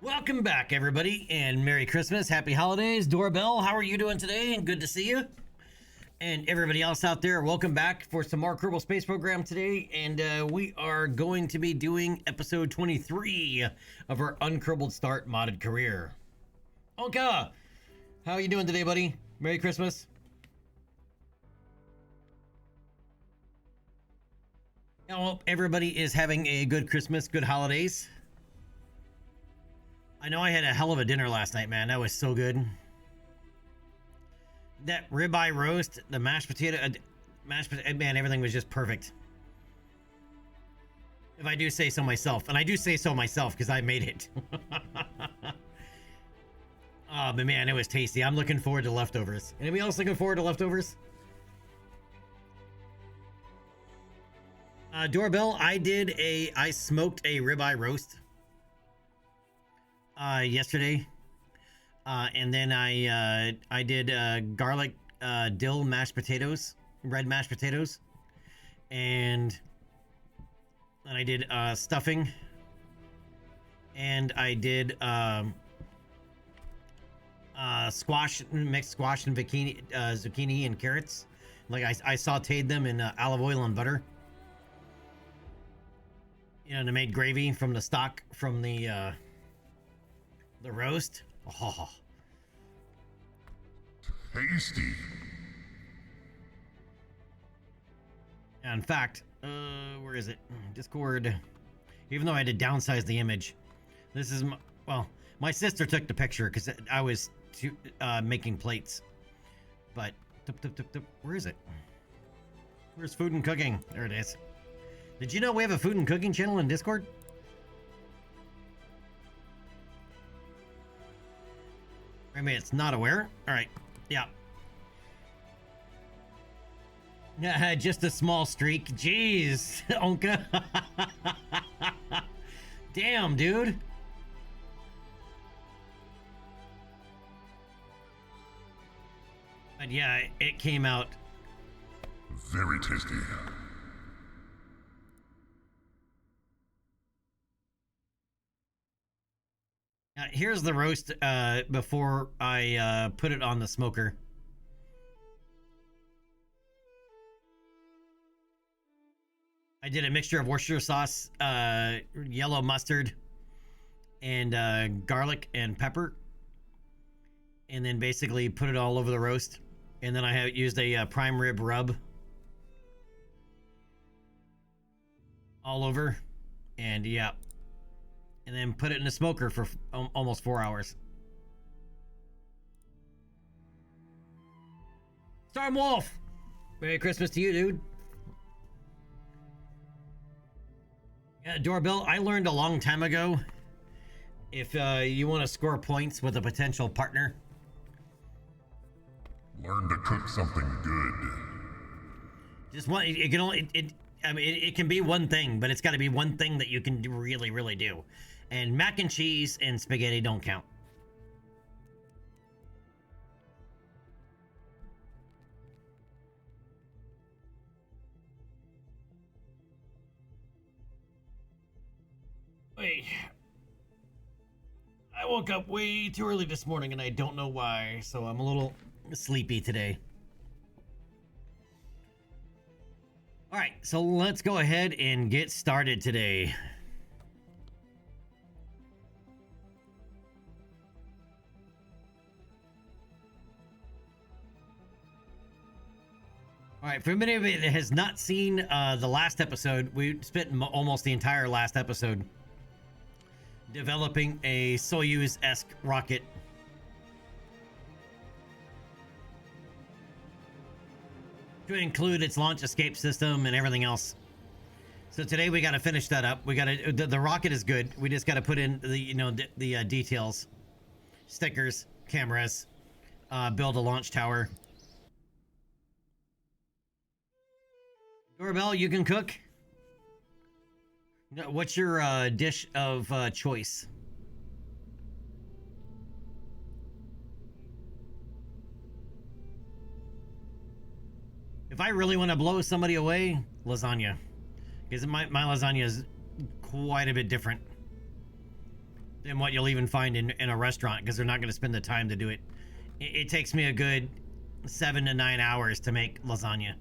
Welcome back, everybody, and Merry Christmas, Happy Holidays. Doorbell, how are you doing today? And good to see you. And everybody else out there, welcome back for some more Kerbal Space Program today. And we are going to be doing episode 23 of our UnKerballed Start modded career. Onka, how are you doing today, buddy? Merry Christmas. I hope everybody is having a good Christmas, good holidays. I know I had a hell of a dinner last night, man. That was so good. That ribeye roast, the mashed potato, man, everything was just perfect. If I do say so myself, and I do say so myself because I made it. Oh, but man, it was tasty. I'm looking forward to leftovers. Anybody else looking forward to leftovers? Doorbell, I smoked a ribeye roast yesterday, and then I did garlic dill mashed potatoes, red mashed potatoes, and then I did stuffing, and I did mixed squash and zucchini and carrots. Like I sauteed them in olive oil and butter. You know, and I made gravy from the stock from the roast. Oh. Tasty. In fact, where is it? Discord. Even though I had to downsize the image, this is my sister took the picture because I was making plates. But where is it? Where's food and cooking? There it is. Did you know we have a food and cooking channel in Discord? I mean, it's not aware. All right. Yeah. Yeah, just a small streak. Jeez, Onka. Damn, dude. But yeah, it came out very tasty. Here's the roast before I put it on the smoker. I did a mixture of Worcestershire sauce, yellow mustard, and garlic and pepper, and then basically put it all over the roast. And then I used a prime rib rub all over, and yeah. And then put it in the smoker for almost 4 hours. Storm Wolf! Merry Christmas to you, dude. Yeah, Doorbell, I learned a long time ago, if you want to score points with a potential partner, learn to cook something good. Just one, it can only, it can be one thing, but it's got to be one thing that you can really, really do. And mac and cheese and spaghetti don't count. Wait. I woke up way too early this morning and I don't know why, so I'm a little sleepy today. All right, so let's go ahead and get started today. All right, for anybody that has not seen the last episode, we spent almost the entire last episode developing a Soyuz-esque rocket. To include its launch escape system and everything else. So today we got to finish that up. We got to, the rocket is good. We just got to put in the details, stickers, cameras, build a launch tower. Doorbell, you can cook? What's your dish of choice? If I really want to blow somebody away, lasagna. Because my lasagna is quite a bit different. than what you'll even find in a restaurant, because they're not going to spend the time to do it. It takes me a good 7 to 9 hours to make lasagna.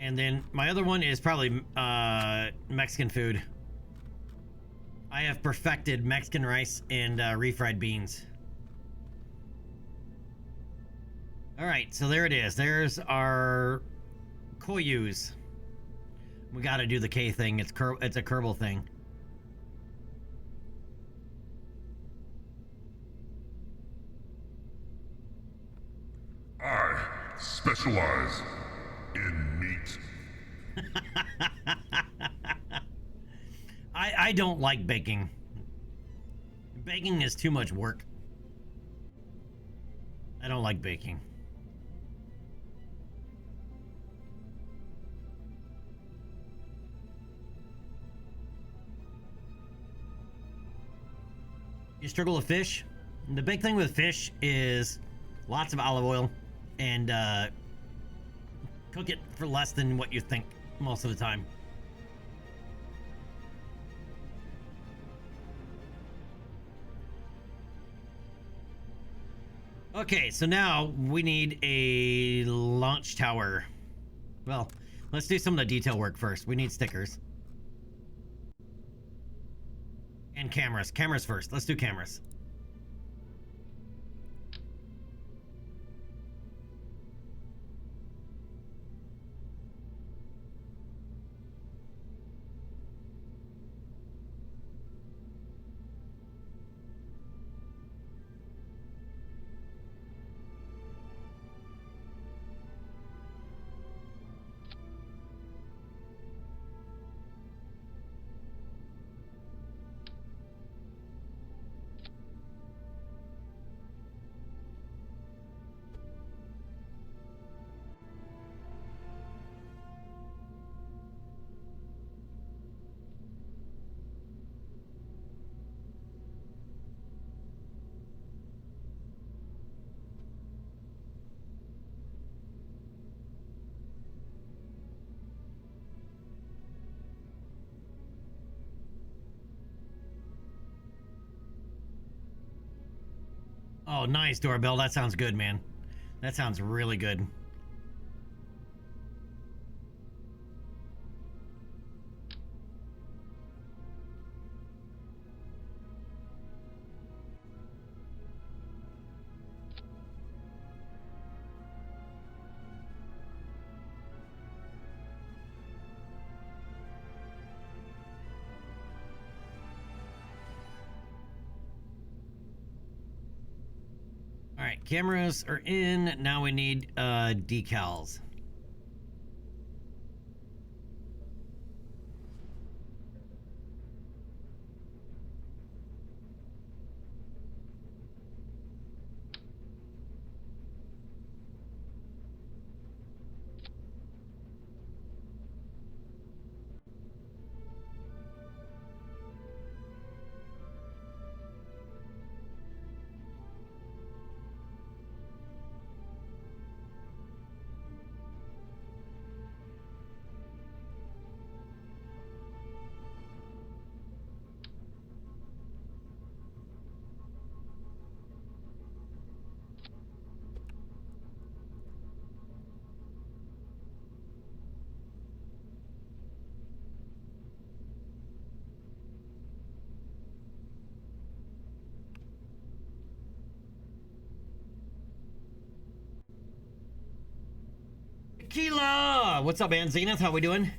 And then my other one is probably Mexican food. I have perfected Mexican rice and refried beans. All right, so there it is. There's our koyus. We got to do the K thing. It's a Kerbal thing. I specialize in meat. I don't like baking. Baking is too much work. I don't like baking. You struggle with fish? The big thing with fish is lots of olive oil and cook it for less than what you think most of the time. Okay, so now we need a launch tower. Well, let's do some of the detail work first. We need stickers. And cameras. Cameras first. Let's do cameras. Oh, nice, doorbell. That sounds good, man. That sounds really good. All right, cameras are in. Now we need decals. Tequila! What's up, man? Zenith, how we doing?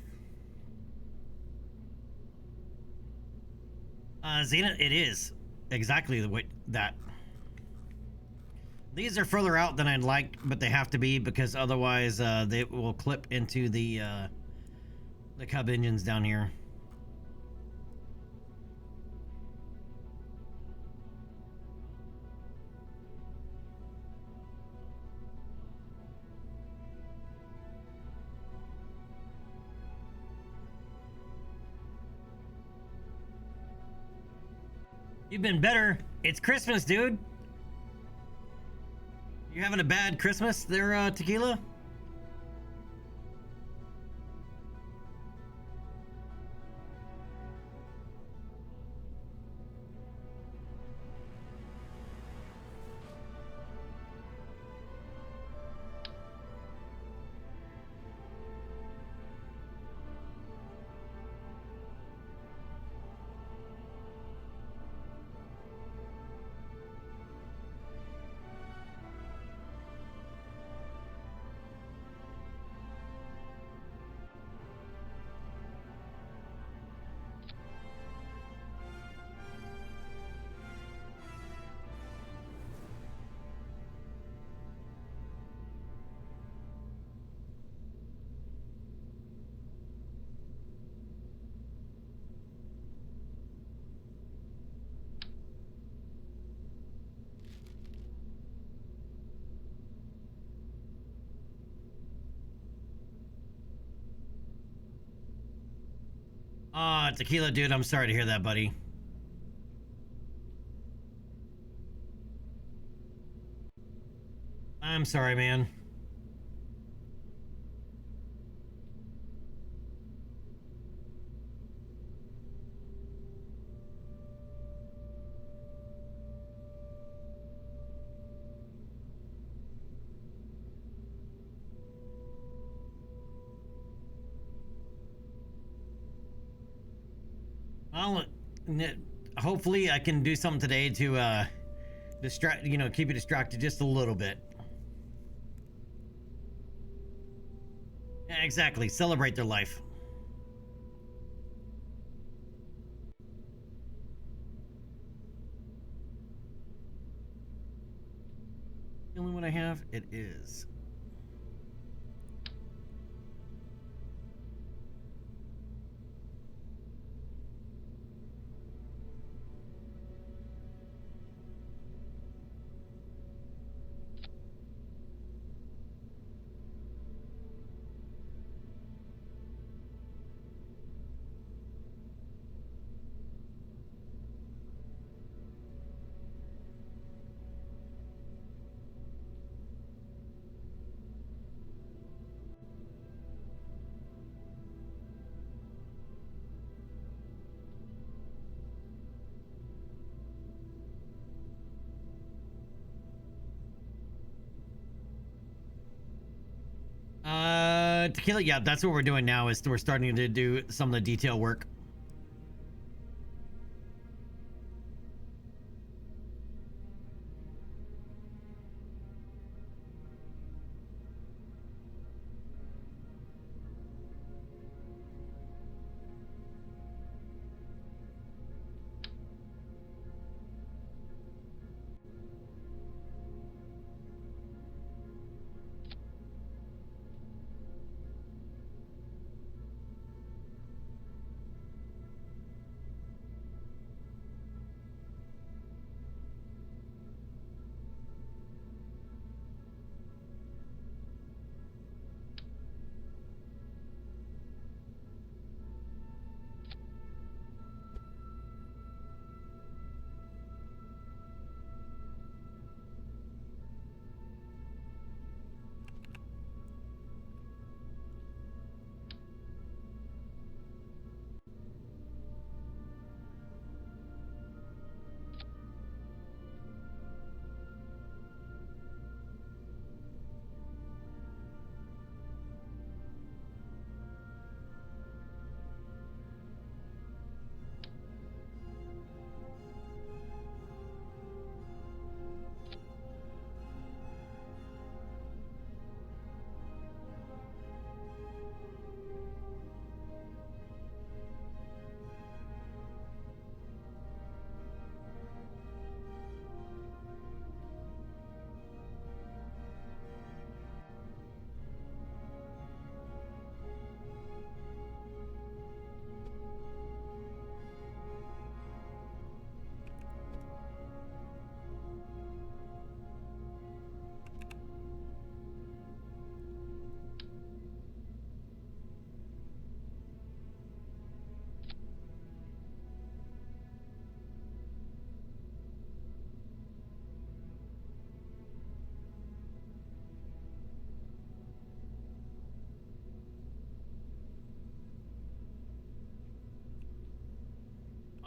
Zenith, it is exactly the way that. These are further out than I'd like, but they have to be because otherwise they will clip into the Cub engines down here. You've been better. It's Christmas, dude. You having a bad Christmas there, Tequila? Tequila, dude, I'm sorry to hear that, buddy. I'm sorry, man. I'll, hopefully I can do something today to, keep you distracted just a little bit. Yeah, exactly. Celebrate their life. The only one I have, it is. Tequila, yeah, that's what we're doing now is we're starting to do some of the detail work.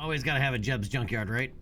Always gotta have a Jeb's Junkyard, right?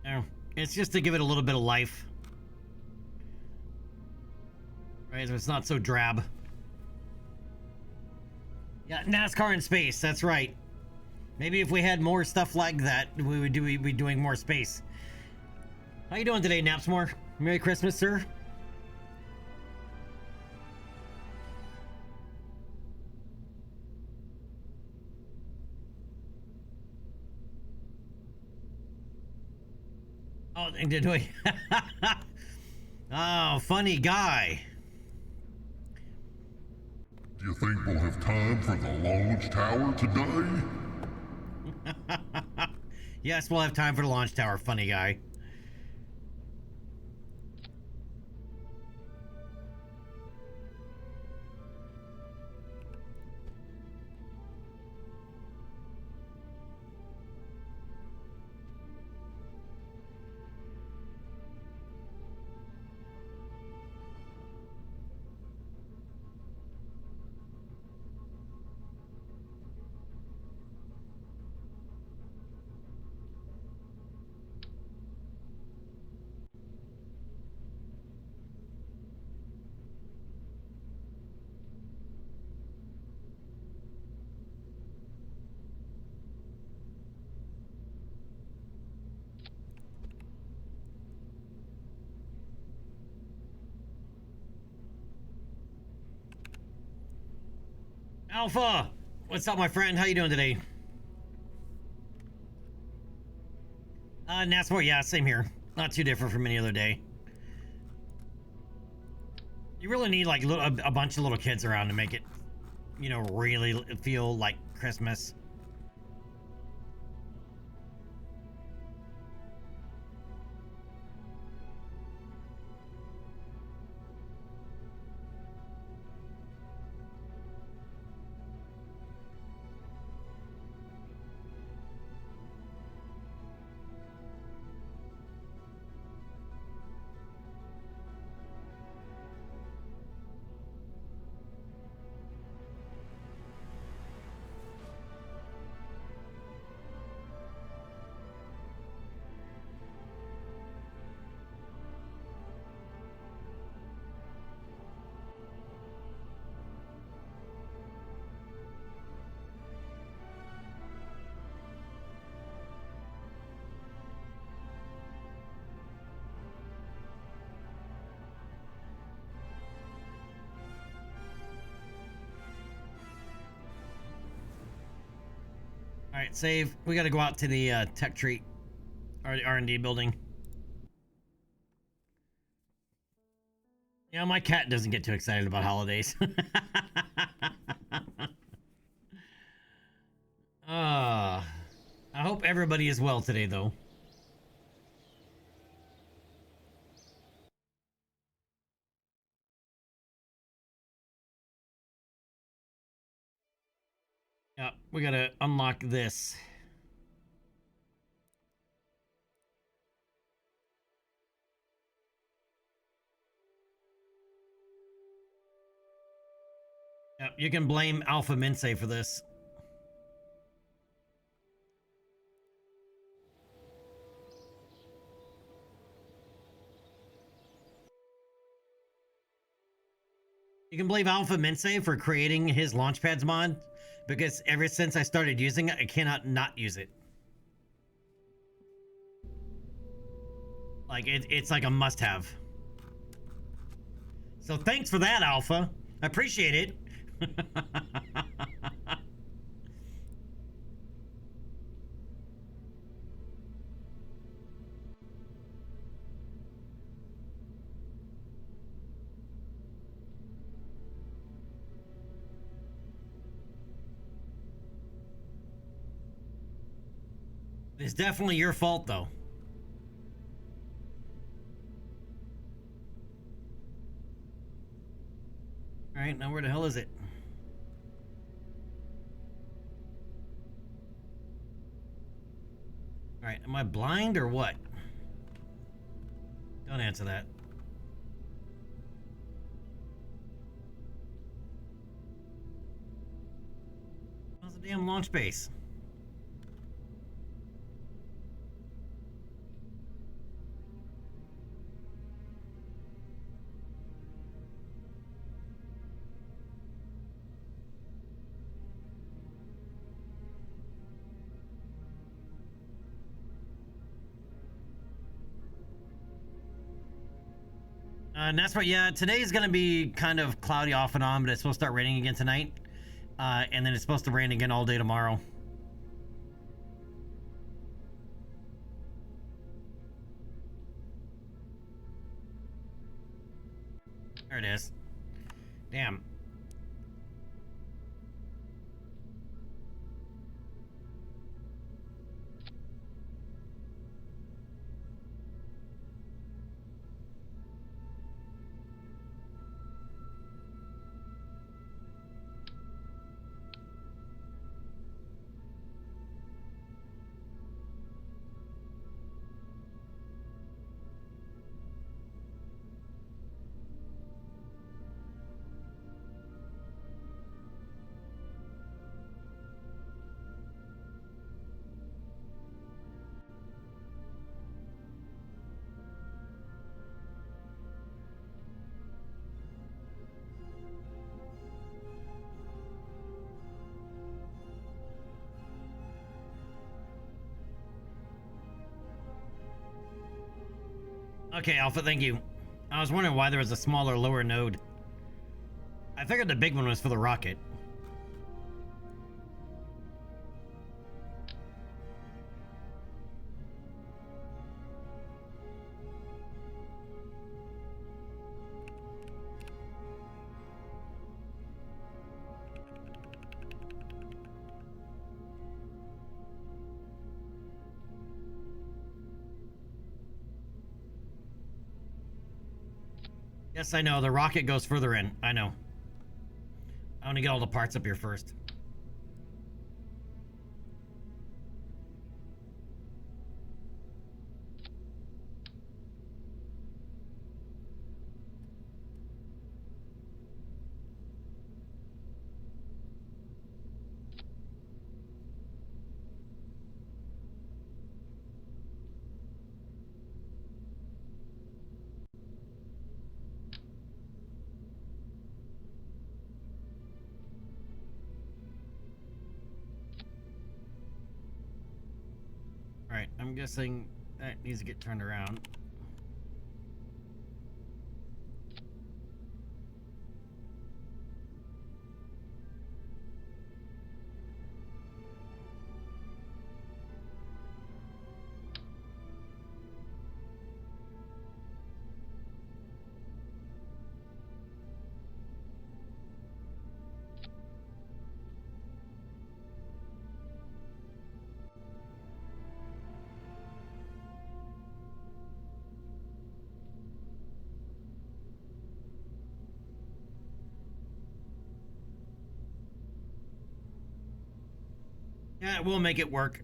No, it's just to give it a little bit of life. Right, so it's not so drab. Yeah, NASCAR in space, that's right. Maybe if we had more stuff like that, we'd be doing more space. How you doing today, Napsmore? Merry Christmas, sir. Oh, did we? Oh, funny guy. Do you think we'll have time for the launch tower today? Yes, we'll have time for the launch tower, funny guy. Alpha, what's up, my friend? How you doing today? Nasmore, yeah, same here. Not too different from any other day. You really need like a bunch of little kids around to make it, you know, really feel like Christmas. All right, save. We got to go out to the tech treat or the R&D building. Yeah, my cat doesn't get too excited about holidays. I hope everybody is well today, though. Yeah, we gotta unlock this. you can blame Alpha Mince for this. You can blame Alpha Mince for creating his Launchpads mod, because ever since I started using it, I cannot not use it. Like, it's like a must-have. So thanks for that, Alpha. I appreciate it. It's definitely your fault, though. All right, now where the hell is it? All right, am I blind or what? Don't answer that. How's the damn launch base? And that's right. Yeah, today's gonna be kind of cloudy off and on, but it's supposed to start raining again tonight, and then it's supposed to rain again all day tomorrow. There it is. Damn. Okay, Alpha, thank you. I was wondering why there was a smaller, lower node. I figured the big one was for the rocket. Yes, I know. The rocket goes further in. I know. I want to get all the parts up here first. Alright, I'm guessing that needs to get turned around. Yeah, we'll make it work.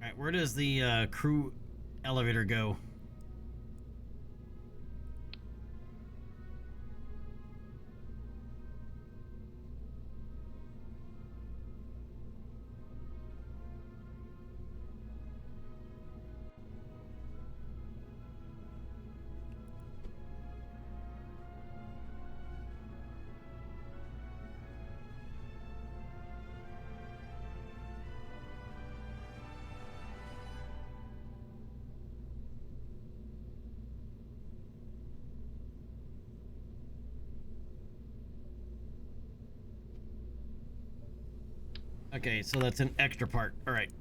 Alright, where does the crew elevator go? Okay, so that's an extra part. All right.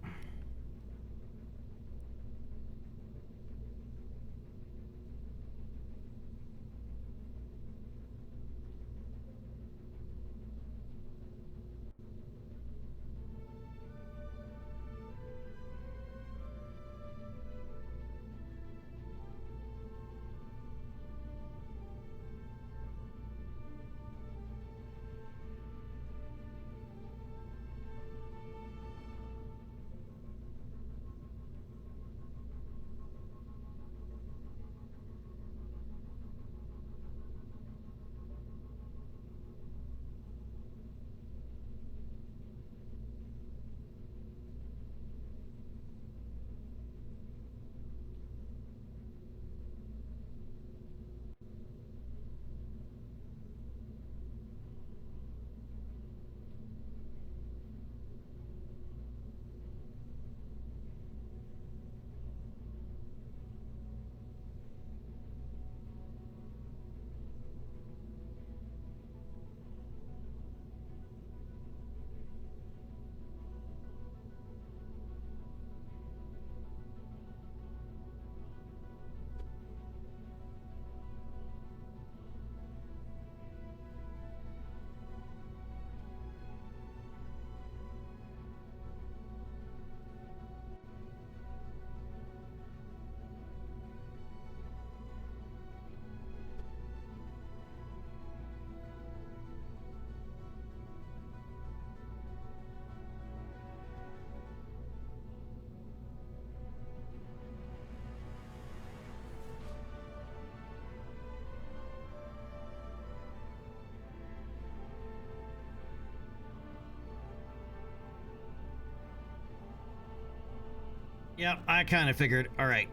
Yep, I kind of figured. All right.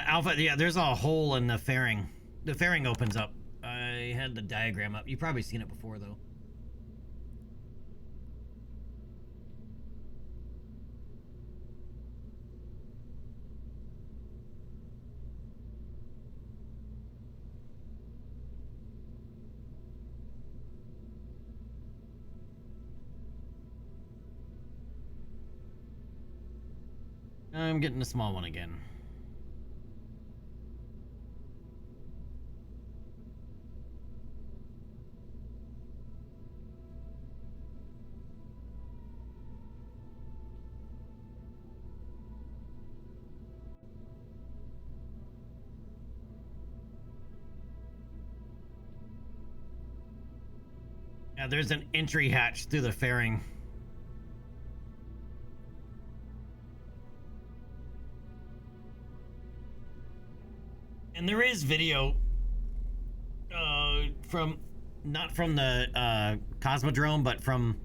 Alpha, yeah, there's a hole in the fairing. The fairing opens up. I had the diagram up. You've probably seen it before, though. I'm getting the small one again. Yeah, there's an entry hatch through the fairing. And there is video from, not from the Cosmodrome, but from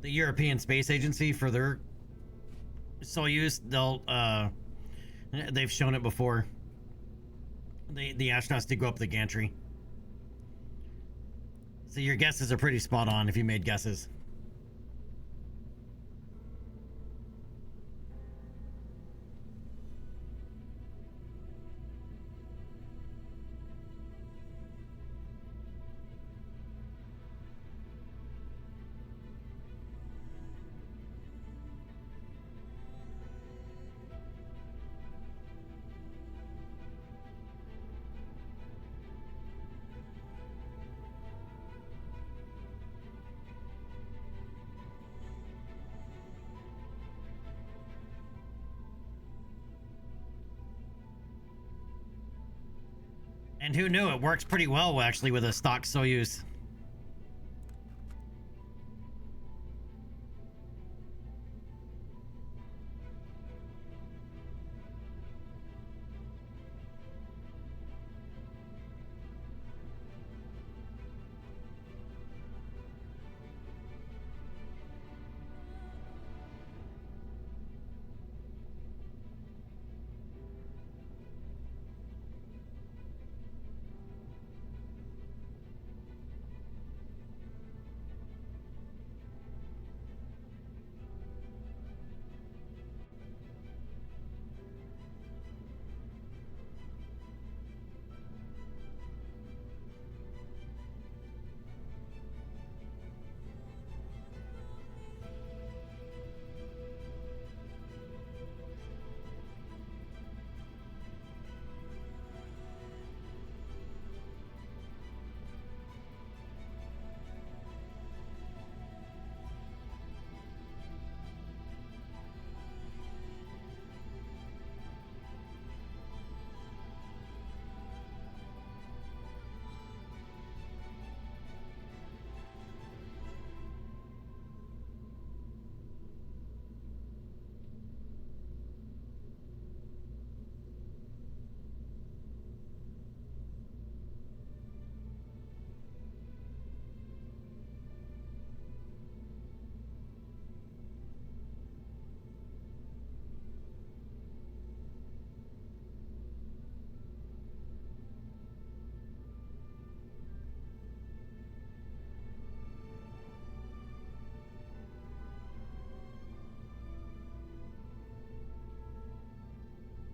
the European Space Agency for their Soyuz. They've shown it before. The astronauts did go up the gantry. So your guesses are pretty spot on if you made guesses. And who knew, it works pretty well actually with a stock Soyuz.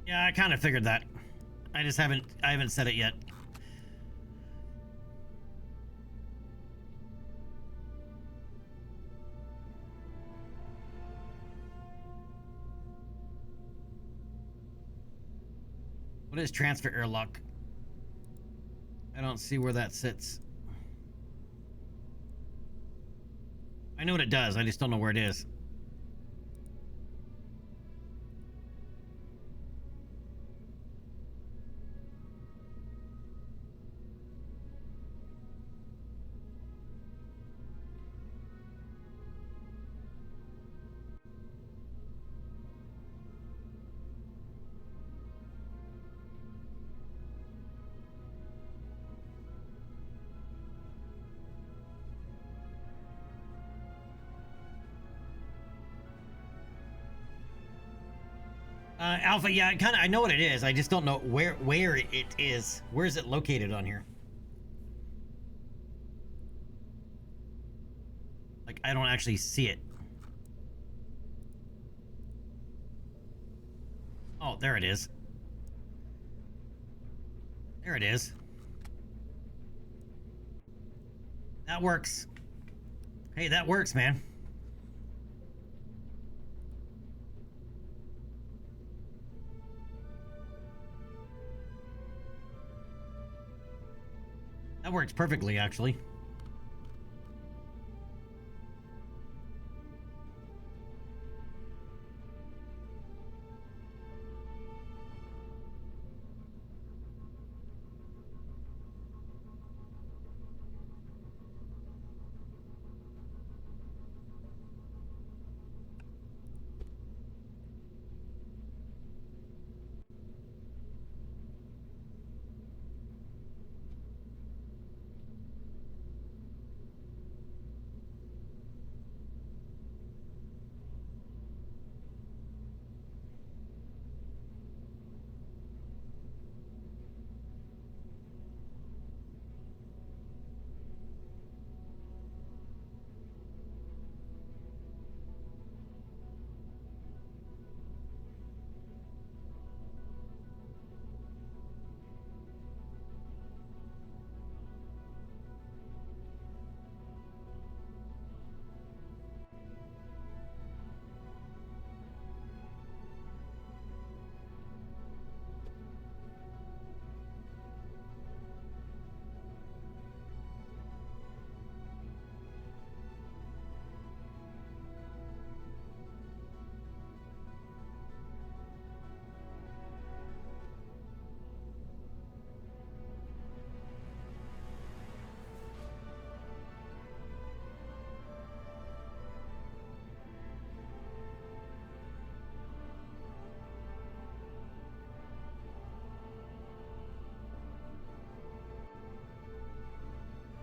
Yeah, I kind of figured that. I haven't said it yet. What is transfer airlock? I don't see where that sits. I know what it does, I just don't know where it is. Alpha, yeah, I know what it is. I just don't know where it is. Where is it located on here? Like, I don't actually see it. Oh, there it is. There it is. That works. Hey, that works, man. That works perfectly, actually.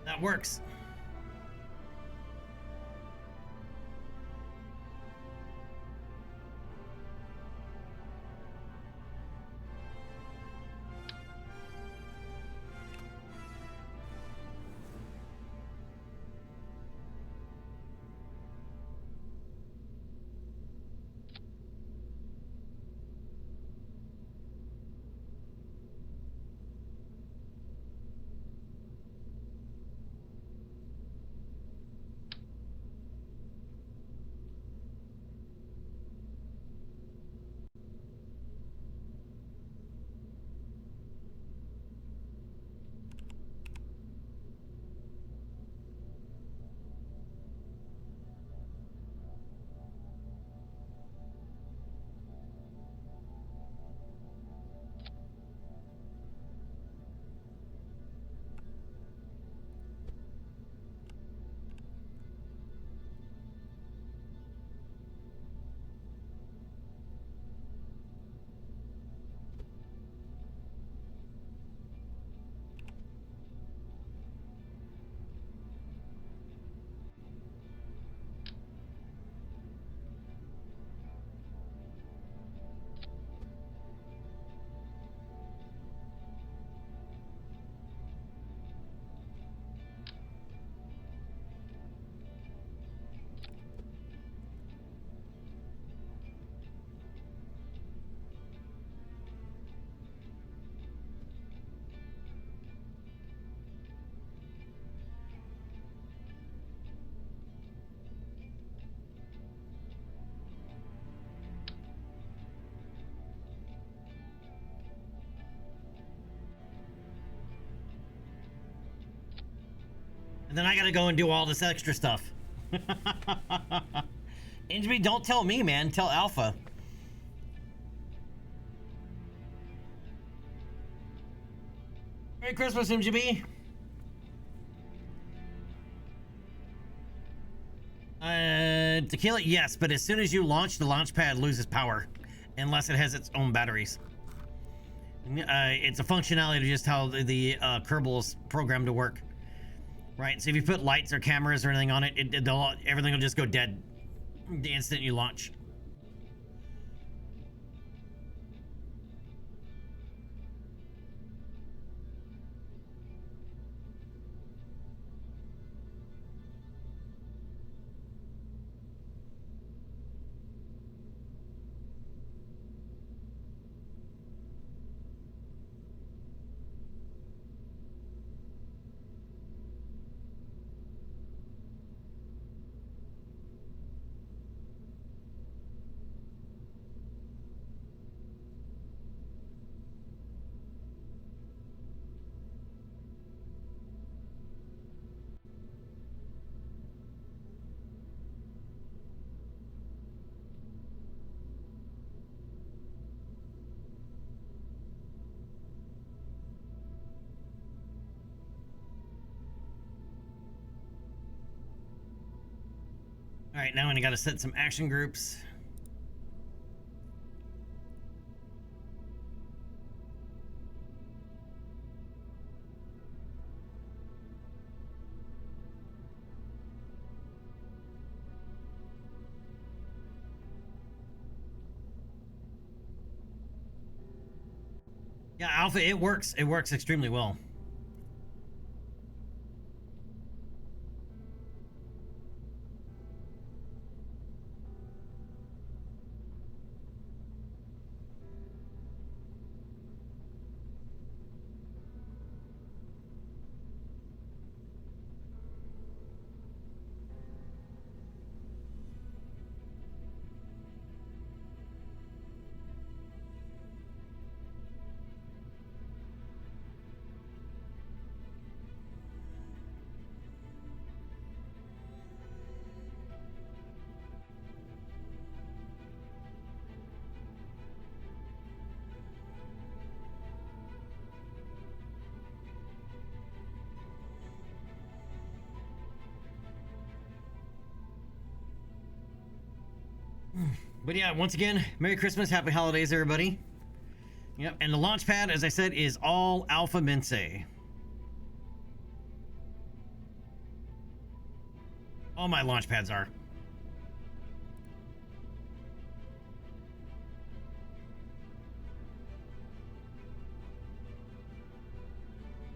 That works. And then I gotta go and do all this extra stuff. Ingeby, don't tell me, man. Tell Alpha. Merry Christmas, MGB. Tequila, yes, but as soon as you launch, the launch pad loses power unless it has its own batteries. It's a functionality of just how the Kerbal is programmed to work. Right, so if you put lights or cameras or anything on it, everything will just go dead the instant you launch. All right, now I got to set some action groups. Yeah, Alpha, it works. It works extremely well. But yeah, once again, Merry Christmas, Happy Holidays, everybody. Yep, and the launch pad, as I said, is all Alpha Mince. All my launch pads are.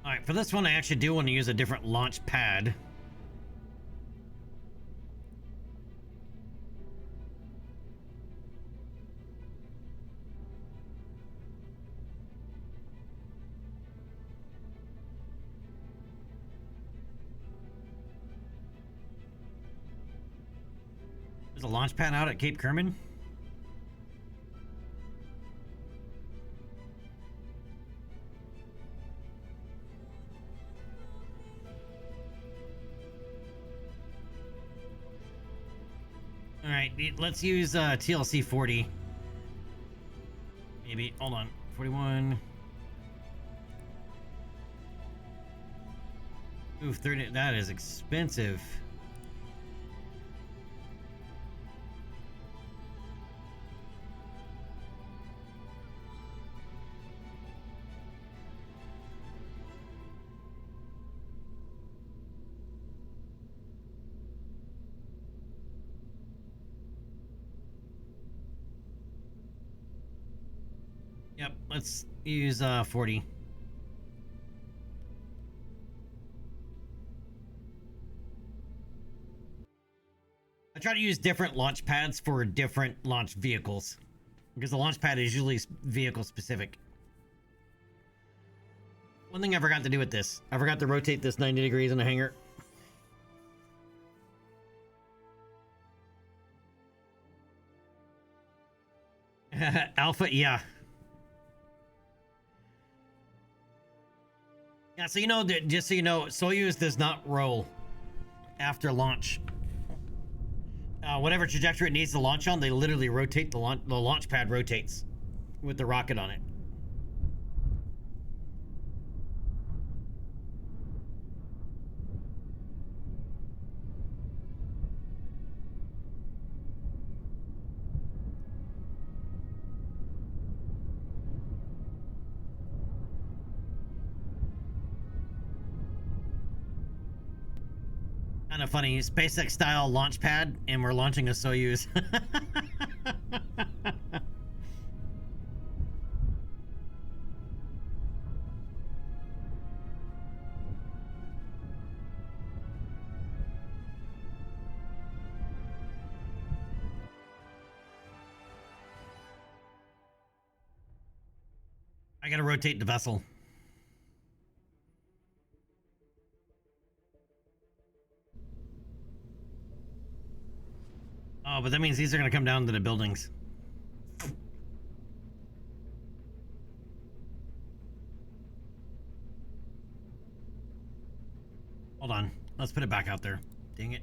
All right, for this one, I actually do want to use a different launch pad. There's a launch pad out at Cape Kerman. All right, let's use TLC 40. Maybe, hold on, 41. Oof, 30, that is expensive. Yep, let's use 40. I try to use different launch pads for different launch vehicles because the launch pad is usually vehicle specific. One thing I forgot to do with this, I forgot to rotate this 90 degrees in the hangar. Alpha, yeah. Yeah, so you know, just so you know, Soyuz does not roll. after launch. Whatever trajectory it needs to launch on, they literally rotate the launch pad rotates with the rocket on it. Kind of funny, SpaceX style launch pad, and we're launching a Soyuz. I gotta rotate the vessel. Oh, but that means these are gonna come down to the buildings. Hold on. Let's put it back out there. Dang it.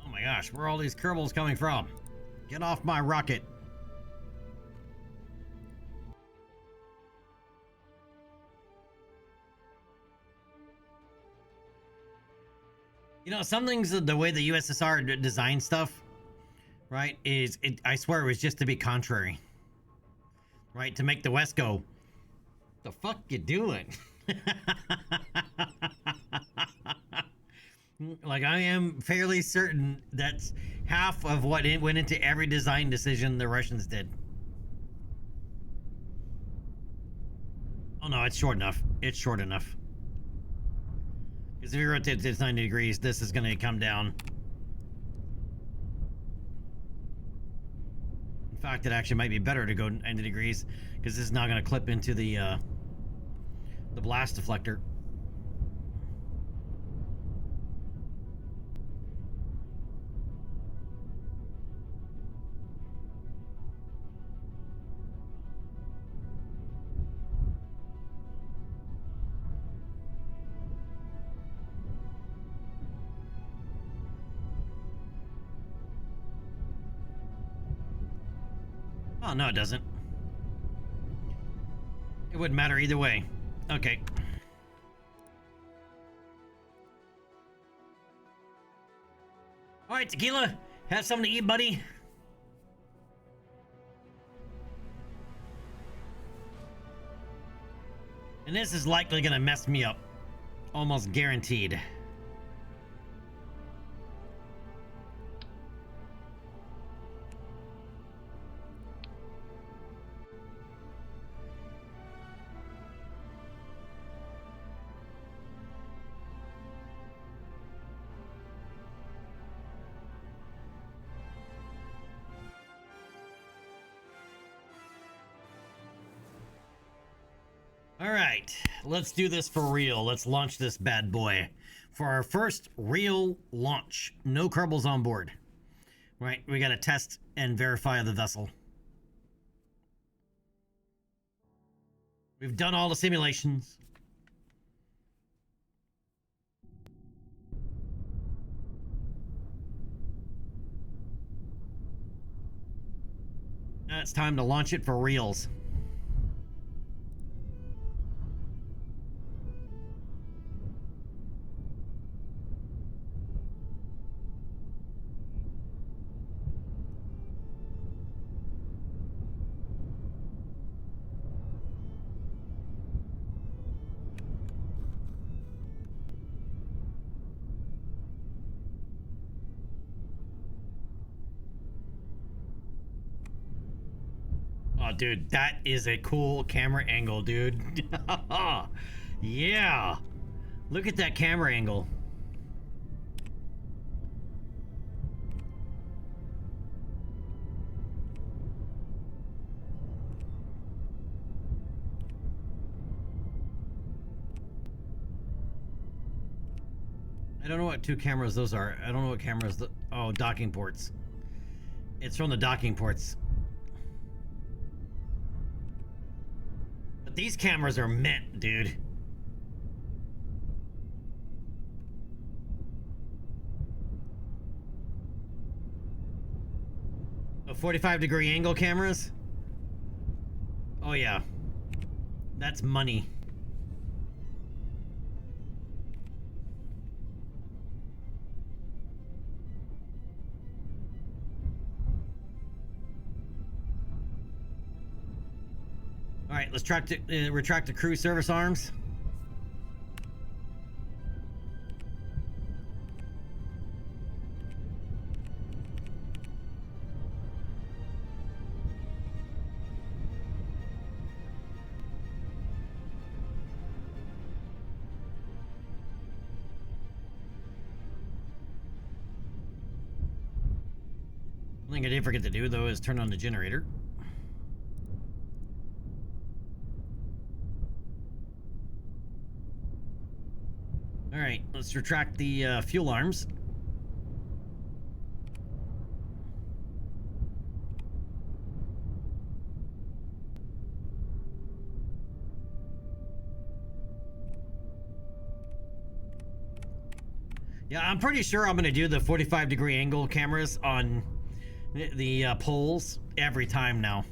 Oh my gosh, where are all these Kerbals coming from? Get off my rocket. You know, some things, the way the USSR designed stuff, right, I swear it was just to be contrary. Right, to make the West go, the fuck you doing? Like, I am fairly certain that's half of what went into every design decision the Russians did. Oh no, it's short enough. It's short enough. Because if you rotate this 90 degrees, this is going to come down. In fact, it actually might be better to go 90 degrees, because this is not going to clip into the blast deflector. Oh, no, it doesn't. It wouldn't matter either way. Okay. All right, Tequila, have something to eat, buddy. And this is likely gonna mess me up. Almost guaranteed. All right, let's do this for real. Let's launch this bad boy. For our first real launch, no Kerbals on board. Right, we gotta test and verify the vessel. We've done all the simulations. Now it's time to launch it for reals. Oh, dude, that is a cool camera angle, dude. Yeah. Look at that camera angle. I don't know what two cameras those are. I don't know what cameras. Oh, docking ports. It's from the docking ports. But these cameras are mint, dude. 45-degree angle cameras? Oh yeah. That's money. All right, let's retract the crew service arms. One thing I did forget to do, though, is turn on the generator. All right, let's retract the fuel arms. Yeah, I'm pretty sure I'm going to do the 45-degree angle cameras on the poles every time now.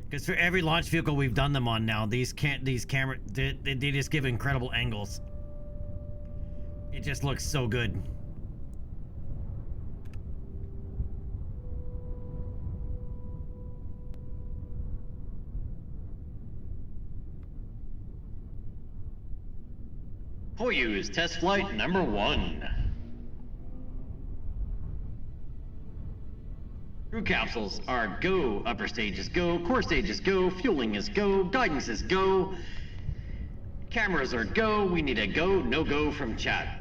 Because for every launch vehicle we've done them on now, these cameras, they just give incredible angles. It just looks so good. Soyuz test flight number 1. Crew capsules are go, upper stage is go, core stage is go, fueling is go, guidance is go, cameras are go, we need a go, no go from chat.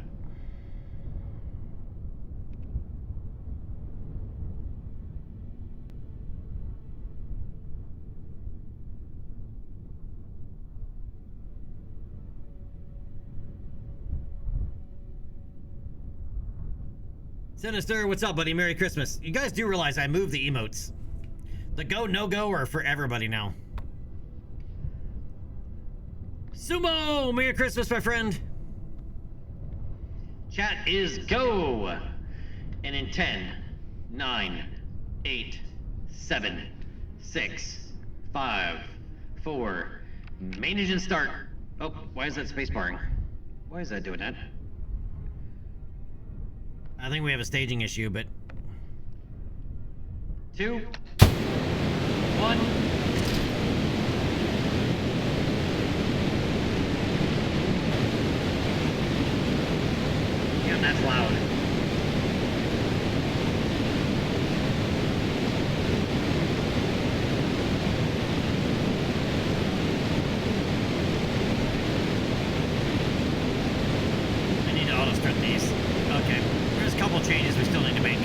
Sinister, what's up, buddy? Merry Christmas. You guys do realize I moved the emotes. The go, no go are for everybody now. Sumo! Merry Christmas, my friend. Chat is go. And in 10, 9, 8, 7, 6, 5, 4, main engine start. Oh, why is that space barring? Why is that doing that? I think we have a staging issue, but 2, 1. Damn, that's loud. I need to auto strut these. Okay. There's a couple changes we still need to make.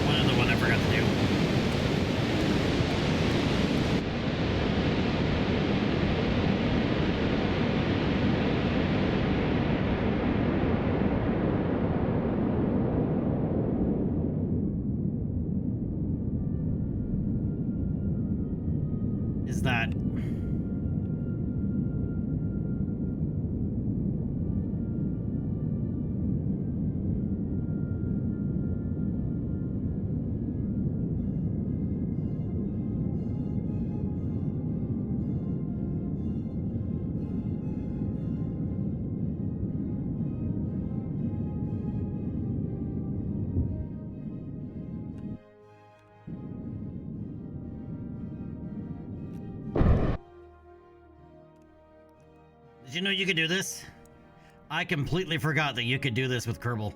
One other one I forgot to do. Is that Did you know you could do this? I completely forgot that you could do this with Kerbal.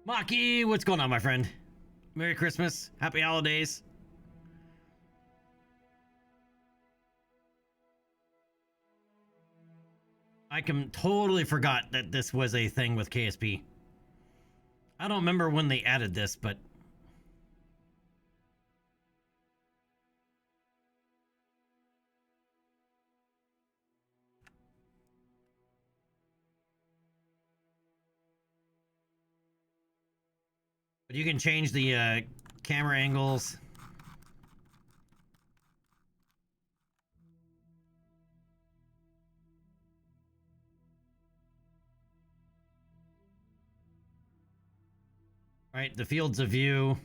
Maki, what's going on, my friend? Merry Christmas. Happy holidays. I totally forgot that this was a thing with KSP. I don't remember when they added this, but you can change the camera angles. Right, the fields of view.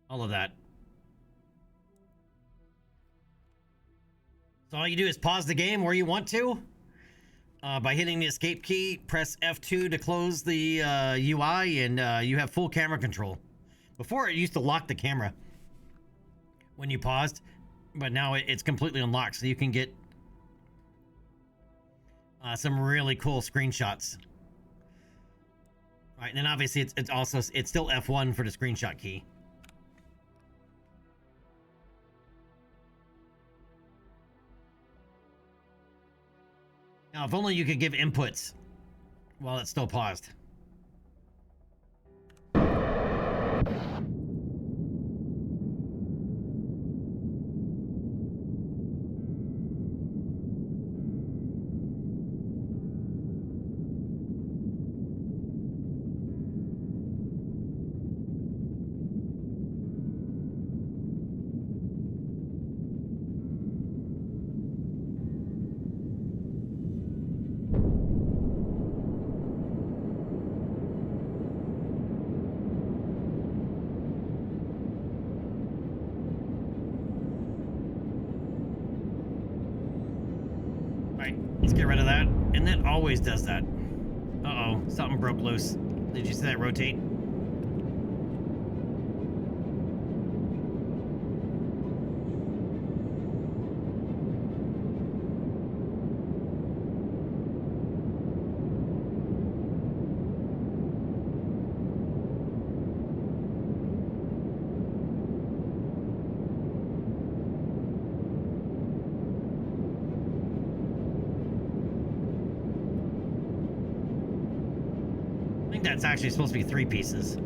All of that. So all you do is pause the game where you want to. By hitting the escape key, press F2 to close the UI, and you have full camera control. Before, it used to lock the camera when you paused, but now it's completely unlocked, so you can get some really cool screenshots. All right, and then obviously it's still F1 for the screenshot key. Now, if only you could give inputs while it's still paused. Let's get rid of that. And that always does that. Uh-oh, something broke loose. Did you see that rotate? I think that's actually supposed to be 3 pieces.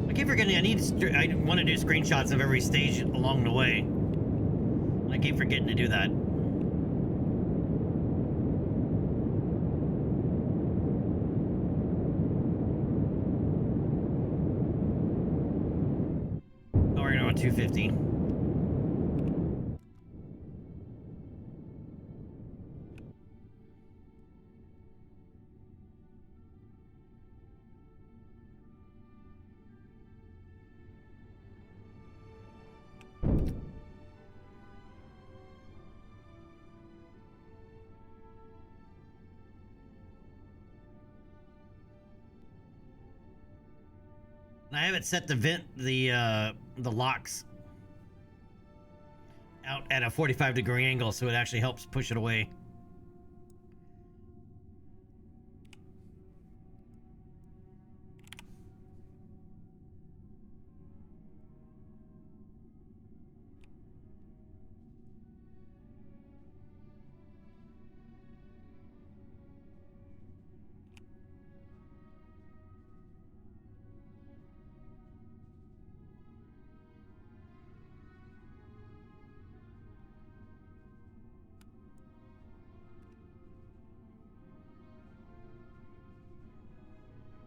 I keep forgetting I want to do screenshots of every stage along the way. I keep forgetting to do that. Oh, we're gonna go 250. I have it set to vent the locks out at a 45-degree angle, so it actually helps push it away.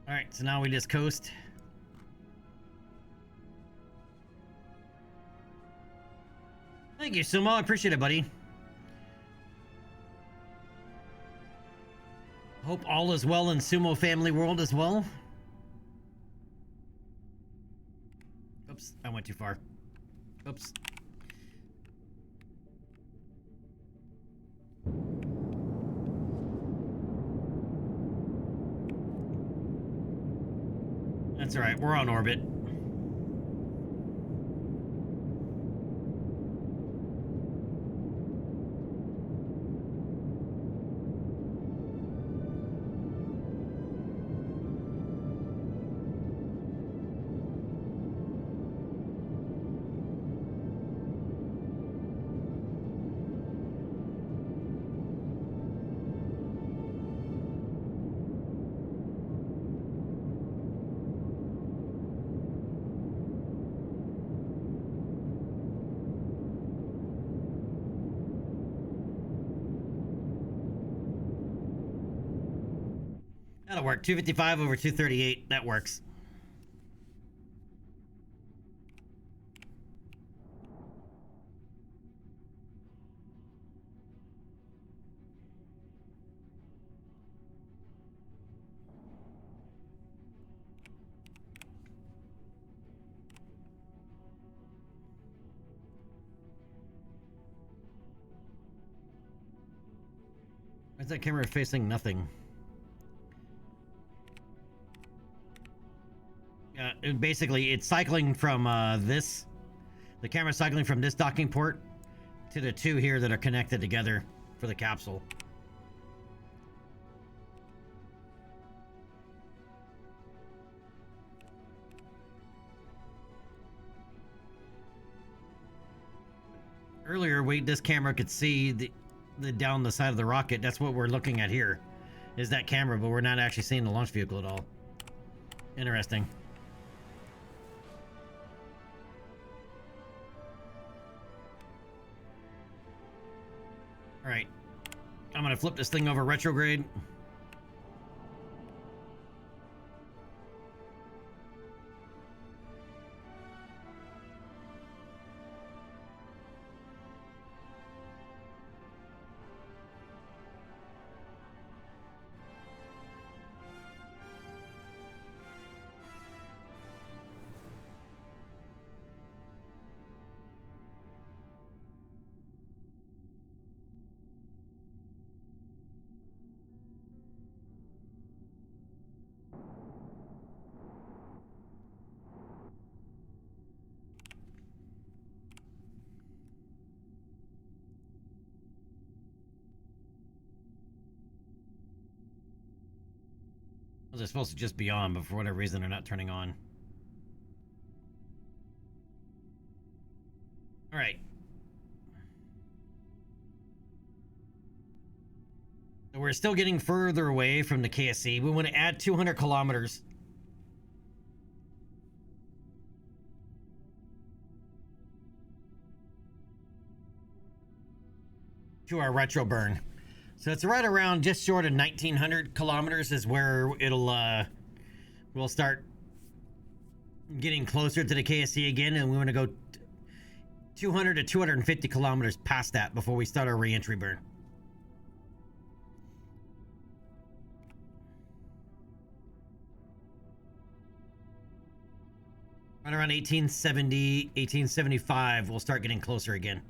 All right, so now we just coast. Thank you, Sumo. I appreciate it, buddy. Hope all is well in Sumo Family World as well. Oops, I went too far. Oops. That's all right, we're on orbit. That'll work. 255 over 238. That works. Why's that camera facing nothing? Basically, it's cycling from the camera's cycling from this docking port to the two here that are connected together for the capsule. Earlier, this camera could see the down the side of the rocket. That's what we're looking at here, is that camera, but we're not actually seeing the launch vehicle at all. Interesting. All right, I'm gonna flip this thing over retrograde. They're supposed to just be on, but for whatever reason, they're not turning on. All right. So we're still getting further away from the KSC. We want to add 200 kilometers. To our retro burn. So it's right around just short of 1900 kilometers is where it'll we'll start getting closer to the KSC again, and we want to go 200 to 250 kilometers past that before we start our re-entry burn. Right around 1870, 1875, we'll start getting closer again.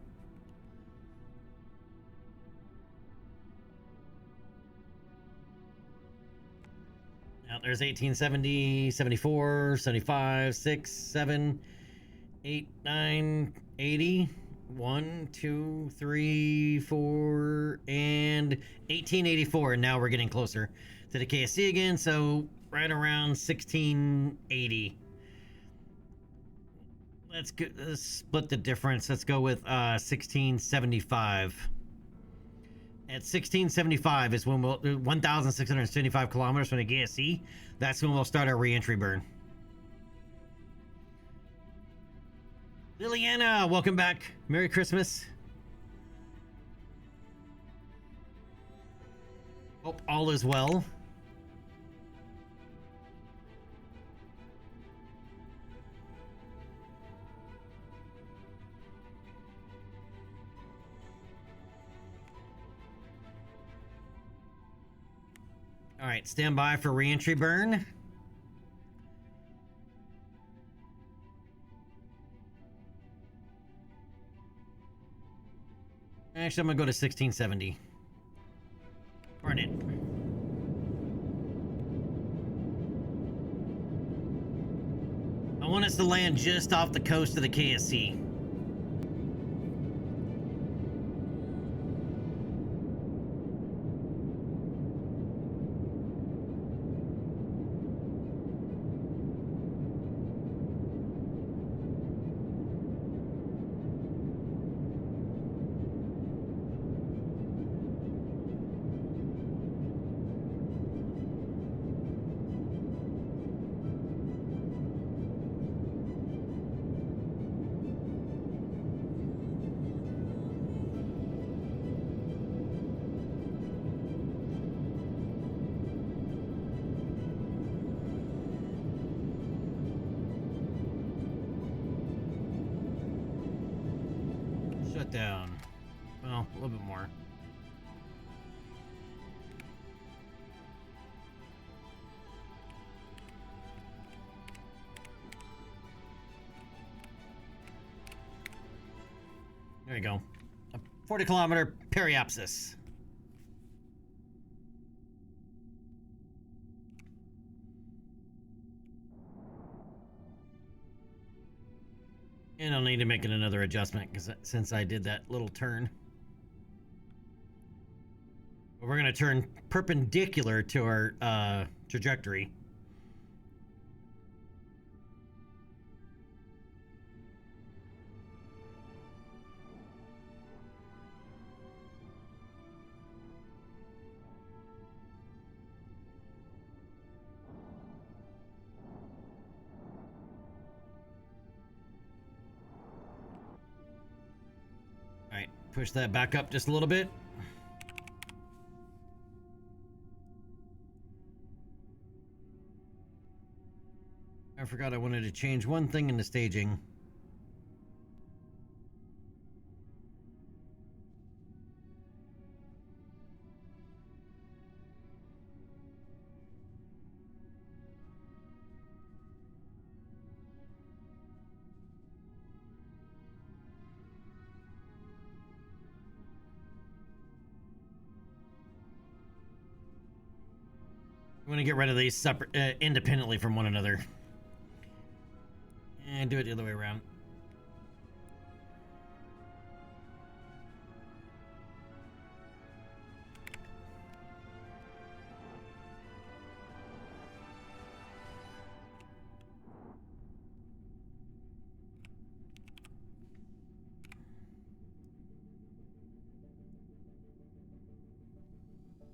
Now there's 1870, 74, 75, 6, 7, 8, 9, 80. 1, 2, 3, 4, and 1884. And now we're getting closer to the KSC again, so right around 1680. Let's split the difference. Let's go with 1675. At 1675 is when we'll 1,675 kilometers from the KSC. That's when we'll start our re-entry burn. Liliana, welcome back. Merry Christmas. Hope all is well. right, stand by for re-entry burn. Actually, I'm gonna go to 1670. Burn it. I want us to land just off the coast of the KSC. Shut down. Well, a little bit more. There you go. A 40-kilometer periapsis. And I'll need to make another adjustment because since I did that little turn. But we're going to turn perpendicular to our trajectory. All right, push that back up just a little bit. I forgot I wanted to change one thing in the staging. I'm going to get rid of these separate, independently from one another. And do it the other way around.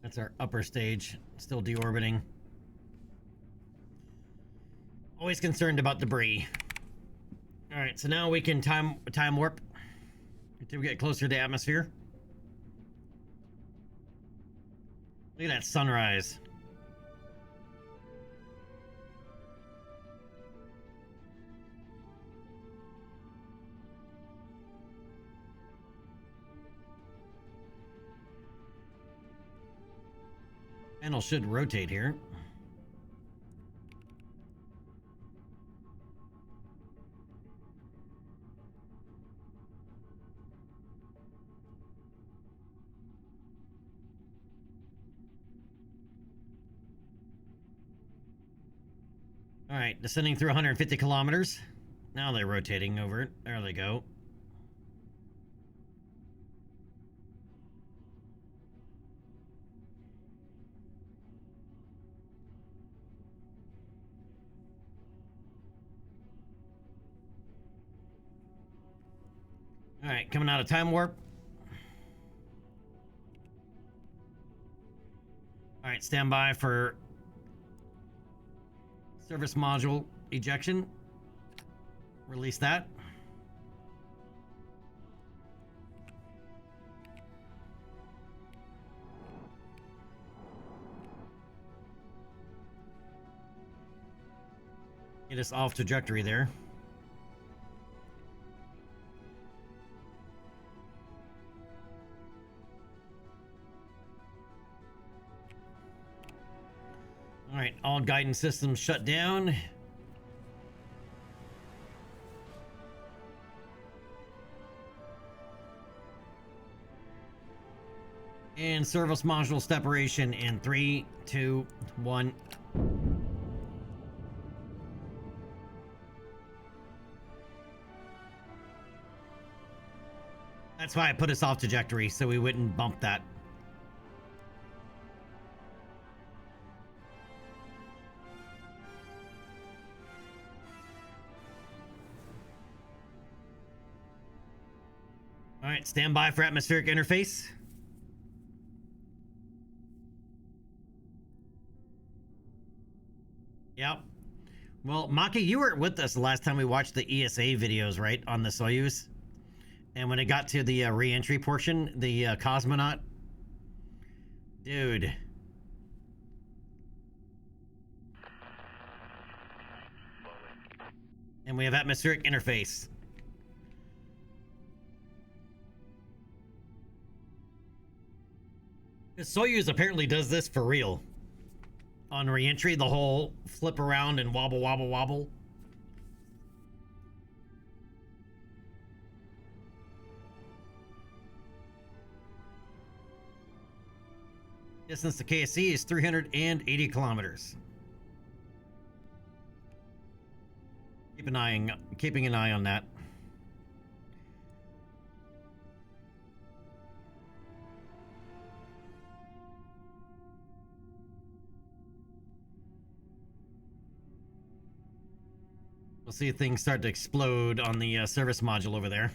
That's our upper stage, still deorbiting. Always concerned about debris. All right, so now we can time warp until we get closer to the atmosphere. Look at that sunrise. Panel should rotate here. All right, descending through 150 kilometers. Now they're rotating over it. There they go. All right, coming out of time warp. All right, stand by for service module ejection. Release that. Get us off trajectory there. All right, all guidance systems shut down. And service module separation in 3, 2, 1. That's why I put us off trajectory, so we wouldn't bump that. All right, stand by for atmospheric interface. Yep. Well, Maki, you were with us the last time we watched the ESA videos, right, on the Soyuz? And when it got to the re-entry portion, the cosmonaut, dude. And we have atmospheric interface. Soyuz apparently does this for real. On re-entry, the whole flip around and wobble, wobble, wobble. Distance to KSC is 380 kilometers. Keeping an eye on that. We'll see if things start to explode on the service module over there.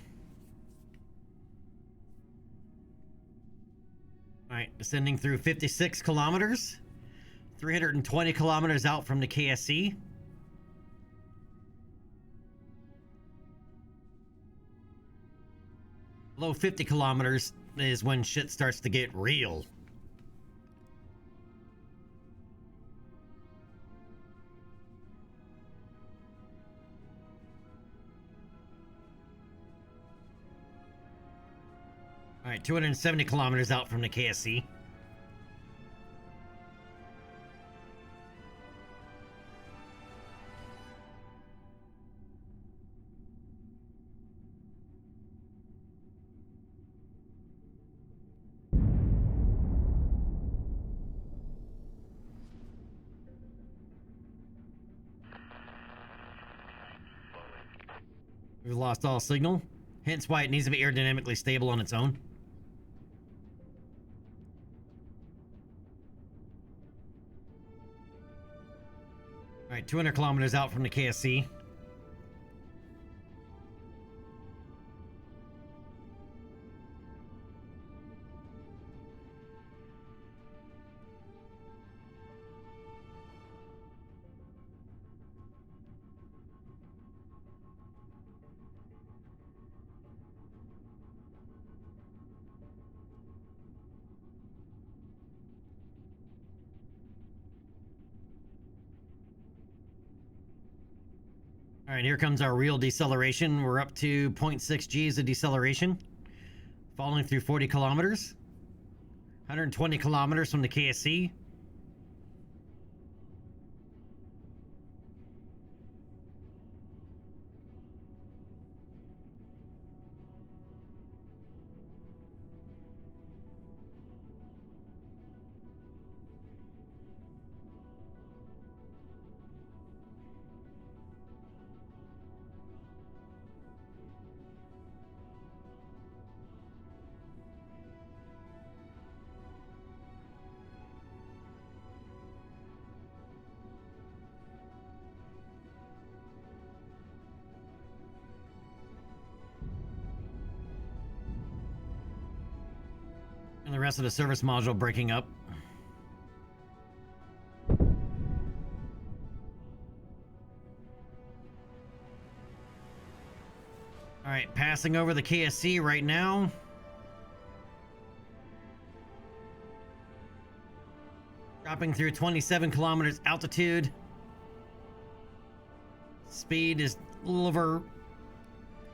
All right, descending through 56 kilometers, 320 kilometers out from the KSC. Below 50 kilometers is when shit starts to get real. All right, 270 kilometers out from the KSC. We've lost all signal, hence why it needs to be aerodynamically stable on its own. All right, 200 kilometers out from the KSC. All right, here comes our real deceleration. We're up to 0.6 G's of deceleration, falling through 40 kilometers, 120 kilometers from the KSC. And the rest of the service module breaking up. All right, passing over the KSC right now. Dropping through 27 kilometers altitude. Speed is a little over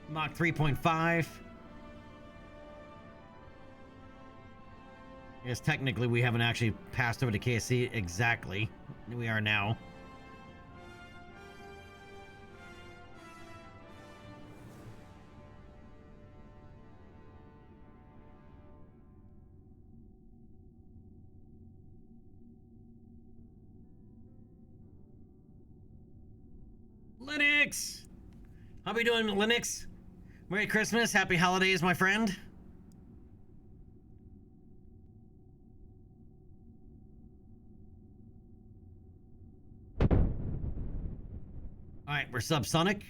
Mach 3.5. I guess technically we haven't actually passed over to KSC exactly. we are now. Linux! How we doing, Linux? Merry Christmas, happy holidays, my friend. Alright, we're subsonic.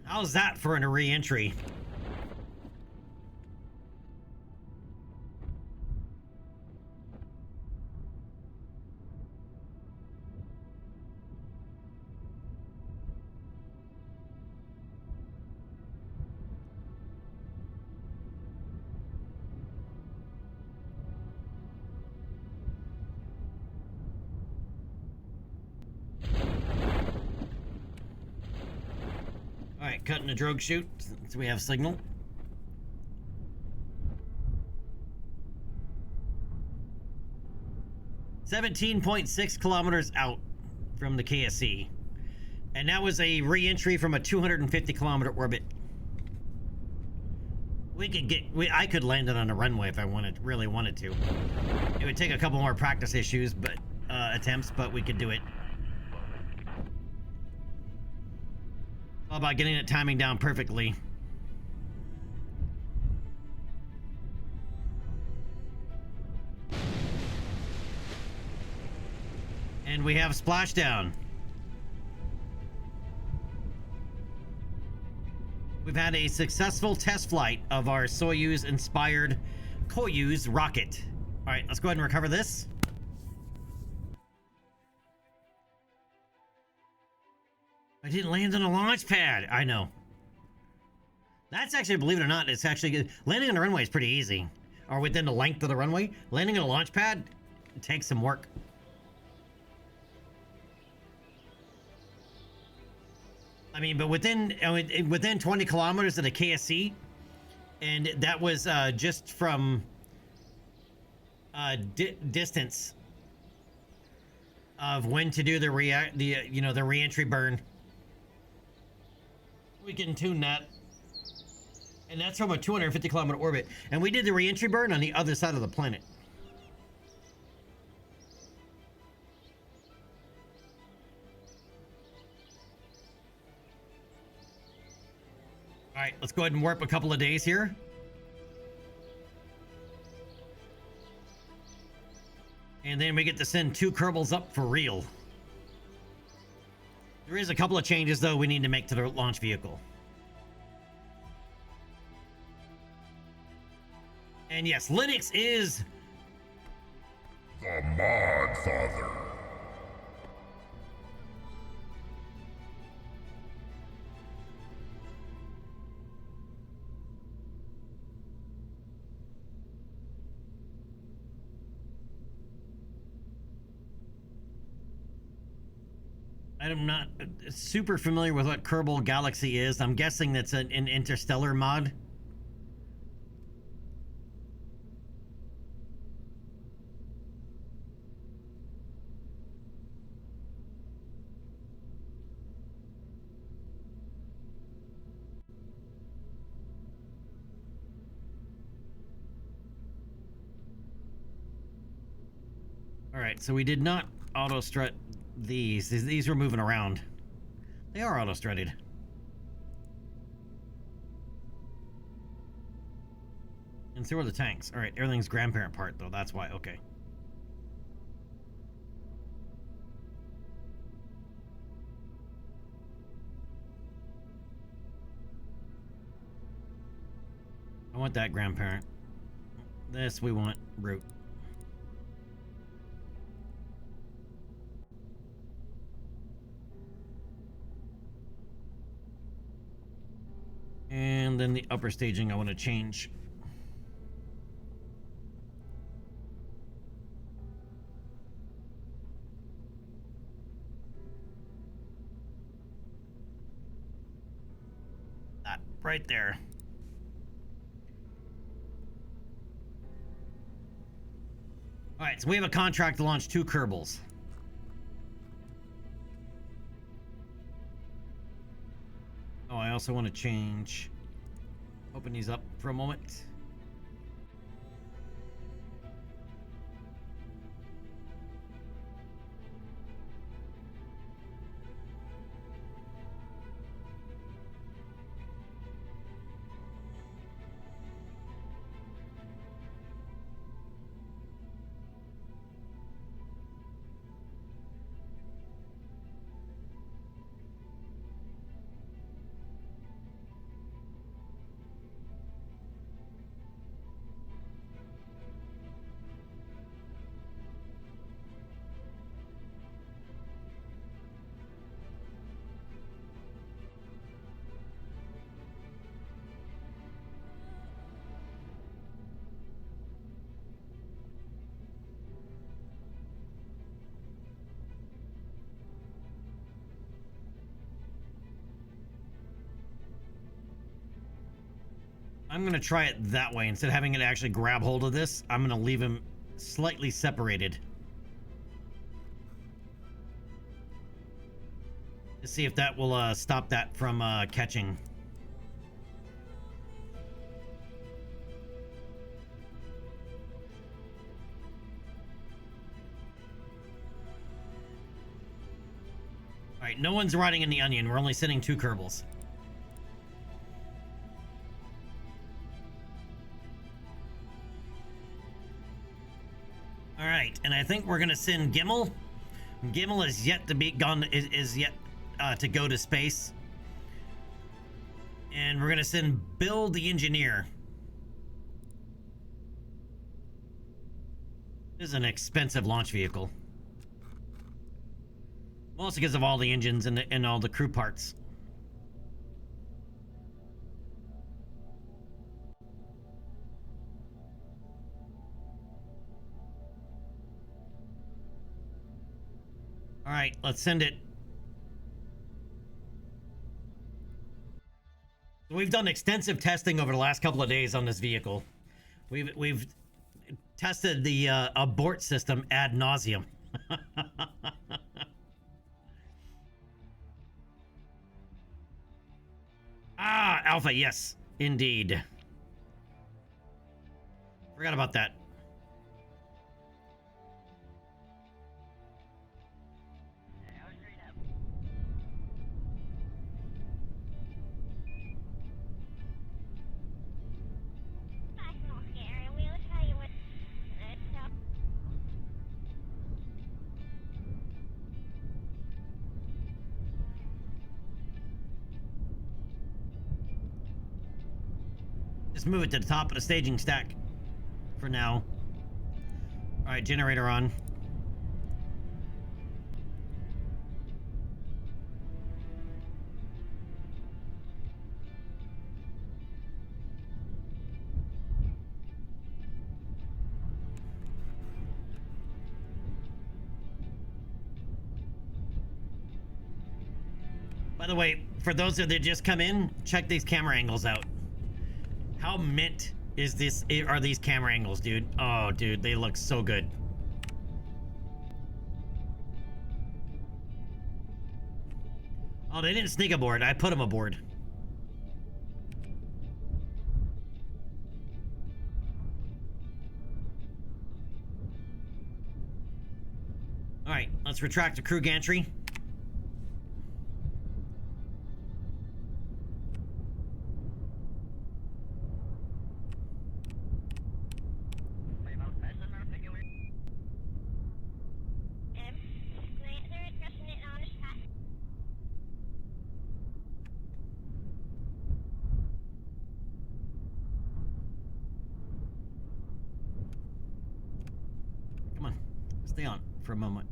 How's that for a re-entry? Alright, cutting a drogue chute, so we have signal. $17.6 kilometers out from the KSC. And that was a re-entry from a 250 kilometer orbit. I could land it on a runway if I really wanted to. It would take a couple more practice attempts, but we could do it. All about getting it timing down perfectly. And we have splashdown. We've had a successful test flight of our Soyuz-inspired Koyuz rocket. All right, let's go ahead and recover this. I didn't land on a launch pad. I know. That's actually, believe it or not, it's actually good. Landing on the runway is pretty easy. Or within the length of the runway. Landing on a launch pad takes some work. I mean, but within 20 kilometers of the KSC, and that was just from distance of when to do the re-entry burn. We can tune that, and that's from a 250 kilometer orbit, and we did the re-entry burn on the other side of the planet. All right, let's go ahead and warp a couple of days here. And then we get to send 2 Kerbals up for real. There is a couple of changes, though, we need to make to the launch vehicle. And yes, Linux is The Mod Father. I'm not super familiar with what Kerbal Galaxy is. I'm guessing that's an interstellar mod. All right, so we did not auto strut these. These were moving around. They are auto strutted. And so are the tanks. All right, everything's grandparent part though. That's why. Okay. I want that grandparent. This we want root. ground and the upper staging I want to change. That right there. All right, so we have a contract to launch 2 Kerbals. Oh, I also want to change. Open these up for a moment. I'm going to try it that way. Instead of having it actually grab hold of this, I'm going to leave him slightly separated. To see if that will stop that from catching. Alright, no one's riding in the onion. We're only sending 2 Kerbals. Alright, and I think we're gonna send Gimmel. Gimmel is yet to be gone, is yet to go to space. And we're gonna send Bill the engineer. This is an expensive launch vehicle. Mostly because of all the engines and all the crew parts. All right, let's send it. We've done extensive testing over the last couple of days on this vehicle. We've tested the abort system ad nauseum. Ah, Alpha, yes, indeed. Forgot about that. Just move it to the top of the staging stack for now. All right, generator on. By the way, for those that just come in, check these camera angles out. How mint are these camera angles, dude? Oh, dude, they look so good. Oh, they didn't sneak aboard. I put them aboard. All right, let's retract the crew gantry. Stay on for a moment.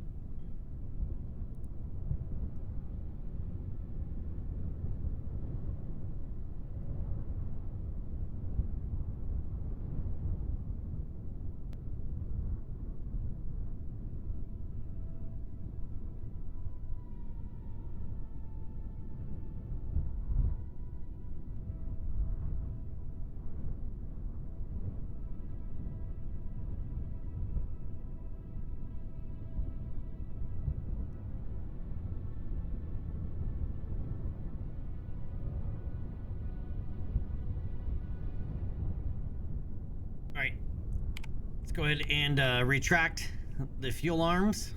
ahead and retract the fuel arms.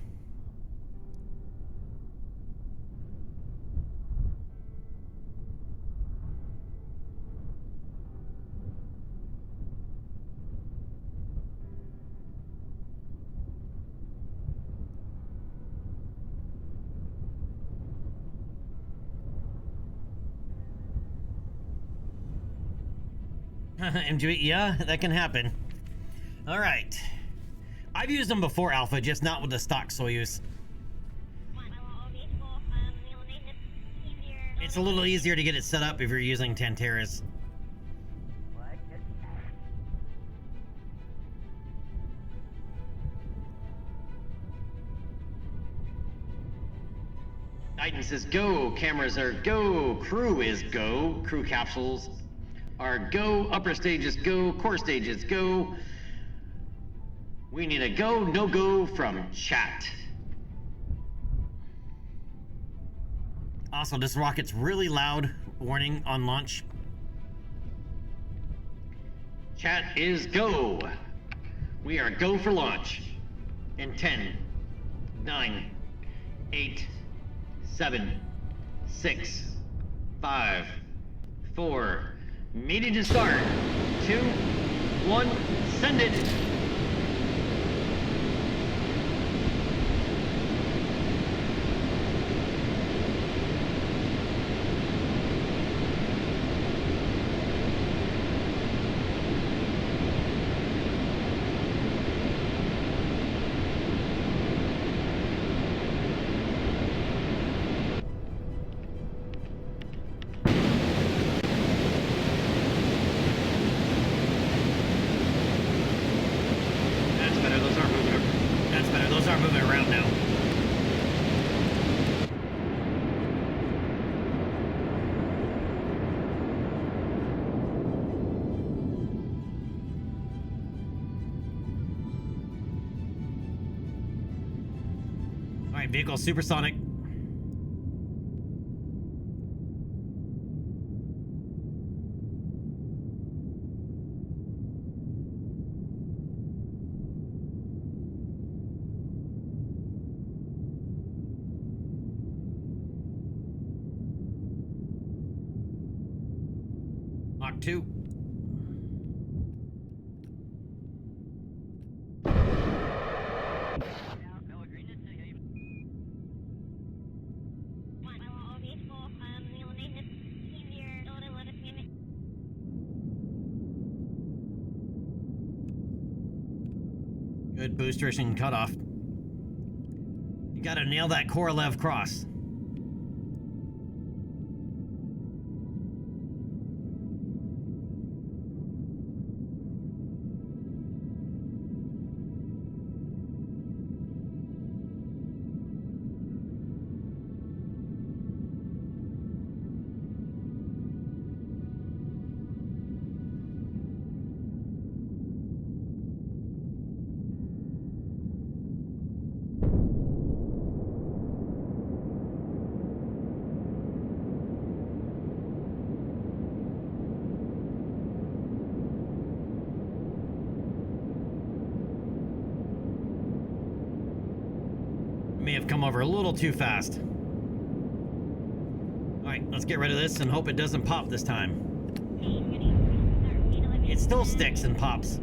MG, yeah, that can happen. All right. I've used them before, Alpha, just not with the stock Soyuz. It's a little easier to get it set up if you're using Tanteras. Guidance is go, cameras are go, crew is go, crew capsules are go, upper stages go, core stages go. We need a go, no go from chat. Also, this rocket's really loud. Warning on launch. Chat is go. We are go for launch. In 10, 9, 8, 7, 6, 5, 4, meeting to start. 2, 1, send it. Vehicle supersonic. Mach 2. Good boosters and cutoff. You gotta nail that Korolev cross. May have come over a little too fast. Alright, let's get rid of this and hope it doesn't pop this time. It still sticks and pops.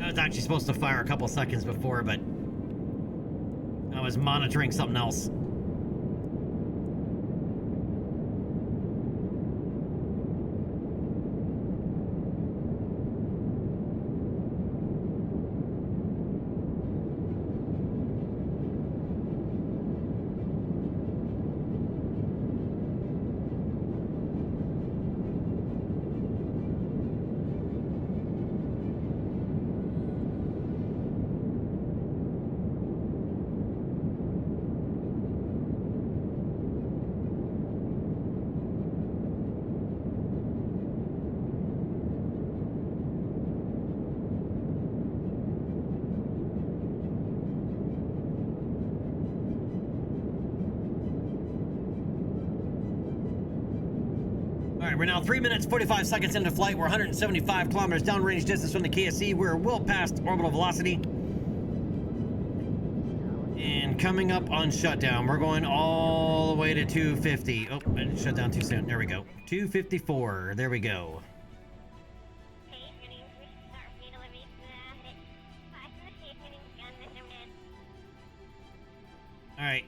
I was actually supposed to fire a couple seconds before, but I was monitoring something else. right, we're now 3 minutes, 45 seconds into flight. We're 175 kilometers downrange distance from the KSC. We're well past orbital velocity. And coming up on shutdown, we're going all the way to 250. Oh, I didn't shut down too soon. There we go. 254. There we go. All right.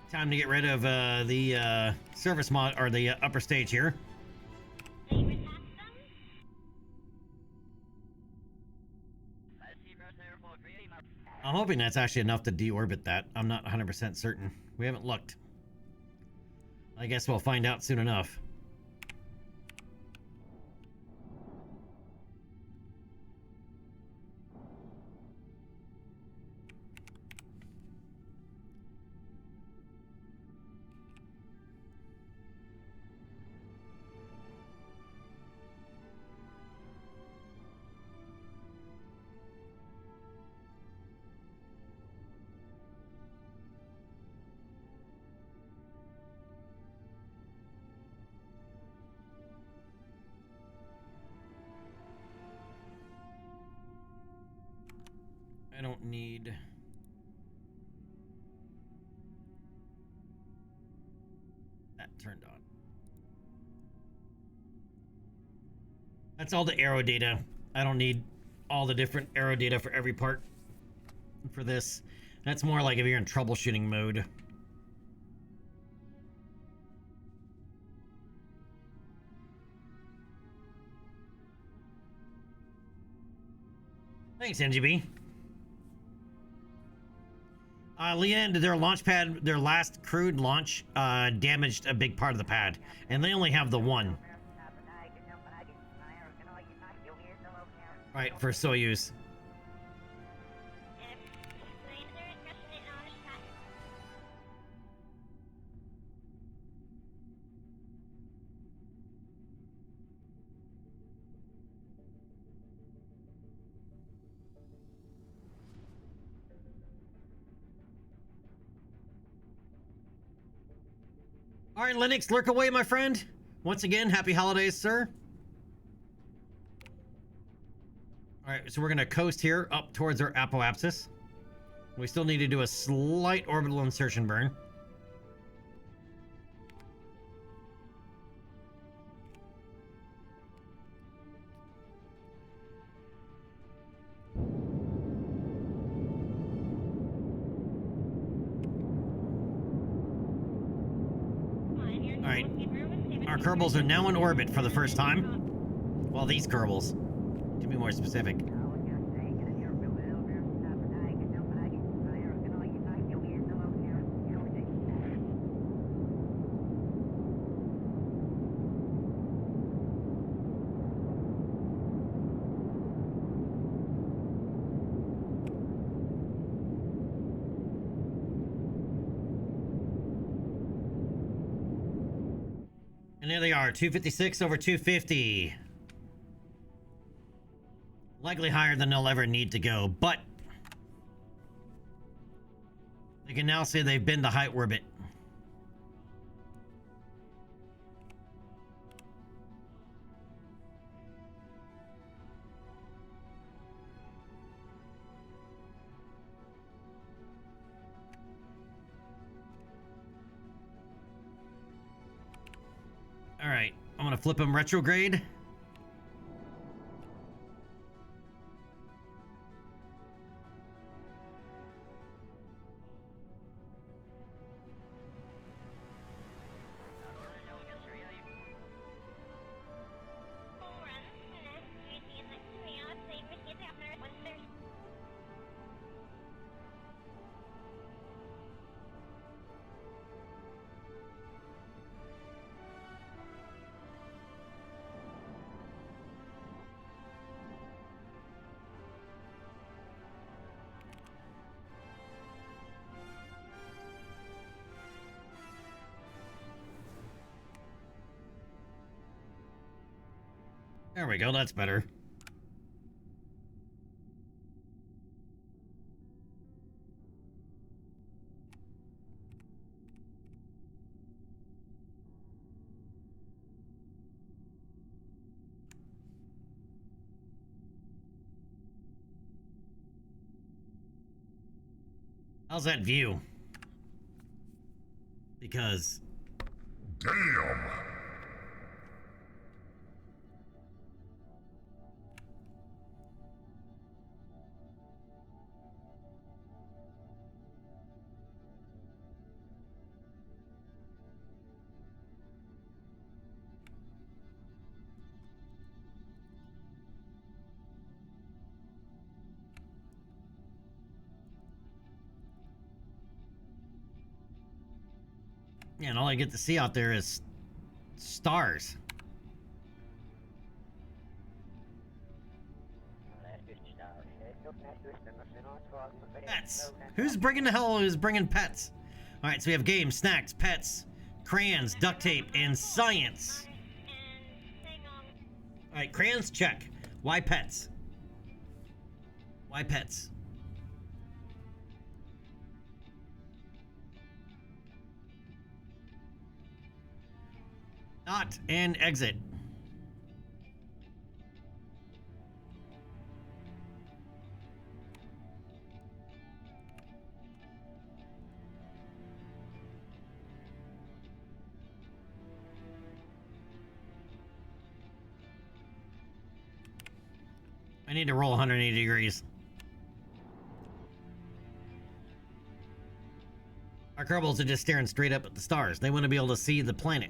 Time to get rid of the service mod or the upper stage here. I'm hoping that's actually enough to deorbit that. I'm not 100% certain. We haven't looked. I guess we'll find out soon enough. I don't need... that turned on. That's all the aero data. I don't need all the different aero data for every part for this. That's more like if you're in troubleshooting mode. Thanks, NGB. Leanne, their launch pad, their last crewed launch, damaged a big part of the pad, and they only have the one. Right, for Soyuz. All right, Linux, lurk away, my friend. Once again, happy holidays, sir. All right, so we're gonna coast here up towards our apoapsis. We still need to do a slight orbital insertion burn. All right, our Kerbals are now in orbit for the first time. Well, these Kerbals, to be more specific. And there they are, 256 over 250. Likely higher than they'll ever need to go, but they can now say they've been the high orbit. All right, I'm gonna flip him retrograde. There we go, that's better. How's that view? Because... Damn! Yeah, and all I get to see out there is stars. Pets. Who's bringing the hell is bringing pets? All right, so we have games, snacks, pets, crayons, duct tape, and science. All right, crayons, check. Why pets? Why pets? Not an exit. I need to roll 180 degrees. Our Kerbals are just staring straight up at the stars. They want to be able to see the planet.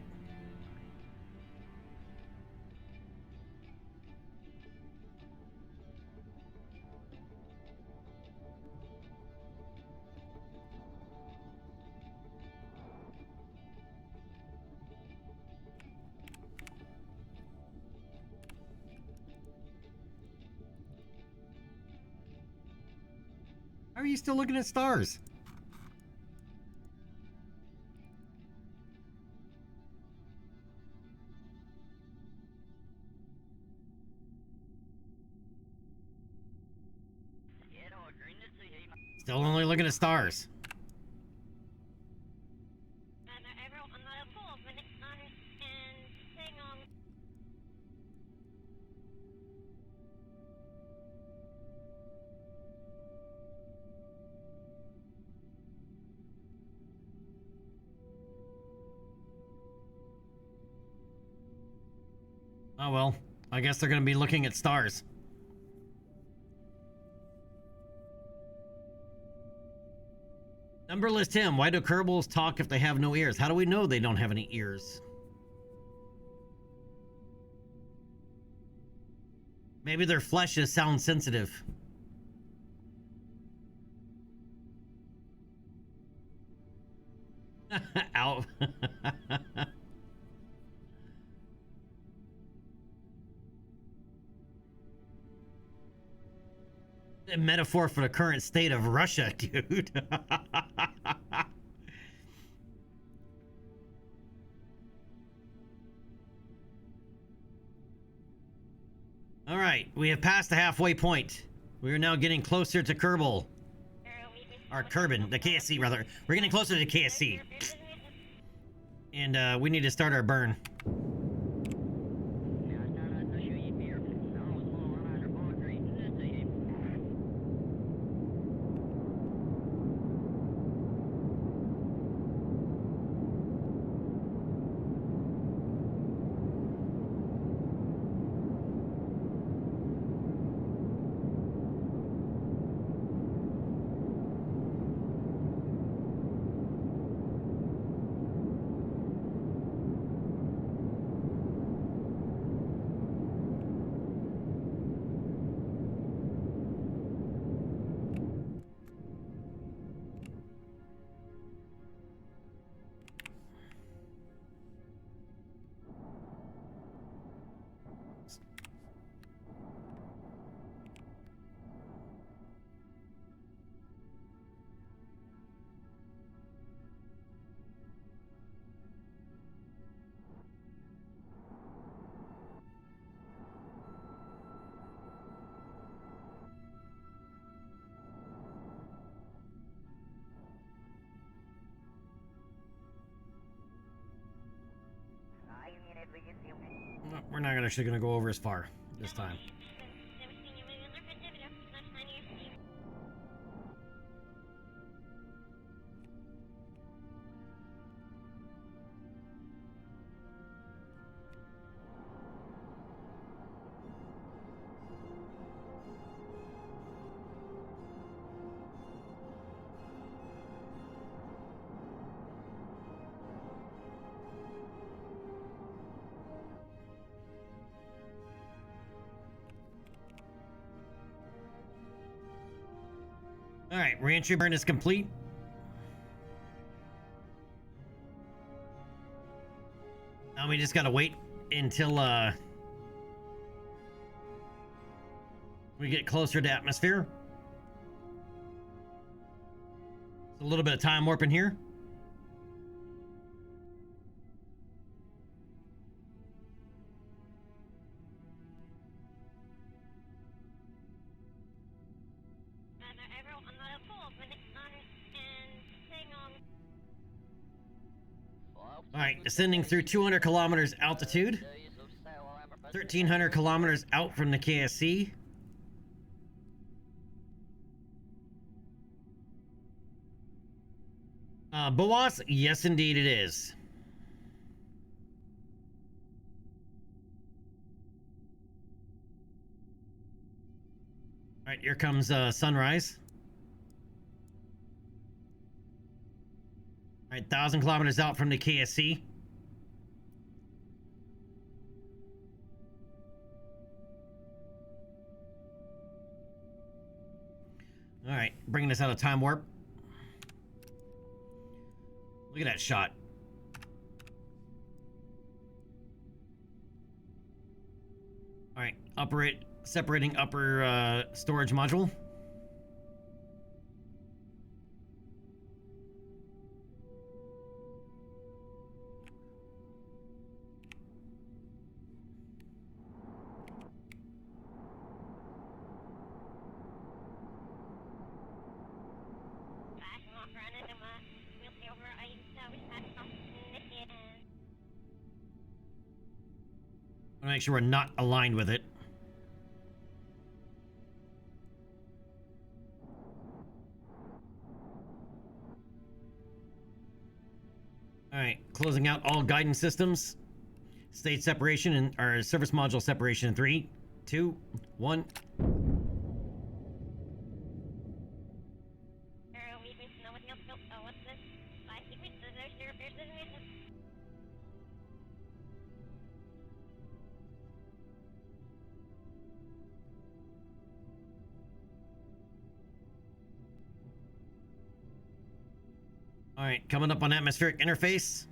How are you still looking at stars? Still only looking at stars. Oh well, I guess they're gonna be looking at stars. Numberless Tim, why do Kerbals talk if they have no ears? How do we know they don't have any ears? Maybe their flesh is sound sensitive. Out. A metaphor for the current state of Russia, dude. All right, we have passed the halfway point. We are now getting closer to Kerbal. Or Kerbin, the KSC rather. We're getting closer to KSC. And we need to start our burn. We're not actually going to go over as far this time. All right, reentry burn is complete. Now we just gotta wait until we get closer to atmosphere. It's a little bit of time warping here. All right, descending through 200 kilometers altitude, 1,300 kilometers out from the KSC. Boas, yes, indeed, it is. All right, here comes sunrise. All right, 1,000 kilometers out from the KSC. All right, bringing us out of time warp. Look at that shot. All right, separating upper storage module. I want to make sure we're not aligned with it. All right, closing out all guidance systems. State separation and our service module separation in 3, 2, 1. All right, coming up on atmospheric interface.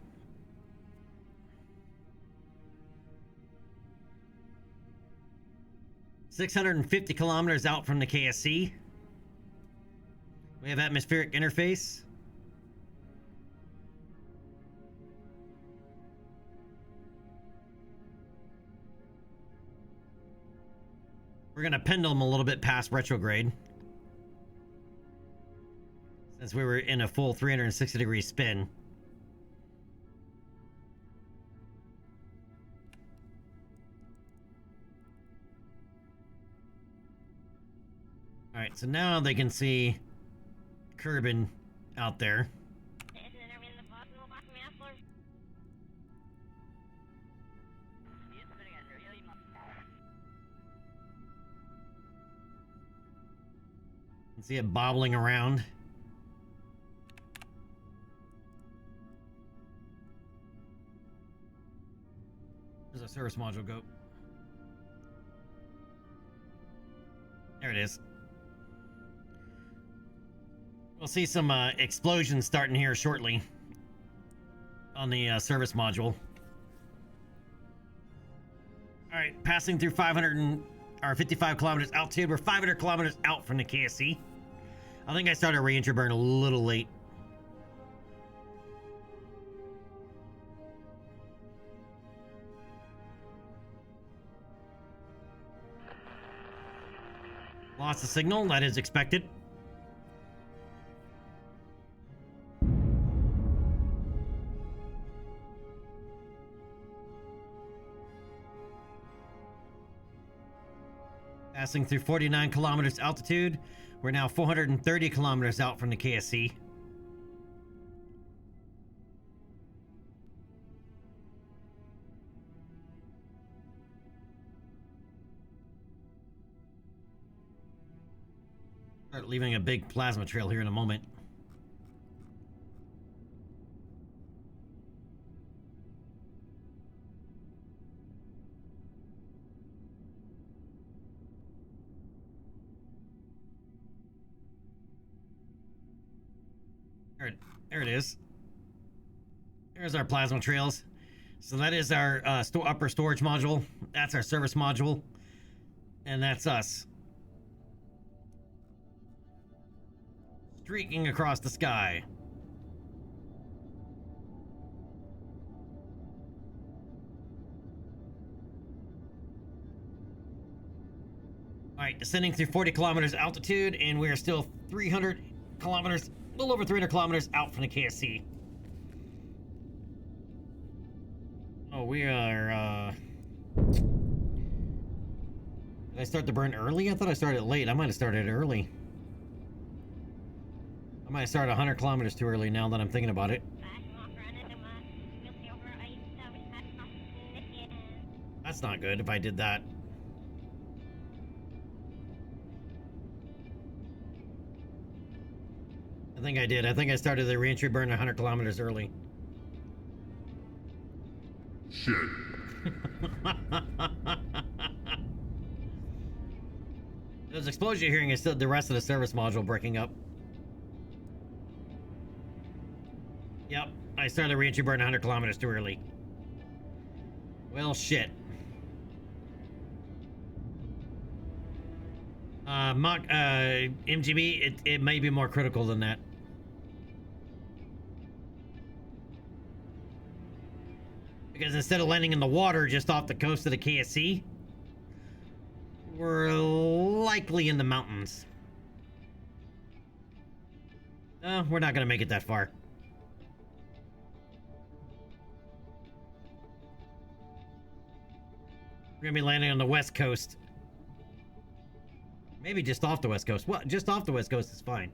$650 kilometers out from the KSC. We have atmospheric interface. We're gonna pendulum a little bit past retrograde, since we were in a full 360-degree spin. All right, so now they can see Kerbin out there. You can see it bobbling around. Where's our service module go? There it is. We'll see some explosions starting here shortly on the service module. All right, passing through 55 kilometers altitude. We're 500 kilometers out from the KSC. I think I started re-entry burn a little late. Lost the signal, that is expected. Passing through 49 kilometers altitude. We're now 430 kilometers out from the KSC. Start leaving a big plasma trail here in a moment. There it is. There's our plasma trails. So that is our upper storage module. That's our service module. And that's us. Streaking across the sky. Alright, descending through 40 kilometers altitude, and we are still 300 kilometers, a little over 300 kilometers out from the KSC. Oh, we are, Did I start the burn early? I thought I started late. I might have started early. I might have started 100 kilometers too early now that I'm thinking about it. That's not good if I did that. I think I did. I think I started the reentry burn 100 kilometers early. Shit. Those explosions you're hearing is still the rest of the service module breaking up. Yep, I started the reentry burn 100 kilometers too early. Well, shit. MGB, it may be more critical than that. Because instead of landing in the water just off the coast of the KSC, we're likely in the mountains. We're not gonna make it that far. We're gonna be landing on the west coast. Maybe just off the west coast. Well, just off the west coast is fine.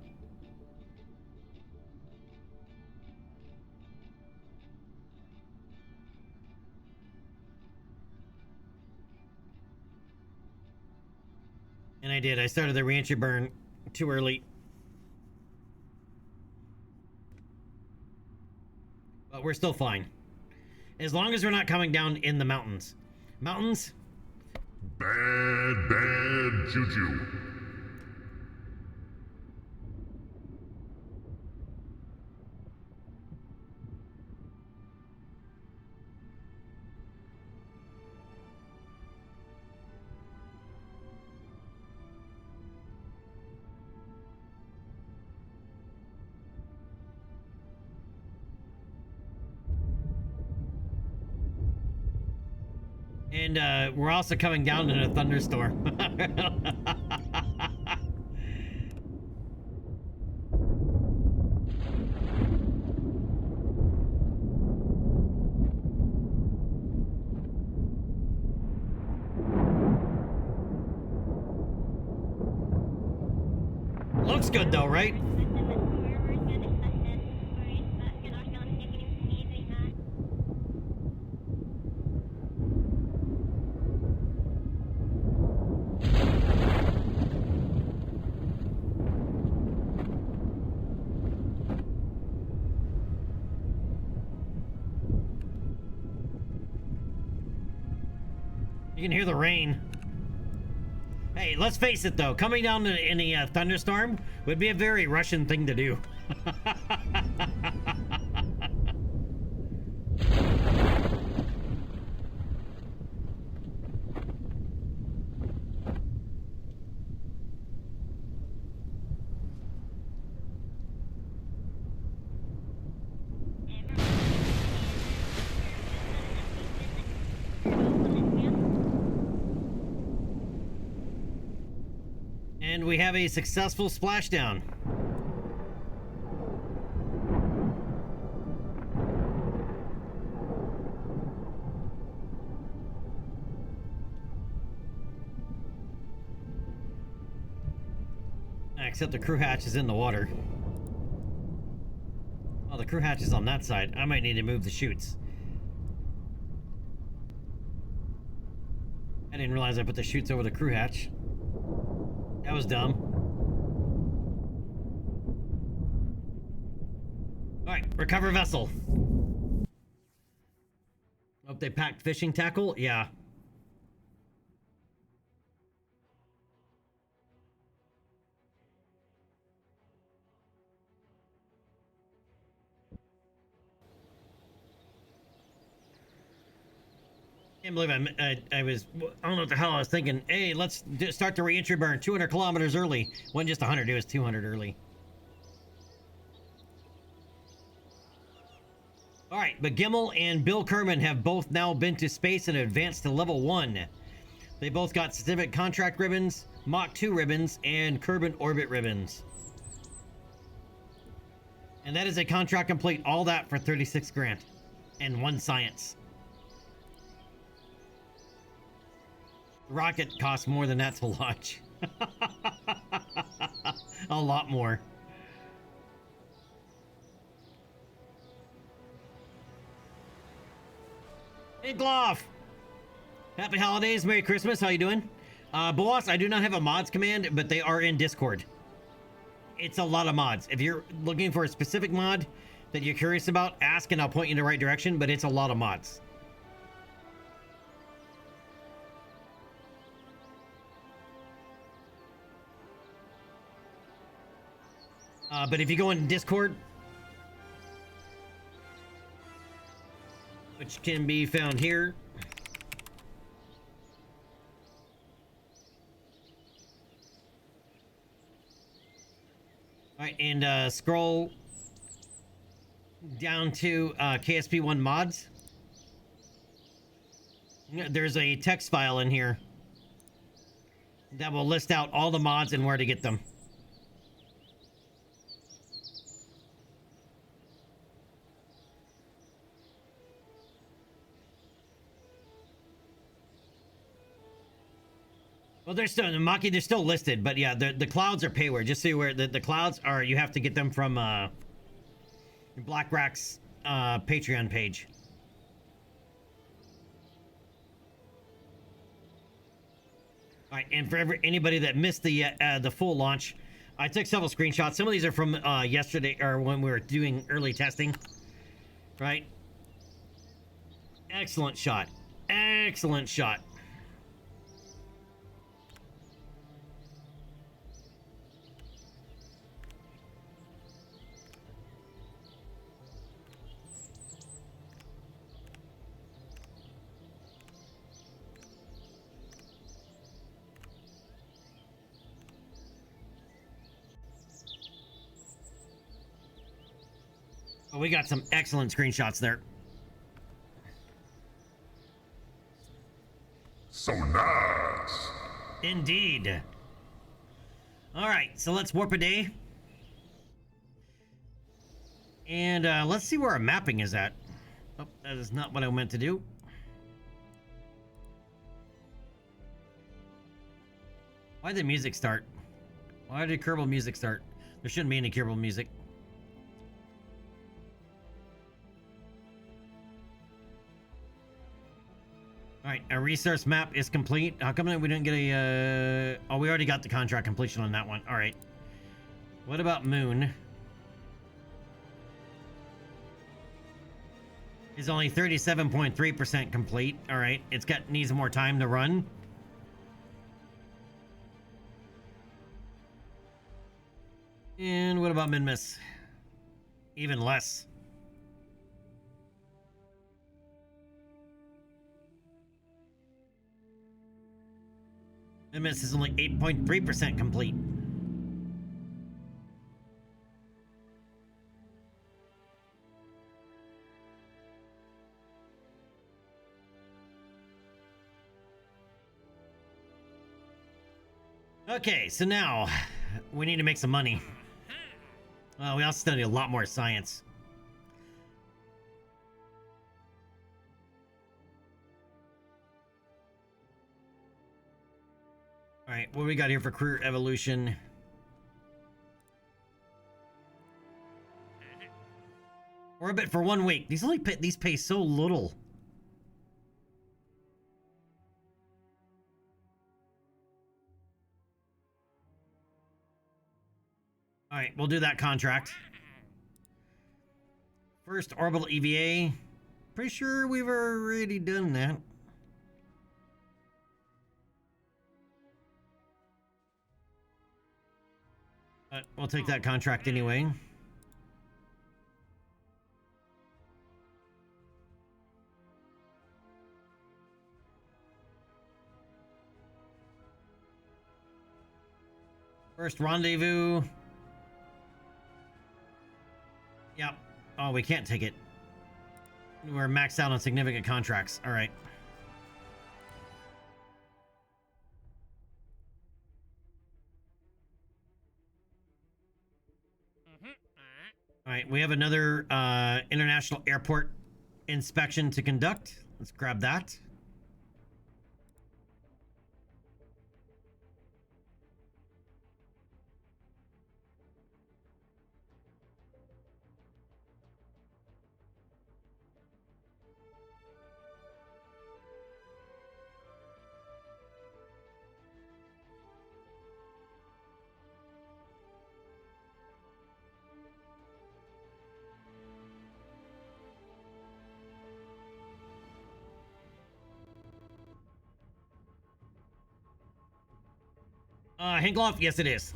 And I did. I started the reentry burn too early. But we're still fine. As long as we're not coming down in the mountains. Mountains? Bad juju. And we're also coming down in a thunderstorm. Looks good though, right? You can hear the rain. Hey, let's face it though, coming down in a thunderstorm would be a very Russian thing to do. And we have a successful splashdown. Except the crew hatch is in the water. Oh, the crew hatch is on that side. I might need to move the chutes. I didn't realize I put the chutes over the crew hatch. That was dumb. Alright, recover vessel. Hope they packed fishing tackle? Yeah. Can't believe I was, I don't know what the hell I was thinking. Hey, let's start the re-entry burn 200 kilometers early. Wasn't just 100, it was 200 early. All right, but Gimmel and Bill Kerman have both now been to space and advanced to level 1. They both got specific contract ribbons, Mach 2 ribbons, and Kerbal orbit ribbons. And that is a contract complete. All that for 36 grand and 1 science. The rocket costs more than that to launch. A lot more. Hey, Gloff! Happy holidays, Merry Christmas, how you doing? Boas, I do not have a mods command, but they are in Discord. It's a lot of mods. If you're looking for a specific mod that you're curious about, ask and I'll point you in the right direction, but it's a lot of mods. But if you go in Discord, which can be found here. All right, and scroll down to KSP1 mods. There's a text file in here that will list out all the mods and where to get them. Well, they're still, Maki, they're still listed, but yeah, the clouds are payware. Just so you where the clouds are, you have to get them from BlackRock's Patreon page. All right, and for anybody that missed the full launch, I took several screenshots. Some of these are from yesterday, or when we were doing early testing. Right? Excellent shot. Excellent shot. Oh, we got some excellent screenshots there. So nice. Indeed. All right, so let's warp a day. And let's see where our mapping is at. Oh, that is not what I meant to do. Why did the music start? Why did Kerbal music start? There shouldn't be any Kerbal music. All right, our resource map is complete. How come we didn't get a... Oh, we already got the contract completion on that one. All right. What about Moon? It's only 37.3% complete. All right, it's got needs more time to run. And what about Minmus? Even less. Minmus is only 8.3% complete. Okay, so now we need to make some money. We also study a lot more science. All right, what do we got here for career evolution? Orbit for 1 week. These pay so little. All right, we'll do that contract. First orbital EVA. Pretty sure we've already done that. But we'll take that contract anyway. First rendezvous. Yep. Oh, we can't take it. We're maxed out on significant contracts. All right. All right, we have another international airport inspection to conduct. Let's grab that. Hinkloff, yes it is.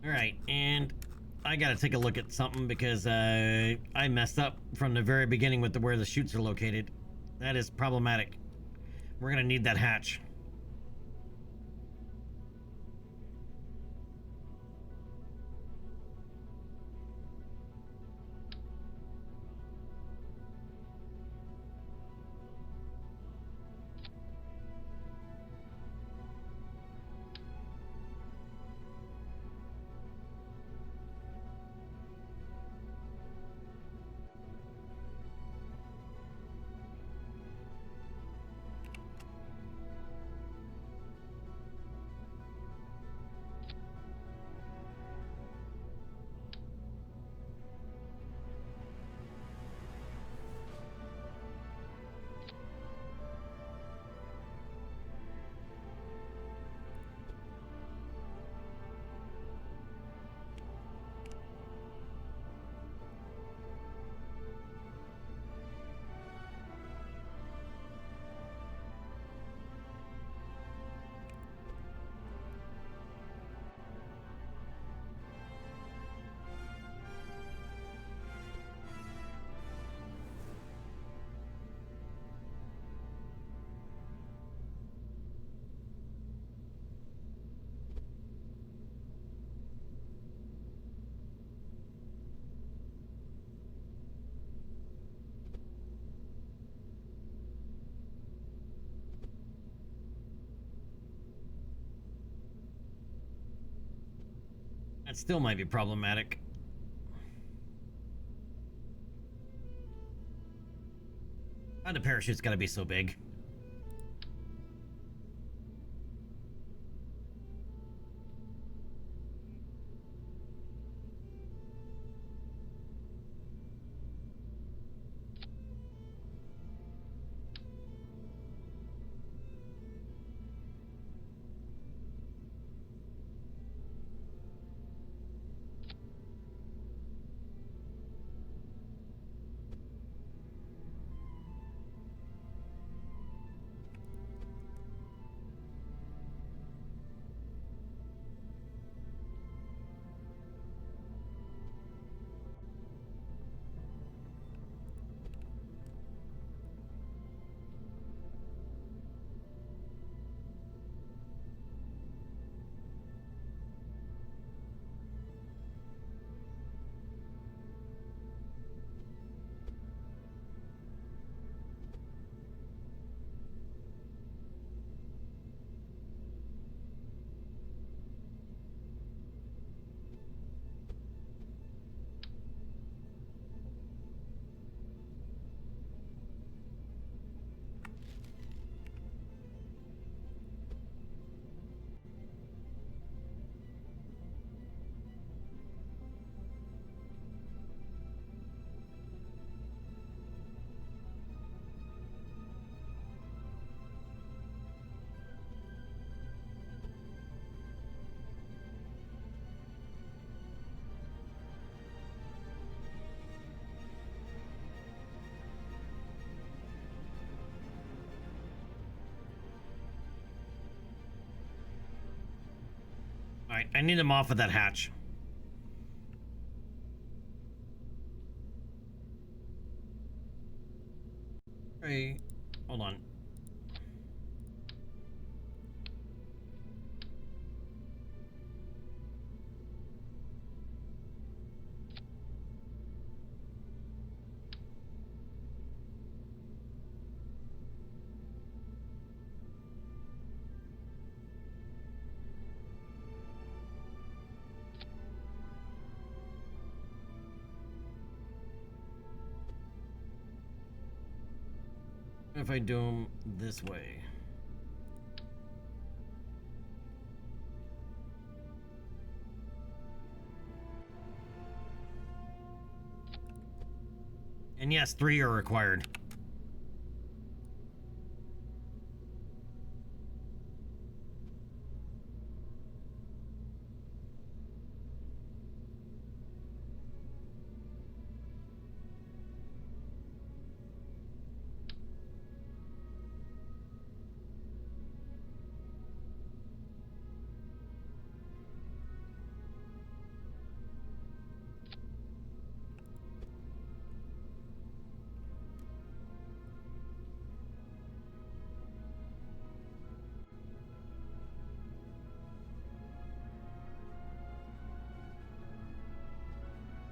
All right, and I gotta take a look at something because I messed up from the very beginning with where the chutes are located. That is problematic. We're gonna need that hatch. That still might be problematic. Why the parachute's gotta be so big? Alright, I need them off of that hatch. Hey, hold on. If I do them this way. And yes, 3 are required.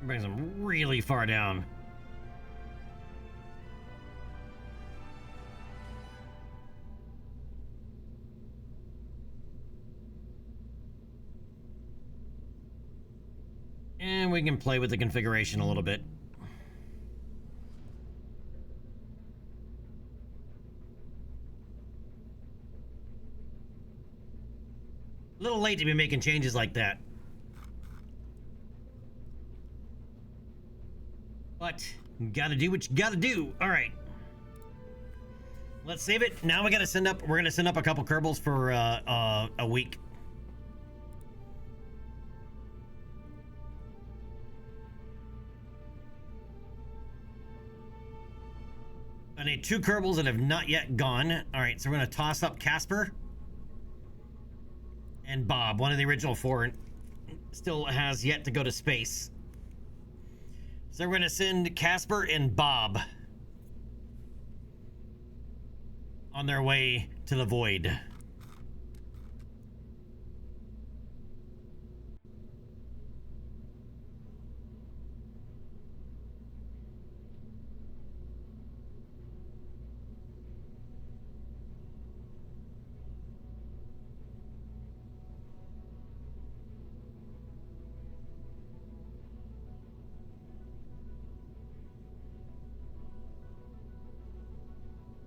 Brings them really far down. And we can play with the configuration a little bit. A little late to be making changes like that. But you gotta do what you gotta do. All right. Let's save it. Now we gotta send up. We're gonna send up a couple Kerbals for a week. I need 2 Kerbals that have not yet gone. All right, so we're gonna toss up Casper and Bob. One of the original 4 still has yet to go to space. So we're gonna send Casper and Bob on their way to the void.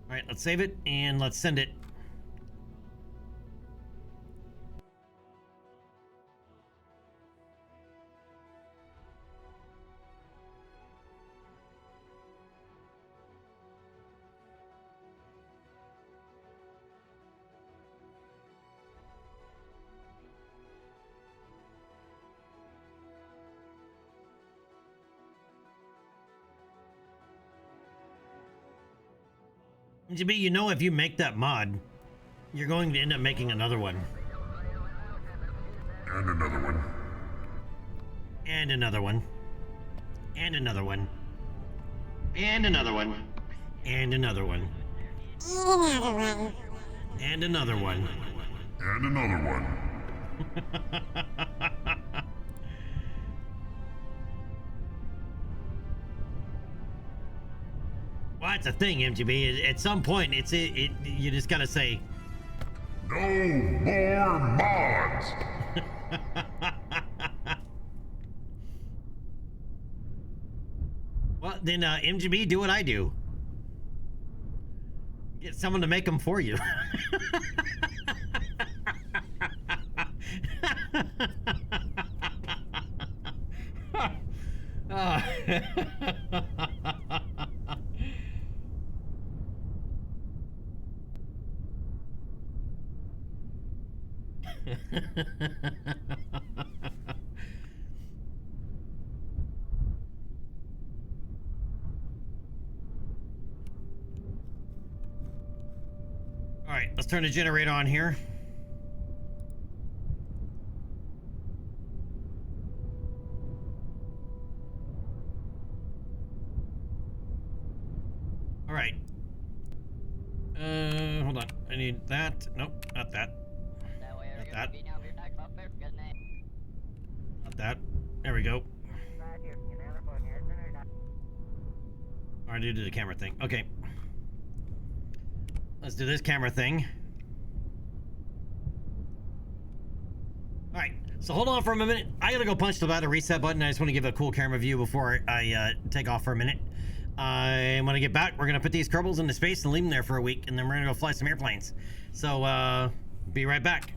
All right, let's save it and let's send it. GB, you know, if you make that mod, you're going to end up making another one. And another one. And another one. And another one. And another one. And another one. And another one. And another one. Well, that's the thing, MGB. At some point, you just gotta say, No more mods! well, then MGB, do what I do. Get someone to make them for you. All right, let's turn the generator on here. All right. Hold on. I need that. Nope, not that. Not that. Not that. There we go. All right, do the camera thing. Okay. Let's do this camera thing. All right, so hold on for a minute. I gotta go punch the button, reset button. I just want to give a cool camera view before I take off for a minute. And when I get back, we're gonna put these Kerbals into space and leave them there for a week, and then we're gonna go fly some airplanes. So, be right back.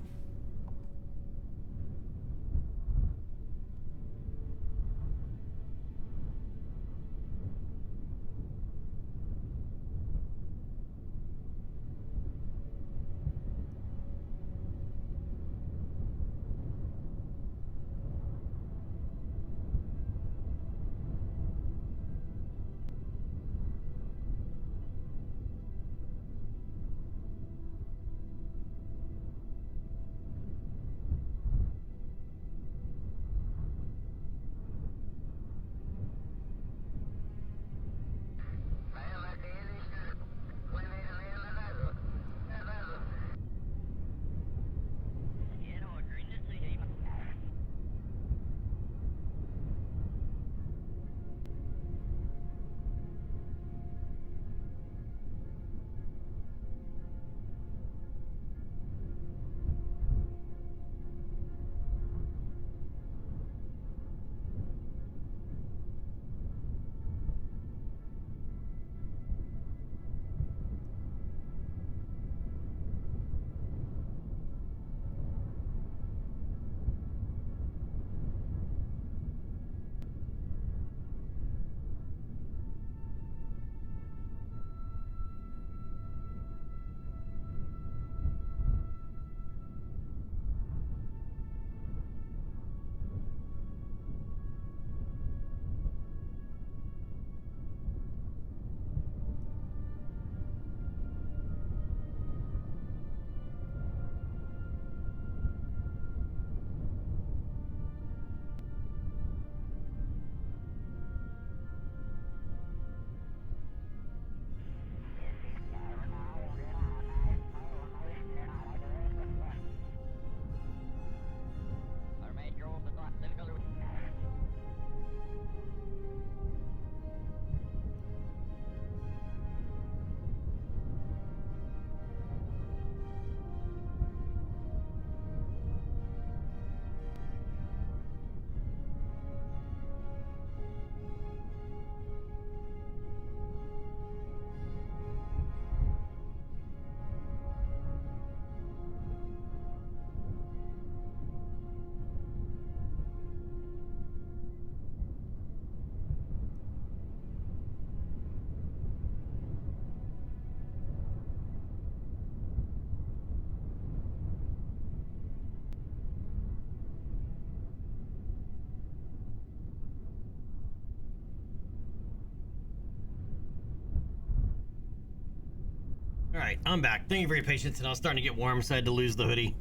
All right, I'm back. Thank you for your patience, and I was starting to get warm, so I had to lose the hoodie.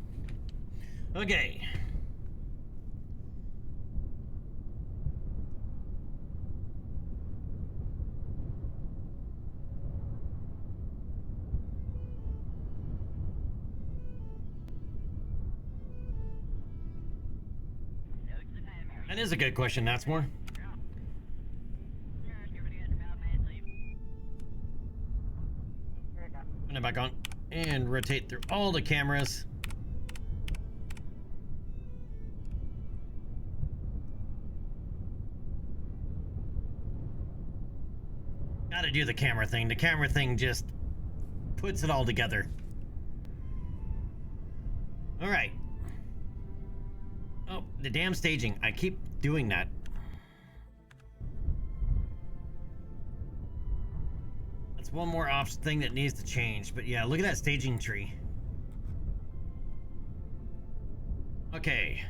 Okay. That is a good question, that's more. Turn it back on and rotate through all the cameras. Gotta do the camera thing. The camera thing just puts it all together. All right. Oh, the damn staging. I keep doing that. That's one more thing that needs to change. But yeah, look at that staging tree. Okay.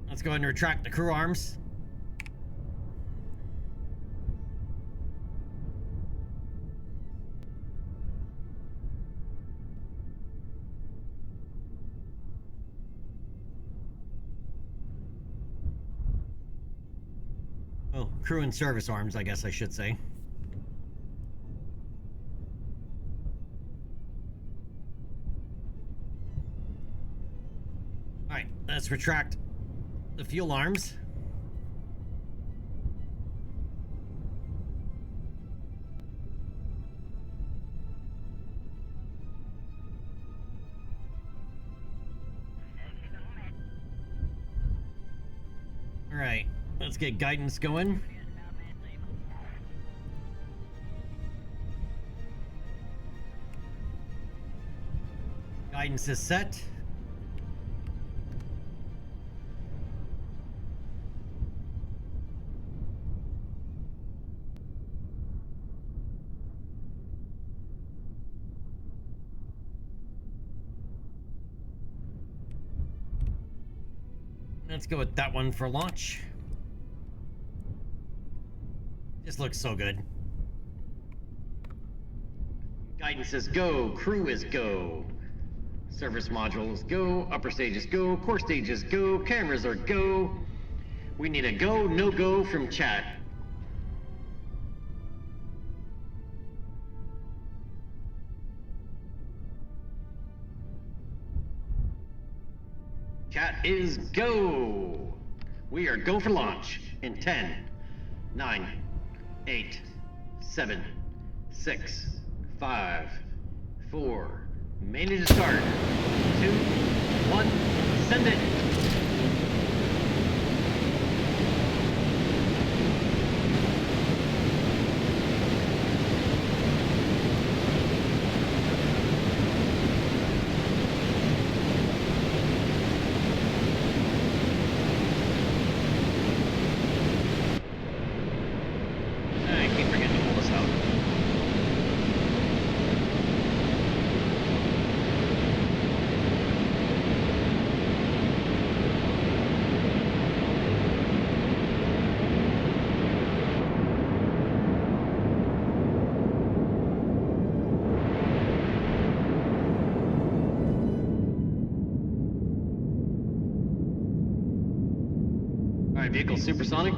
Let's go ahead and retract the crew arms. Oh, crew and service arms, I guess I should say. let's retract the fuel arms. All right, let's get guidance going. Guidance is set. Let's go with that one for launch. This looks so good. Guidance is go. Crew is go. Service modules go. Upper stages go. Core stages go. Cameras are go. We need a go, no go from chat. Chat is go. We are go for launch in 10, 9, 8, 7, 6, 5, 4. Main engine start. 2, 1. Send it. I keep forgetting to pull this out. All right, vehicle supersonic.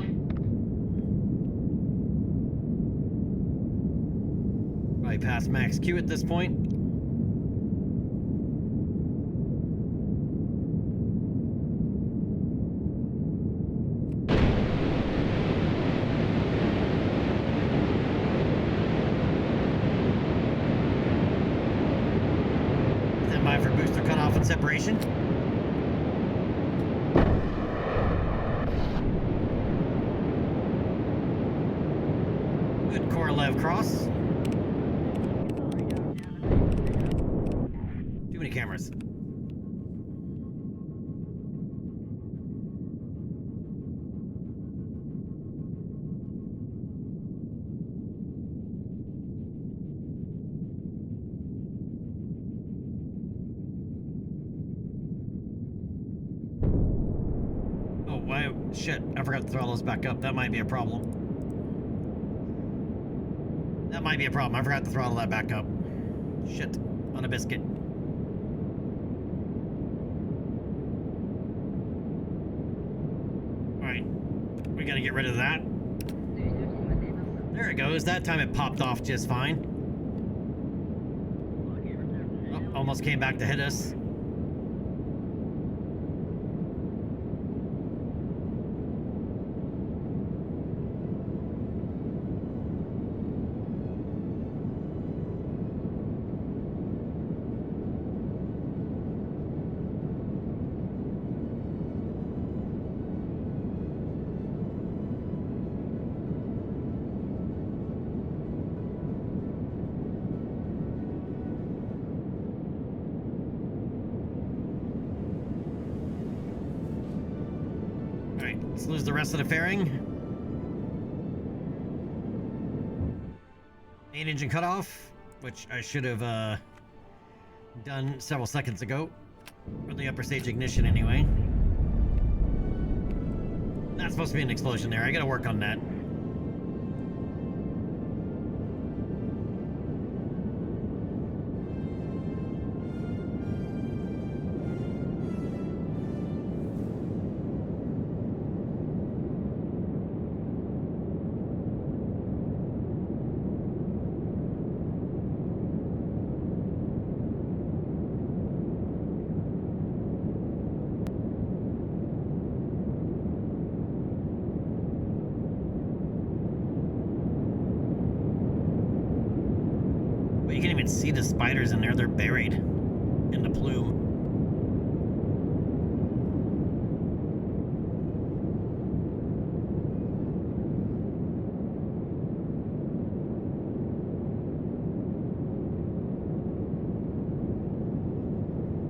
Probably past max Q at this point. Stand by for booster cutoff and separation. Good core lev cross. Too many cameras. Oh, why? Shit, I forgot to throw those back up. That might be a problem. That might be a problem. I forgot to throttle that back up. Shit, on a biscuit. Alright, we gotta get rid of that. There it goes. That time it popped off just fine. Oh, almost came back to hit us. Alright, let's lose the rest of the fairing. Main engine cutoff, which I should have done several seconds ago. For the upper stage ignition anyway. Not supposed to be an explosion there. I gotta work on that. can't see the spiders in there. They're buried in the plume.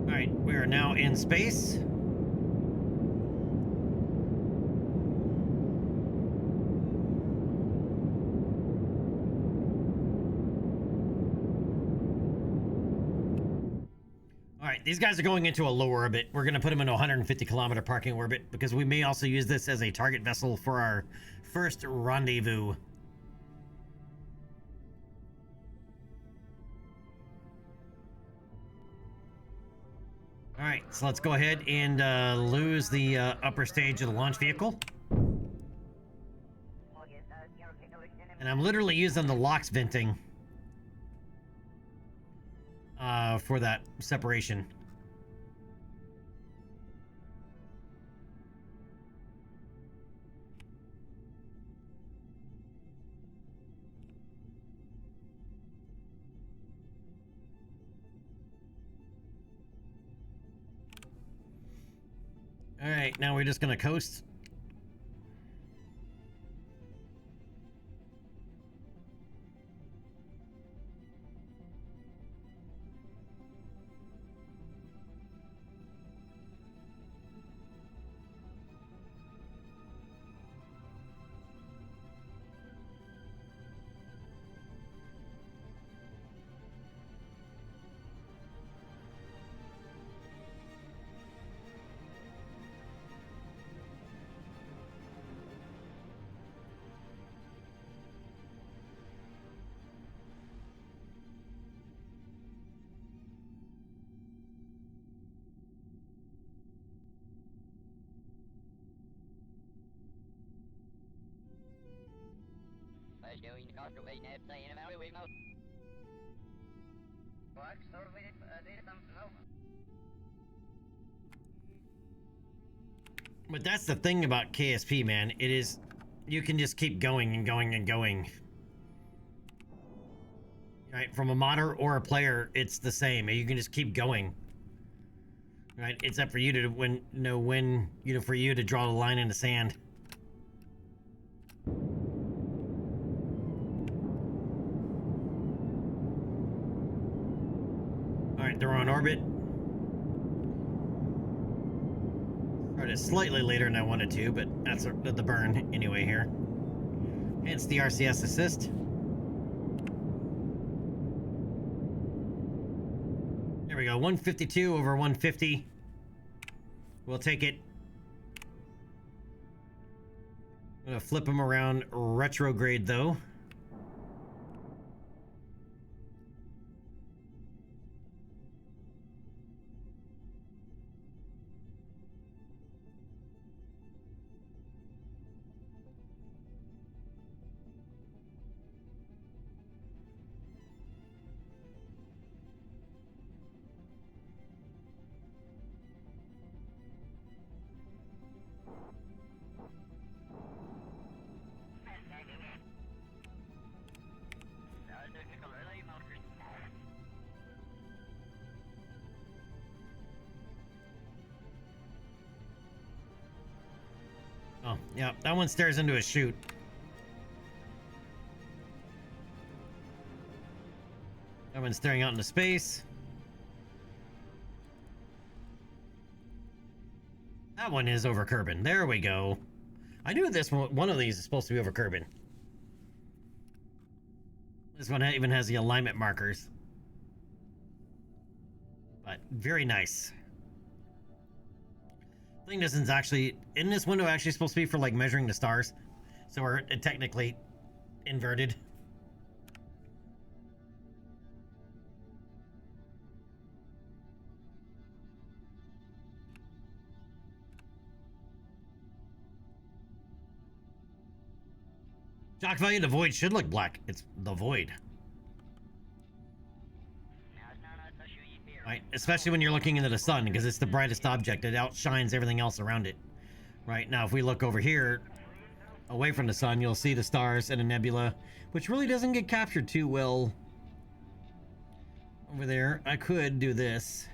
All right, we are now in space. All right, these guys are going into a low orbit. We're going to put them in a 150-kilometer parking orbit because we may also use this as a target vessel for our first rendezvous. All right, so let's go ahead and lose the upper stage of the launch vehicle. And I'm literally using the LOX venting for that separation. All right, now we're just gonna coast. But that's the thing about KSP, man. It is, you can just keep going and going and going. Right, from a modder or a player, it's the same. You can just keep going. Right, it's up for you to for you to draw the line in the sand. All right, they're on orbit. Started slightly later than I wanted to, but that's the burn anyway here. Hence the RCS assist. There we go, 152 over 150. We'll take it. I'm gonna flip them around retrograde though. Oh, yeah, that one stares into a chute. That one's staring out into space. That one is over Kerbin. There we go. I knew this one of these is supposed to be over Kerbin. This one even has the alignment markers. But very nice. I think this is actually, in this window actually supposed to be for like measuring the stars. So we're technically inverted. Shock value, the void should look black. It's the void. Right, especially when you're looking into the sun, because it's the brightest object. It outshines everything else around it. Right, now if we look over here, away from the sun, you'll see the stars and a nebula, which really doesn't get captured too well over there. I could do this.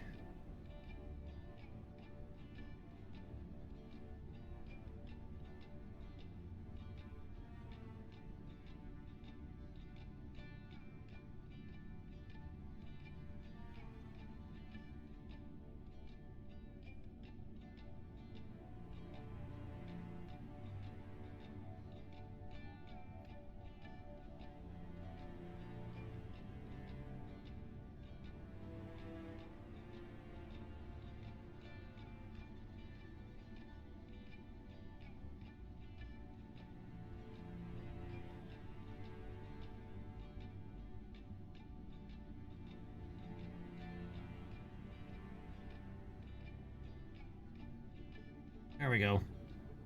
There we go.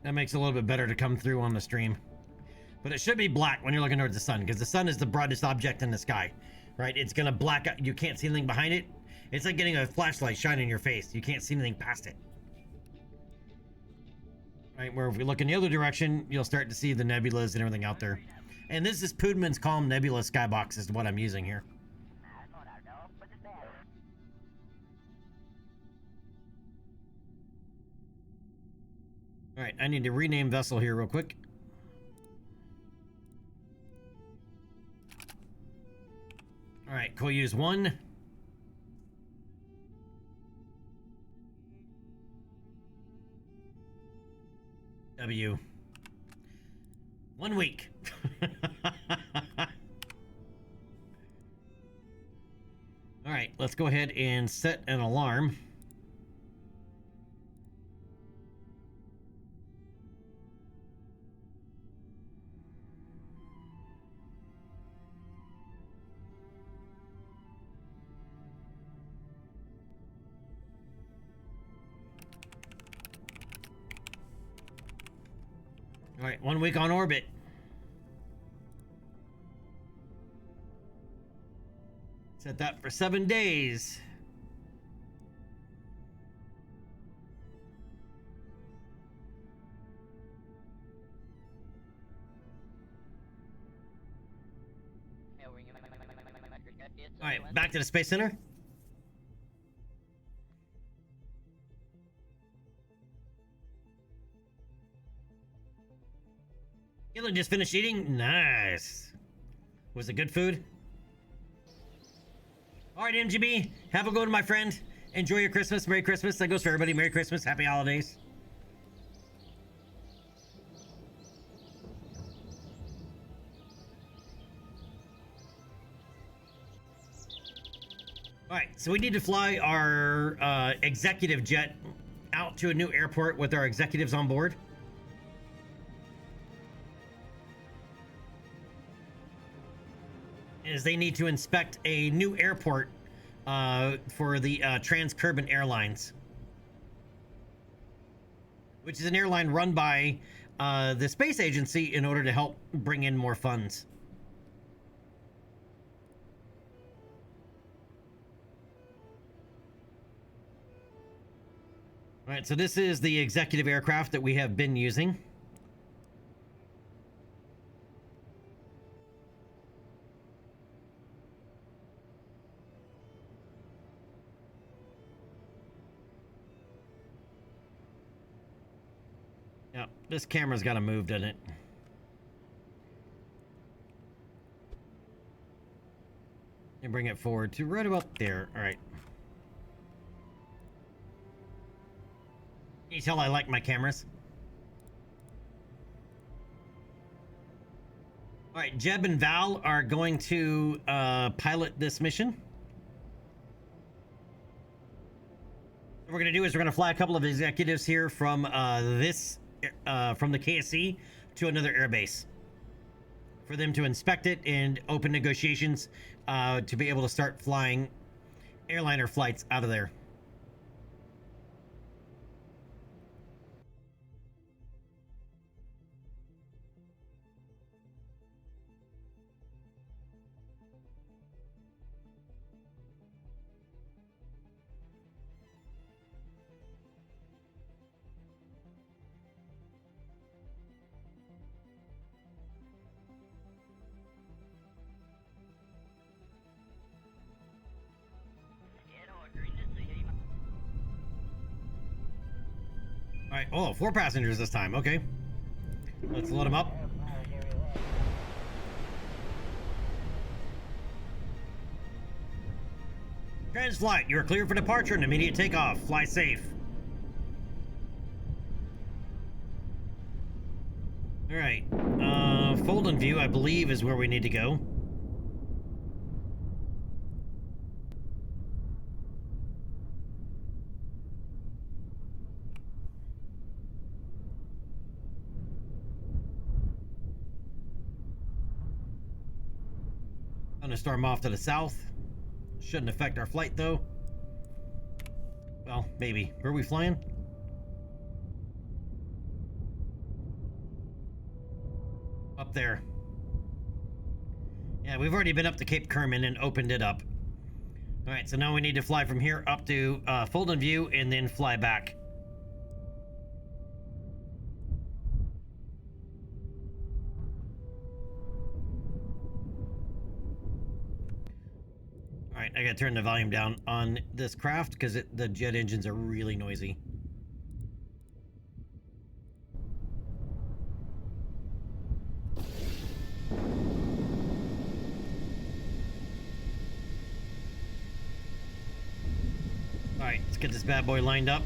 That makes it a little bit better to come through on the stream. But it should be black when you're looking towards the sun, because the sun is the brightest object in the sky, right? It's gonna black out. You can't see anything behind it. It's like getting a flashlight shining in your face. You can't see anything past it. Right, where if we look in the other direction, you'll start to see the nebulas and everything out there. And this is Pudman's Calm Nebula Skybox is what I'm using here. All right, I need to rename vessel here real quick. All right, cool. Use 1. W. 1 week. All right, let's go ahead and set an alarm. All right, 1 week on orbit. Set that for 7 days. All right, back to the Space Center. Gillen just finished eating. Nice. Was it good food? All right, MGB, have a good one, my friend. Enjoy your Christmas. Merry Christmas. That goes for everybody. Merry Christmas. Happy holidays. All right, so we need to fly our executive jet out to a new airport with our executives on board. Is they need to inspect a new airport for the Trans-Cuban Airlines, which is an airline run by the space agency in order to help bring in more funds. All right, so this is the executive aircraft that we have been using. Yeah, this camera's got to move, doesn't it? And bring it forward to right about there. All right. Can you tell I like my cameras? All right, Jeb and Val are going to pilot this mission. What we're going to do is we're going to fly a couple of executives here from from the KSC to another airbase for them to inspect it and open negotiations to be able to start flying airliner flights out of there. Alright, oh, 4 passengers this time, okay. Let's load them up. Transflight, you are cleared for departure and immediate takeoff. Fly safe. Alright, fold and view, I believe, is where we need to go. Thunderstorm off to the south. Shouldn't affect our flight, though. Well, maybe. Where are we flying? Up there. Yeah, we've already been up to Cape Kerman and opened it up. Alright, so now we need to fly from here up to fold and view and then fly back. Alright, I gotta turn the volume down on this craft because the jet engines are really noisy. Alright, let's get this bad boy lined up.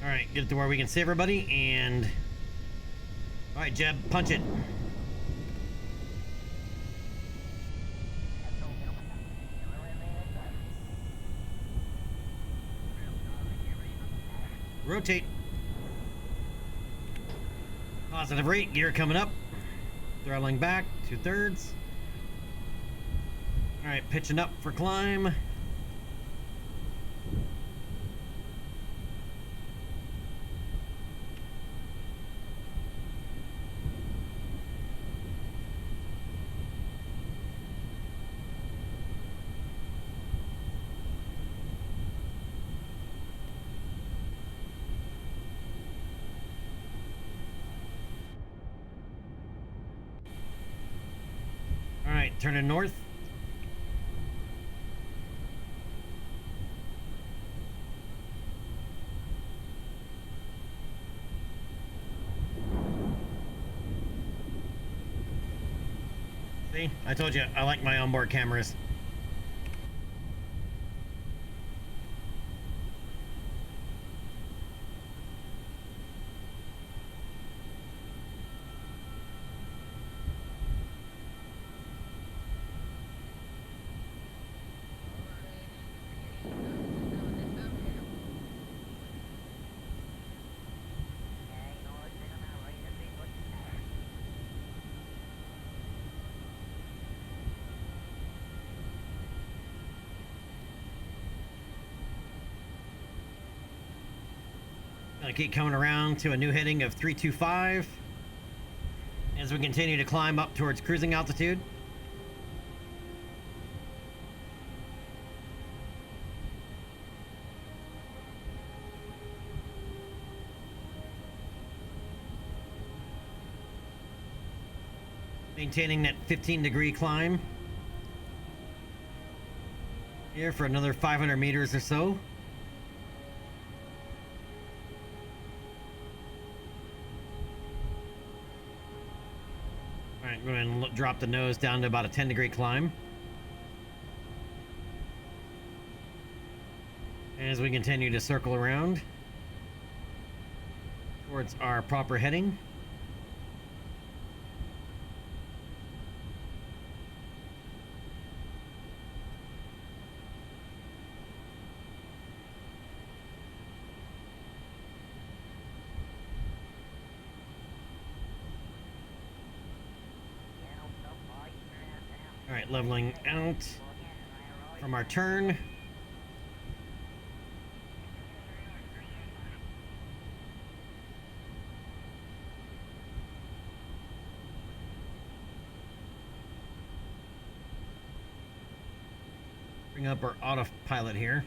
Alright, get it to where we can see everybody and... Alright, Jeb, punch it. Rotate. Positive rate, gear coming up. Throttling back, 2/3. Alright, pitching up for climb. Alright, turning north. See? I told you, I like my onboard cameras. Gonna keep coming around to a new heading of 325 as we continue to climb up towards cruising altitude. Maintaining that 15-degree climb here for another 500 meters or so. Alright, we're going to drop the nose down to about a 10-degree climb. As we continue to circle around towards our proper heading. Alright, leveling out from our turn. Bring up our autopilot here.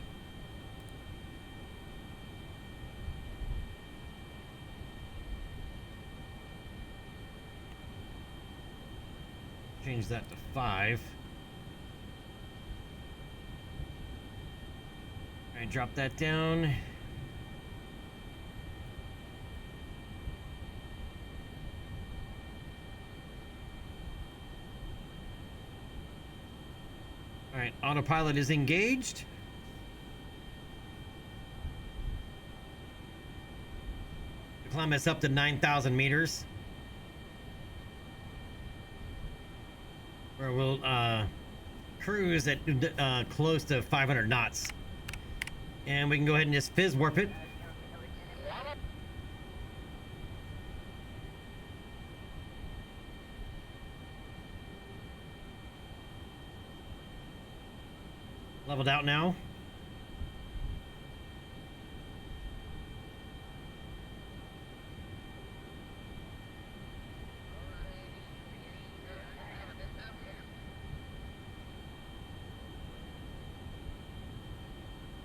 Change that to 5. Alright, drop that down. Alright, autopilot is engaged. Climb us up to 9,000 meters. Where we'll cruise at close to 500 knots. And we can go ahead and just fizz warp it. Leveled out now.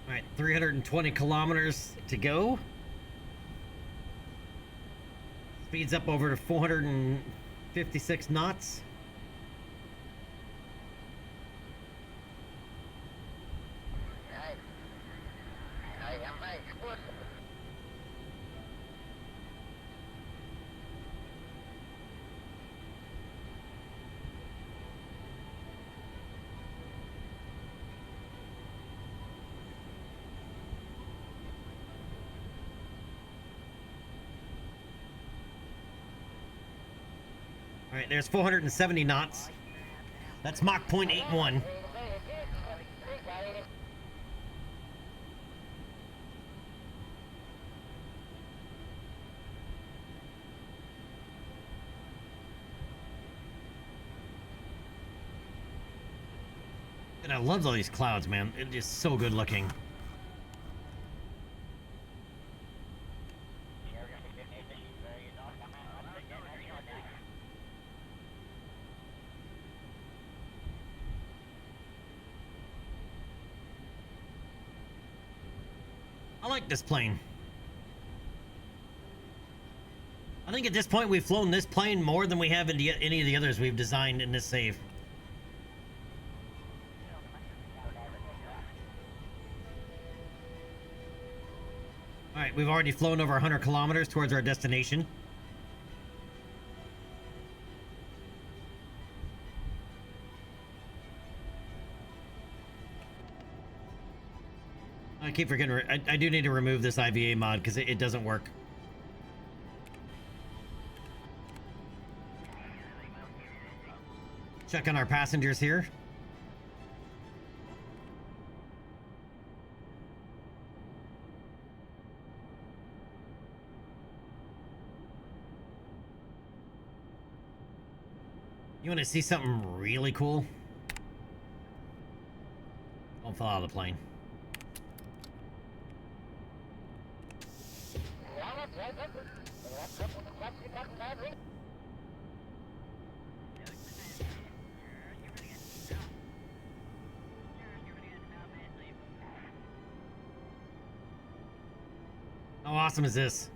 All right, 320 kilometers to go. Speeds up over to 456 knots. All right, there's 470 knots. That's Mach 0.81. And I love all these clouds, man. It is so good looking. I like this plane. I think at this point we've flown this plane more than we have in any of the others we've designed in this save. Alright, we've already flown over 100 kilometers towards our destination. I keep forgetting, I do need to remove this IVA mod because it doesn't work. Check on our passengers here. You want to see something really cool? Don't fall out of the plane. How awesome is this?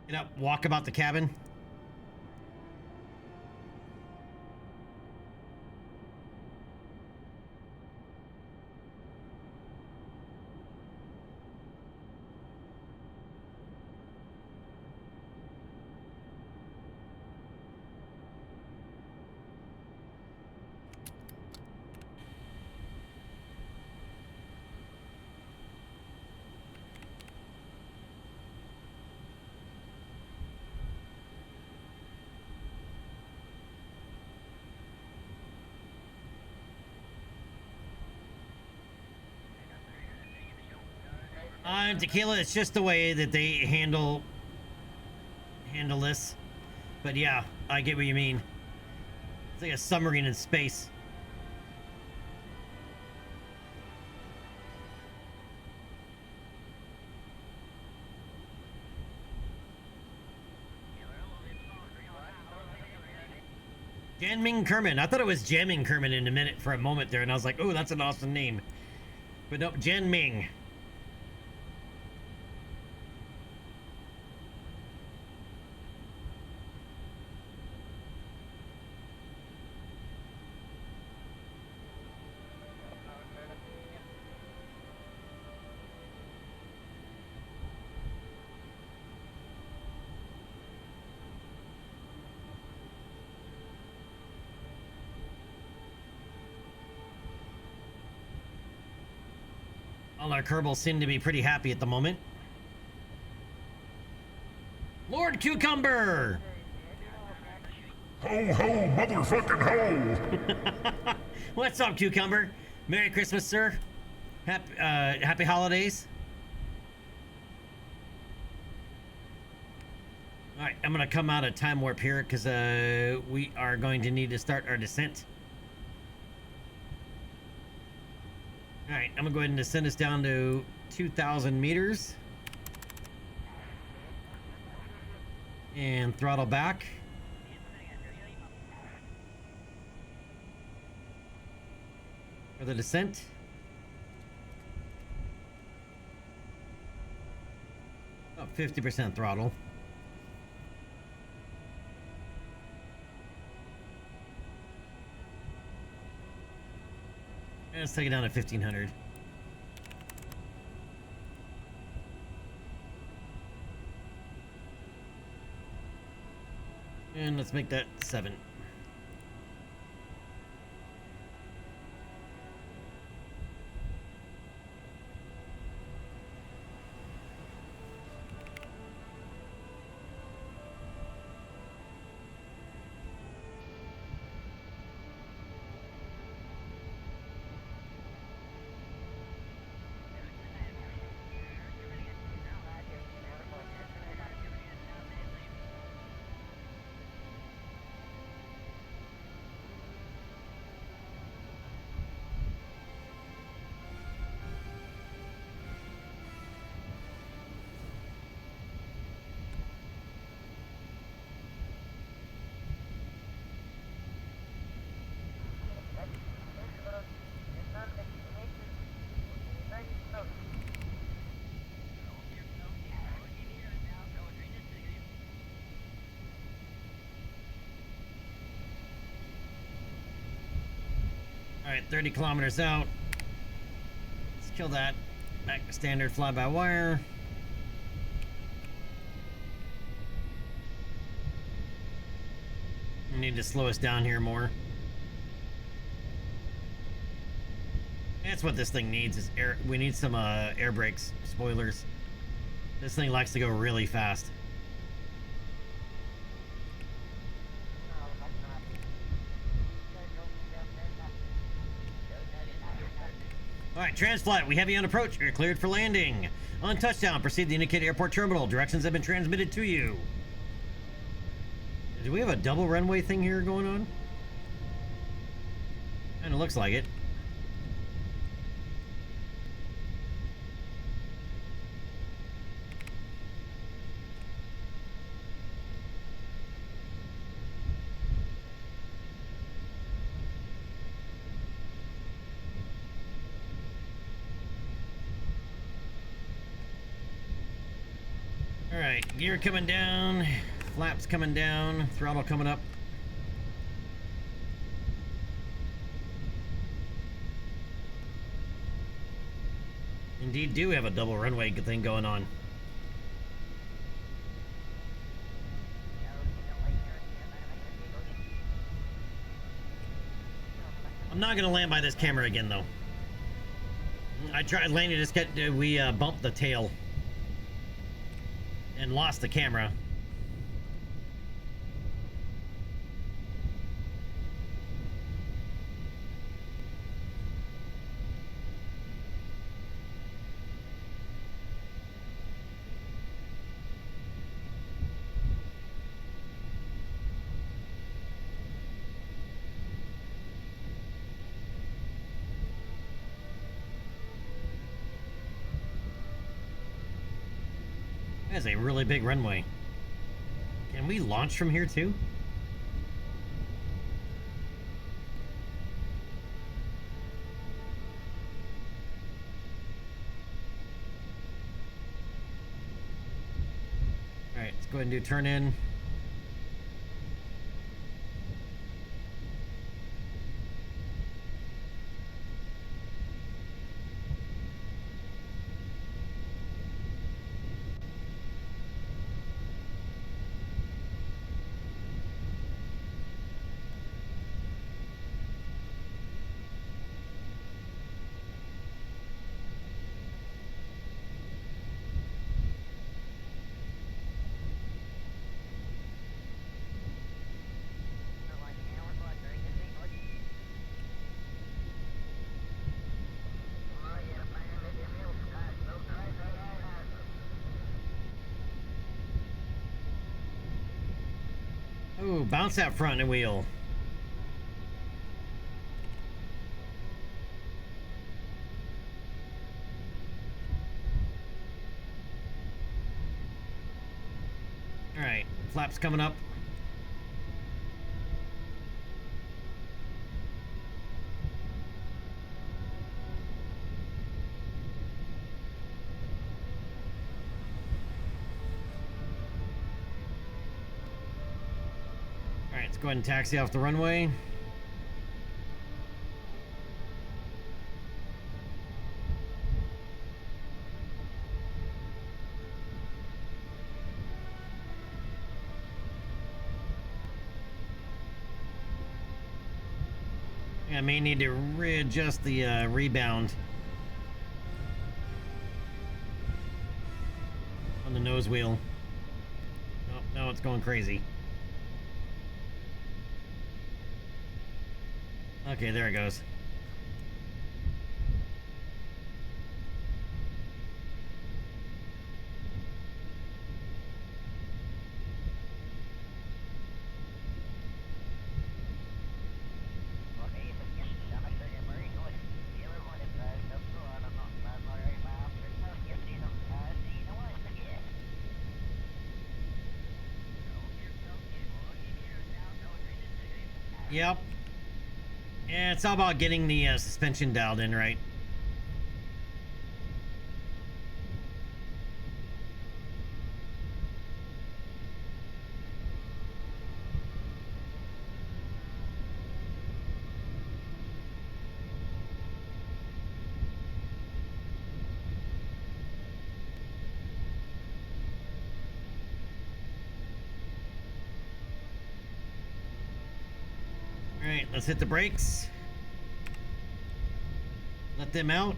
Get up, walk about the cabin. Tequila, it's just the way that they handle this. But yeah, I get what you mean. It's like a submarine in space. Janming Kerman. I thought it was Jamming Kerman in a minute for a moment there, and I was like, oh, that's an awesome name. But no, Janming. All our Kerbals seem to be pretty happy at the moment. Lord Cucumber! Ho, ho, motherfucking ho! What's up, Cucumber? Merry Christmas, sir. Happy holidays. All right, I'm gonna come out of time warp here because we are going to need to start our descent. All right, I'm gonna go ahead and descend us down to 2,000 meters and throttle back. For the descent. About 50% throttle. And let's take it down to 1,500. And let's make that 7. All right, 30 kilometers out. Let's kill that. Back to standard fly-by-wire. We need to slow us down here more. That's what this thing needs is air. We need some air brakes, spoilers. This thing likes to go really fast. All right, Transflight, we have you on approach. You're cleared for landing. On touchdown, proceed to the indicated airport terminal. Directions have been transmitted to you. Do we have a double runway thing here going on? Kinda looks like it. All right, gear coming down, flaps coming down, throttle coming up. Indeed do have a double runway thing going on. I'm not gonna land by this camera again though. I tried landing, we bumped the tail and lost the camera. That's a really big runway. Can we launch from here too? All right, let's go ahead and do turn in. Ooh, bounce that front end wheel. All right, flaps coming up. All right, let's go ahead and taxi off the runway. I may need to readjust the rebound on the nose wheel. Oh, no, it's going crazy. Okay, there it goes. Yep. Yeah, it's all about getting the suspension dialed in right. All right, let's hit the brakes. Let them out.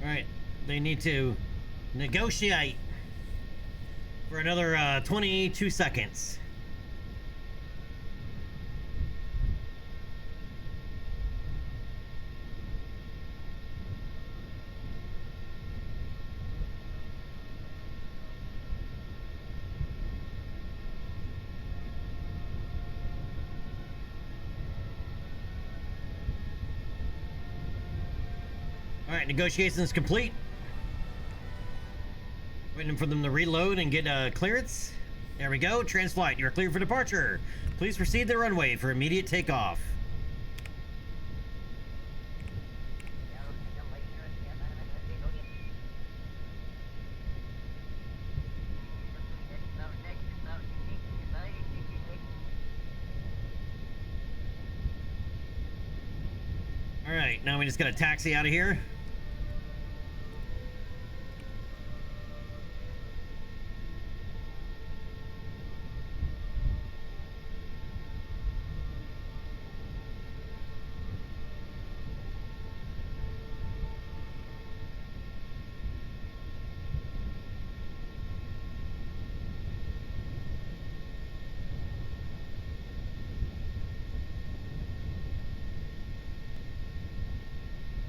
All right, they need to negotiate for another 22 seconds. All right, negotiations complete. Waiting for them to reload and get clearance. There we go. Transflight, you're cleared for departure. Please proceed to the runway for immediate takeoff. All right, now we just got to taxi out of here.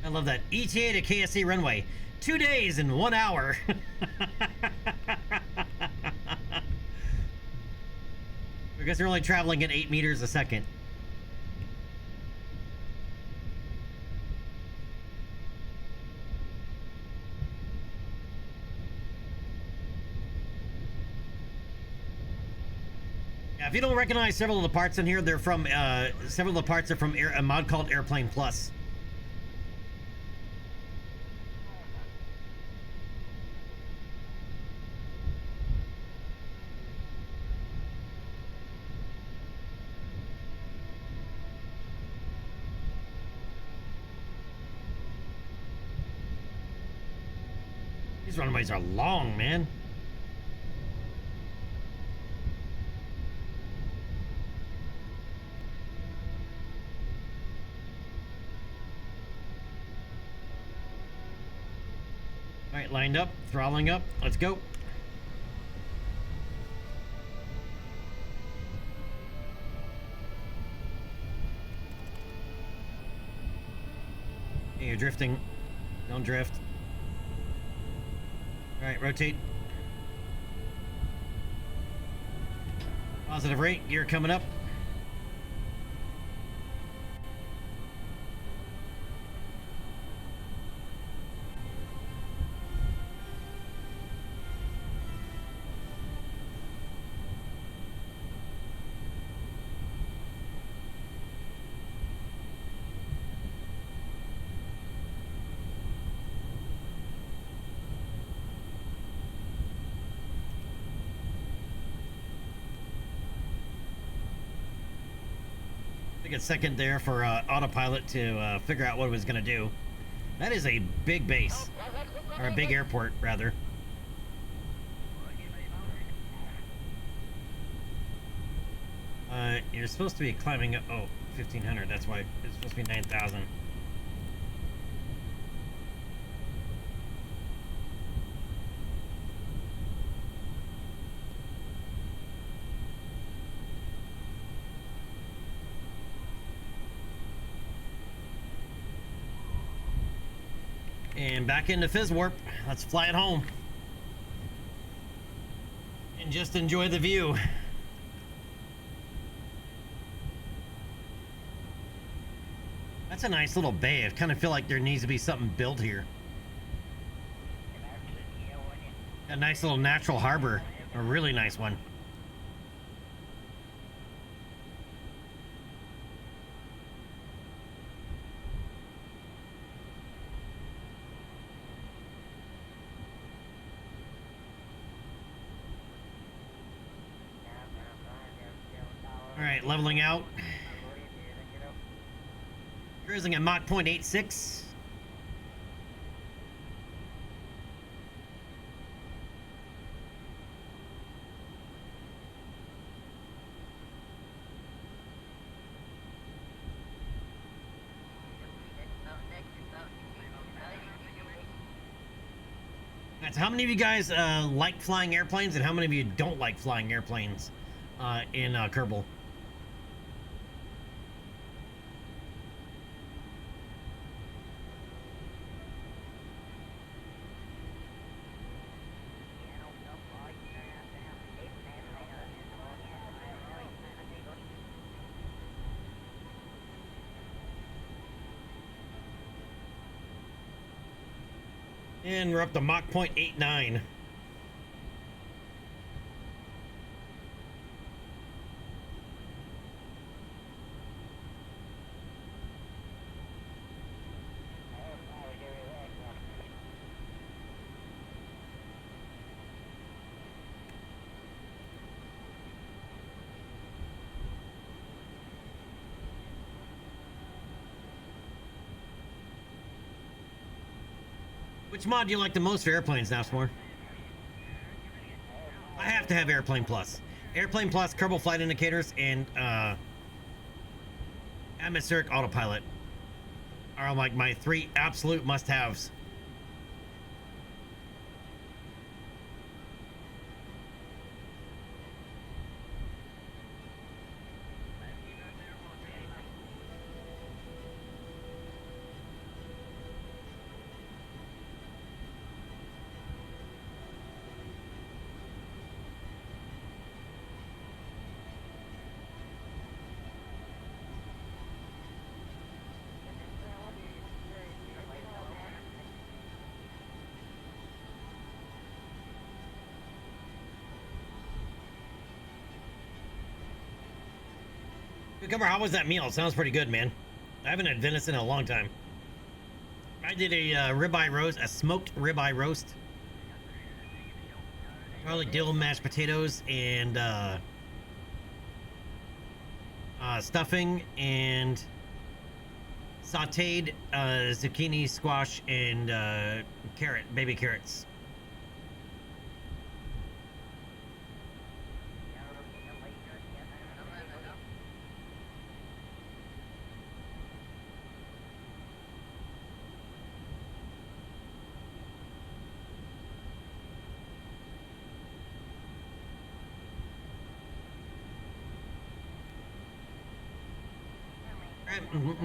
I love that. ETA to KSC runway. 2 days and 1 hour. I guess they're only traveling at 8 meters a second. Yeah, if you don't recognize several of the parts in here, they're from several of the parts are from a mod called Airplane Plus. These runways are long, man. All right, lined up, throttling up. Let's go. Hey, you're drifting. Don't drift. All right, rotate. Positive rate, gear coming up. Took a second there for autopilot to figure out what it was going to do. That is a big base, or a big airport, rather. You're supposed to be climbing up. Oh, 1,500. That's why it's supposed to be 9,000. And back into Fizz Warp. Let's fly it home. And just enjoy the view. That's a nice little bay. I kind of feel like there needs to be something built here. A nice little natural harbor. A really nice one. All right, leveling out. Cruising at Mach 0.86. That's how many of you guys like flying airplanes, and how many of you don't like flying airplanes in Kerbal? And we're up to Mach 0.89. Which mod do you like the most for airplanes now, S'more? I have to have Airplane Plus. Airplane Plus, Kerbal Flight Indicators, and Atmospheric Autopilot are like my 3 absolute must-haves. Cucumber, how was that meal? It sounds pretty good, man. I haven't had venison in a long time. I did a ribeye roast, a smoked ribeye roast. Garlic dill, mashed potatoes, and stuffing, and sauteed zucchini, squash, and baby carrots.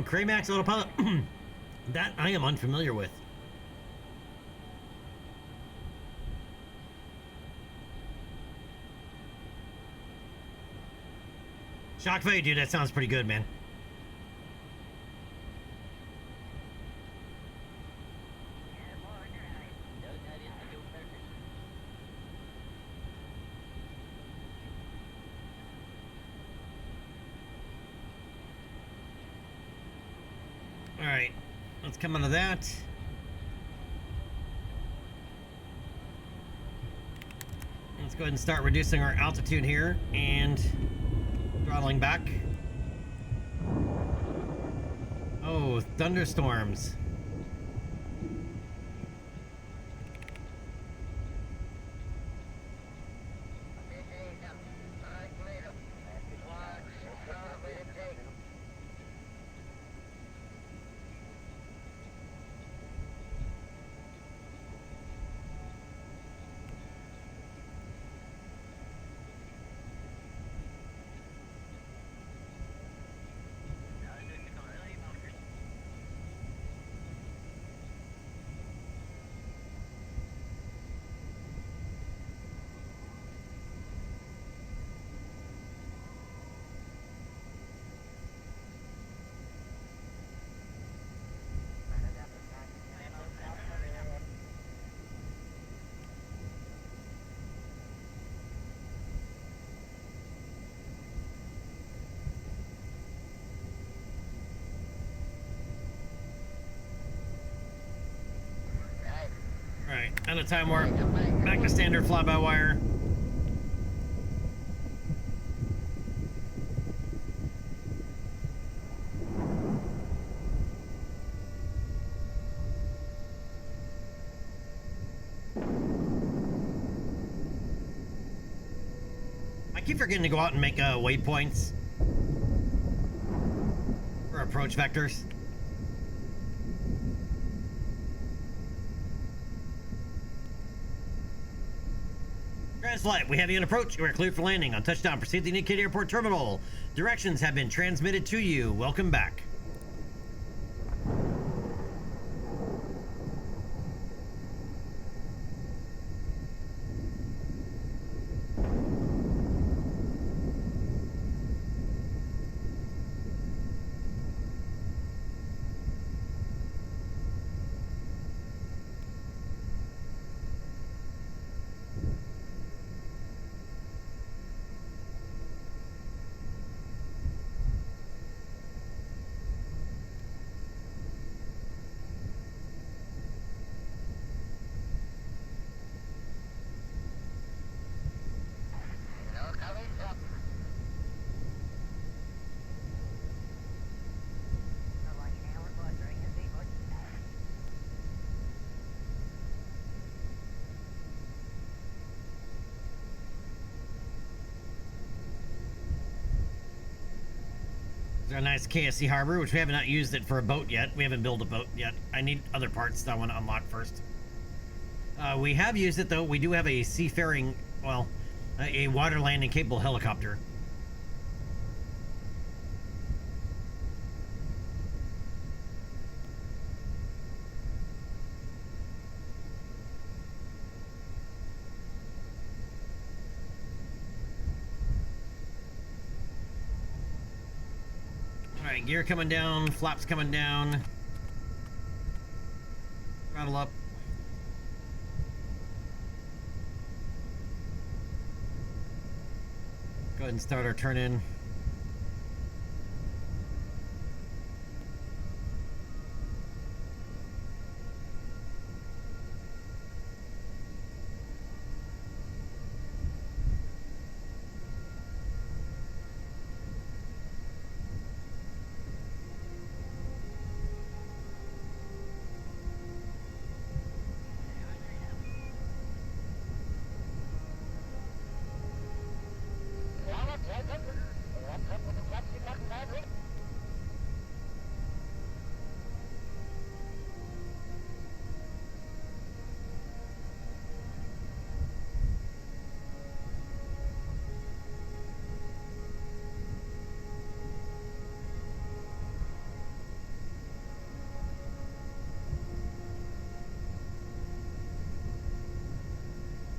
Craymax Autopilot. That I am unfamiliar with. Shock value, dude, that sounds pretty good, man. Alright, let's come out of that. Let's go ahead and start reducing our altitude here and throttling back. Oh, thunderstorms. Alright, out of time warp. Back to standard fly-by-wire. I keep forgetting to go out and make waypoints for approach vectors. Translate, we have you on approach. You are cleared for landing. On touchdown, proceed to the indicated airport terminal. Directions have been transmitted to you. Welcome back. There's a nice KSC harbor, which we have not used it for a boat yet. We haven't built a boat yet. I need other parts that I want to unlock first. We have used it, though. We do have a seafaring, well, a water landing capable helicopter. Alright, gear coming down, flaps coming down. Throttle up. Go ahead and start our turn in.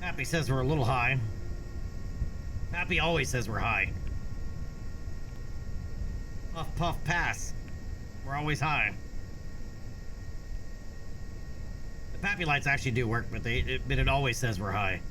Happy says we're a little high. Happy always says we're high. Puff, puff, pass. We're always high. The Pappy lights actually do work, but it always says we're high.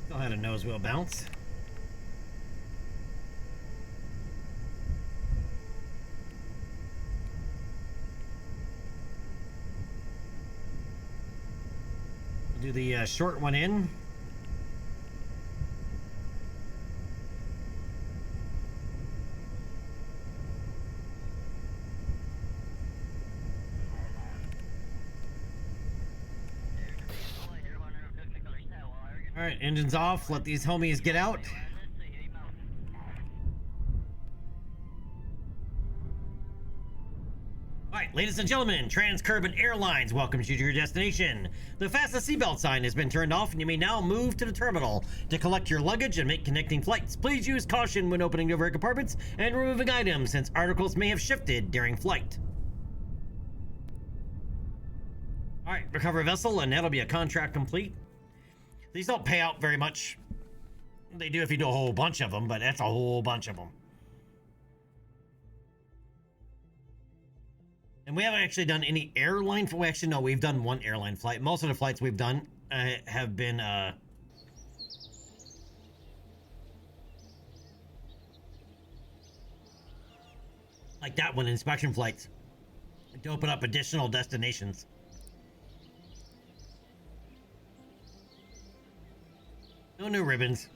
Still had a nose wheel bounce. We'll do the short one in. All right, engines off. Let these homies get out. All right, ladies and gentlemen, UnKerballed Airlines welcomes you to your destination. The fastest seatbelt sign has been turned off, and you may now move to the terminal to collect your luggage and make connecting flights. Please use caution when opening overhead compartments and removing items, since articles may have shifted during flight. All right, recover a vessel, and that'll be a contract complete. These don't pay out very much. They do if you do a whole bunch of them, but that's a whole bunch of them. And we haven't actually done any airline. Well, actually, no, we've done one airline flight. Most of the flights we've done have been like that one, inspection flights, to open up additional destinations. No new ribbons.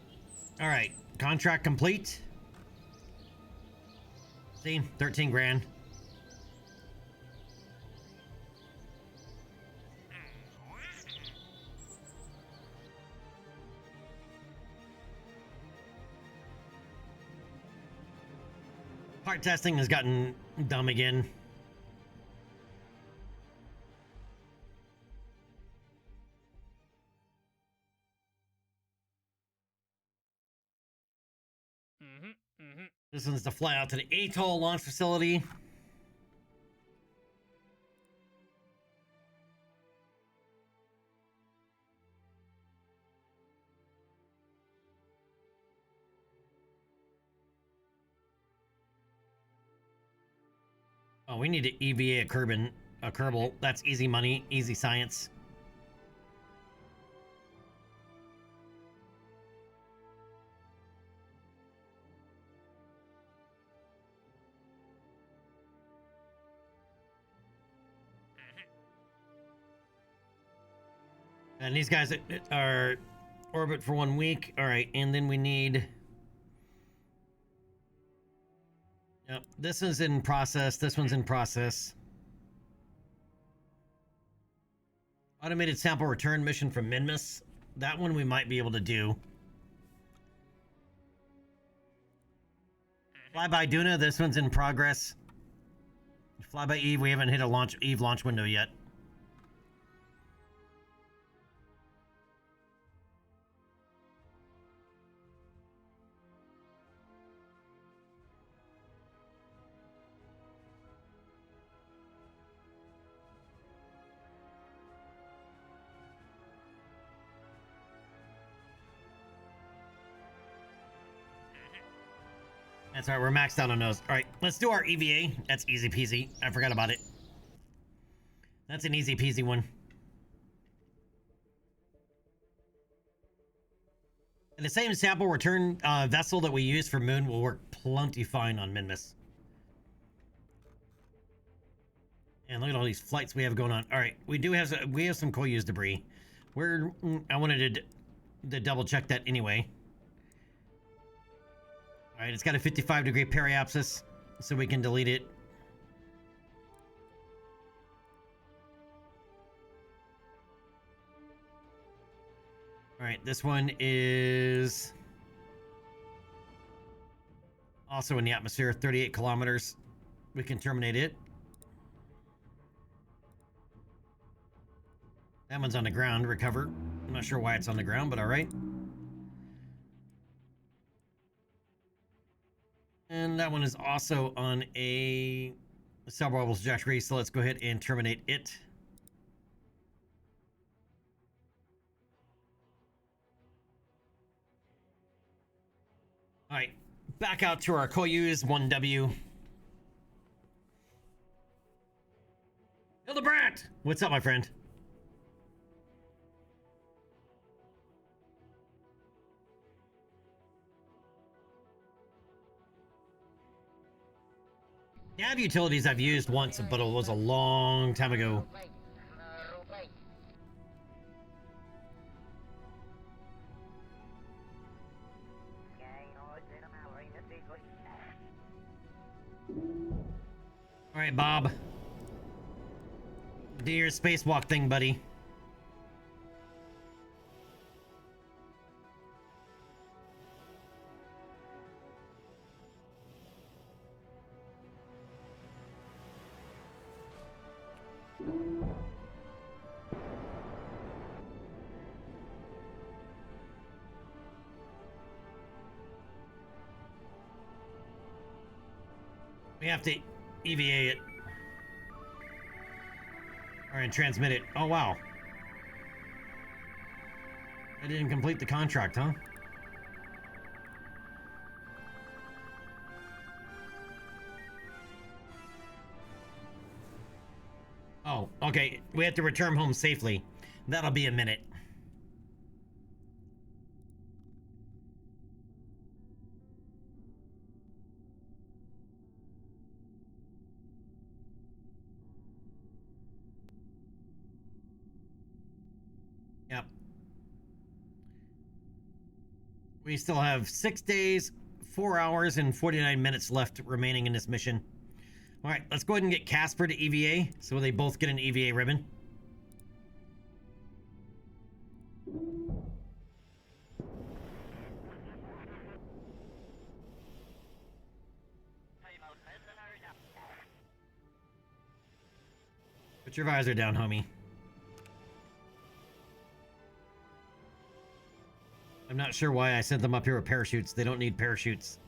All right, contract complete. See, 13 grand. Part testing has gotten dumb again. This one's to fly out to the Atoll launch facility. Oh, we need to EVA a Kerbal. That's easy money, easy science. And these guys are orbit for 1 week. All right, and then we need... Yep, this is in process. This one's in process. Automated sample return mission from Minmus. That one we might be able to do. Flyby Duna, this one's in progress. Flyby Eve, we haven't hit a Eve launch window yet. That's right, we're maxed out on those. All right, let's do our EVA. That's easy peasy. I forgot about it. That's an easy peasy one. And the same sample return vessel that we use for Moon will work plenty fine on Minmus. And look at all these flights we have going on. All right, we have some cool use debris. I wanted to double check that anyway. All right, it's got a 55-degree periapsis, so we can delete it. All right, this one is also in the atmosphere, 38 kilometers. We can terminate it. That one's on the ground. Recover. I'm not sure why it's on the ground, but all right. And that one is also on a suborbital trajectory, so let's go ahead and terminate it. All right, back out to our Koyus 1W. Hildebrandt! What's up, my friend? Nav utilities I've used once, but it was a long time ago. All right, Bob. Do your spacewalk thing, buddy. We have to EVA it. Or and transmit it. Oh, wow. I didn't complete the contract, huh? Oh, okay. We have to return home safely. That'll be a minute. Yep. We still have 6 days, 4 hours, and 49 minutes left remaining in this mission. All right, let's go ahead and get Casper to EVA so they both get an EVA ribbon. Put your visor down, homie. I'm not sure why I sent them up here with parachutes. They don't need parachutes.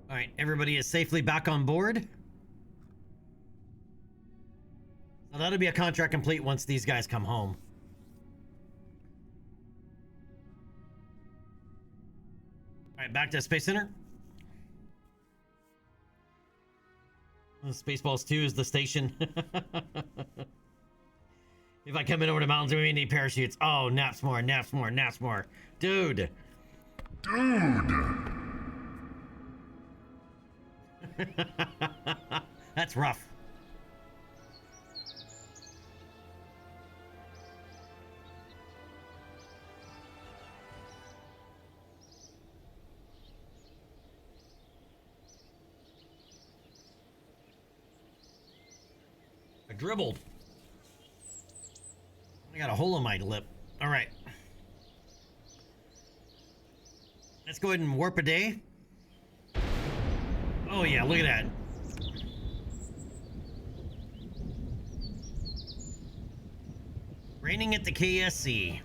All right, everybody is safely back on board. So that'll be a contract complete once these guys come home. All right, back to Space Center. Spaceballs 2 is the station. If I come in over the mountains, we need parachutes. Oh, naps more, naps more, naps more. Dude. That's rough. I dribbled. I got a hole in my lip. All right. Let's go ahead and warp a day. Oh yeah, look at that. Raining at the KSC.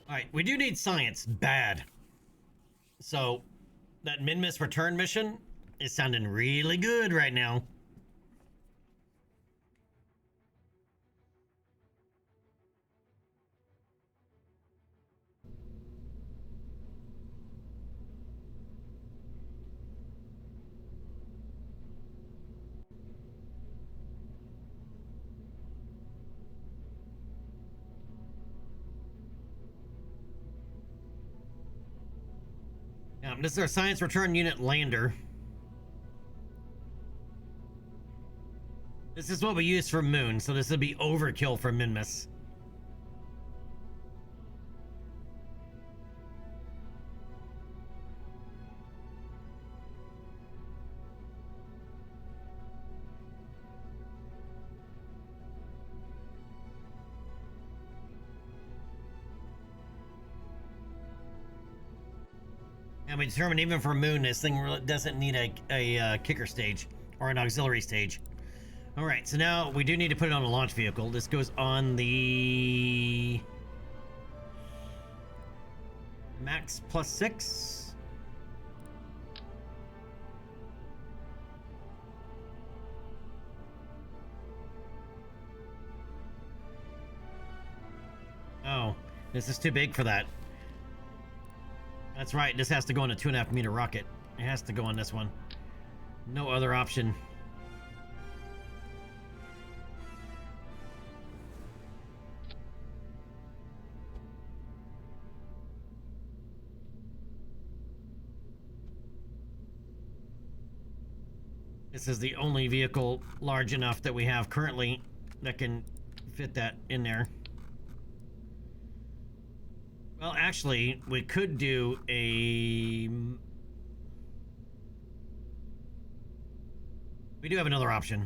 Alright, we do need science. Bad. So, that Minmus return mission is sounding really good right now. This is our science return unit lander. This is what we use for Moon, so this would be overkill for Minmus. And we determined even for Moon, this thing really doesn't need a kicker stage or an auxiliary stage. All right, so now we do need to put it on a launch vehicle. This goes on the Max +6. Oh, this is too big for that. That's right, this has to go on a 2.5 meter rocket. It has to go on this one. No other option. This is the only vehicle large enough that we have currently that can fit that in there. Well, actually, we could do a... We do have another option.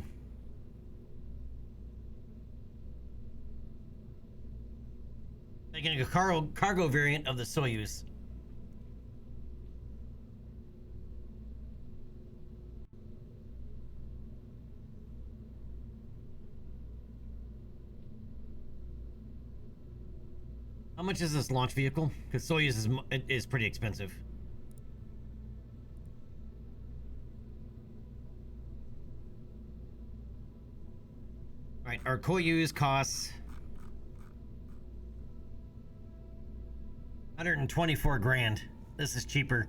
Making a cargo variant of the Soyuz. How much is this launch vehicle? Because Soyuz is pretty expensive. All right, our Soyuz costs 124 grand. This is cheaper.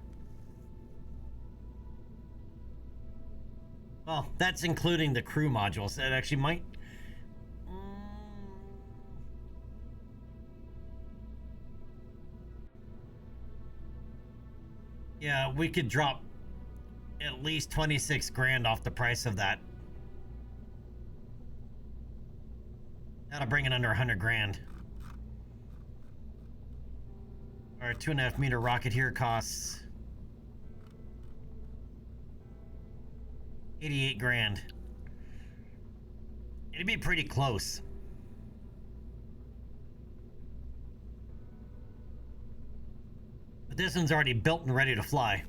Well, that's including the crew modules. That actually might... Yeah, we could drop at least 26 grand off the price of that. That'll bring it under 100 grand. Our 2.5 meter rocket here costs 88 grand. It'd be pretty close. But this one's already built and ready to fly.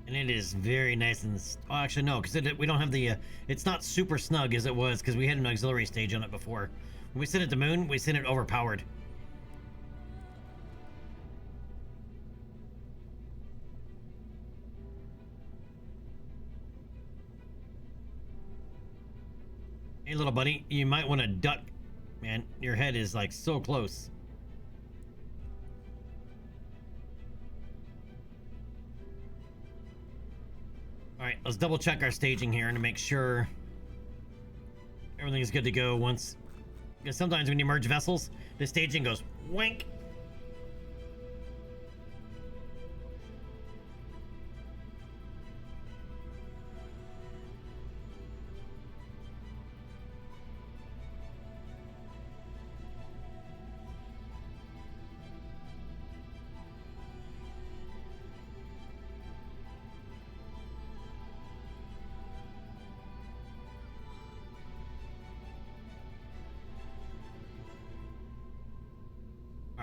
And it is very nice and... Oh, actually, no, because we don't have the... it's not super snug as it was, because we had an auxiliary stage on it before. When we sent it to Moon, we sent it overpowered. Hey, little buddy, you might want to duck. Man, your head is, like, so close. Alright, let's double check our staging here to make sure everything is good to go once. Because sometimes when you merge vessels, the staging goes wink.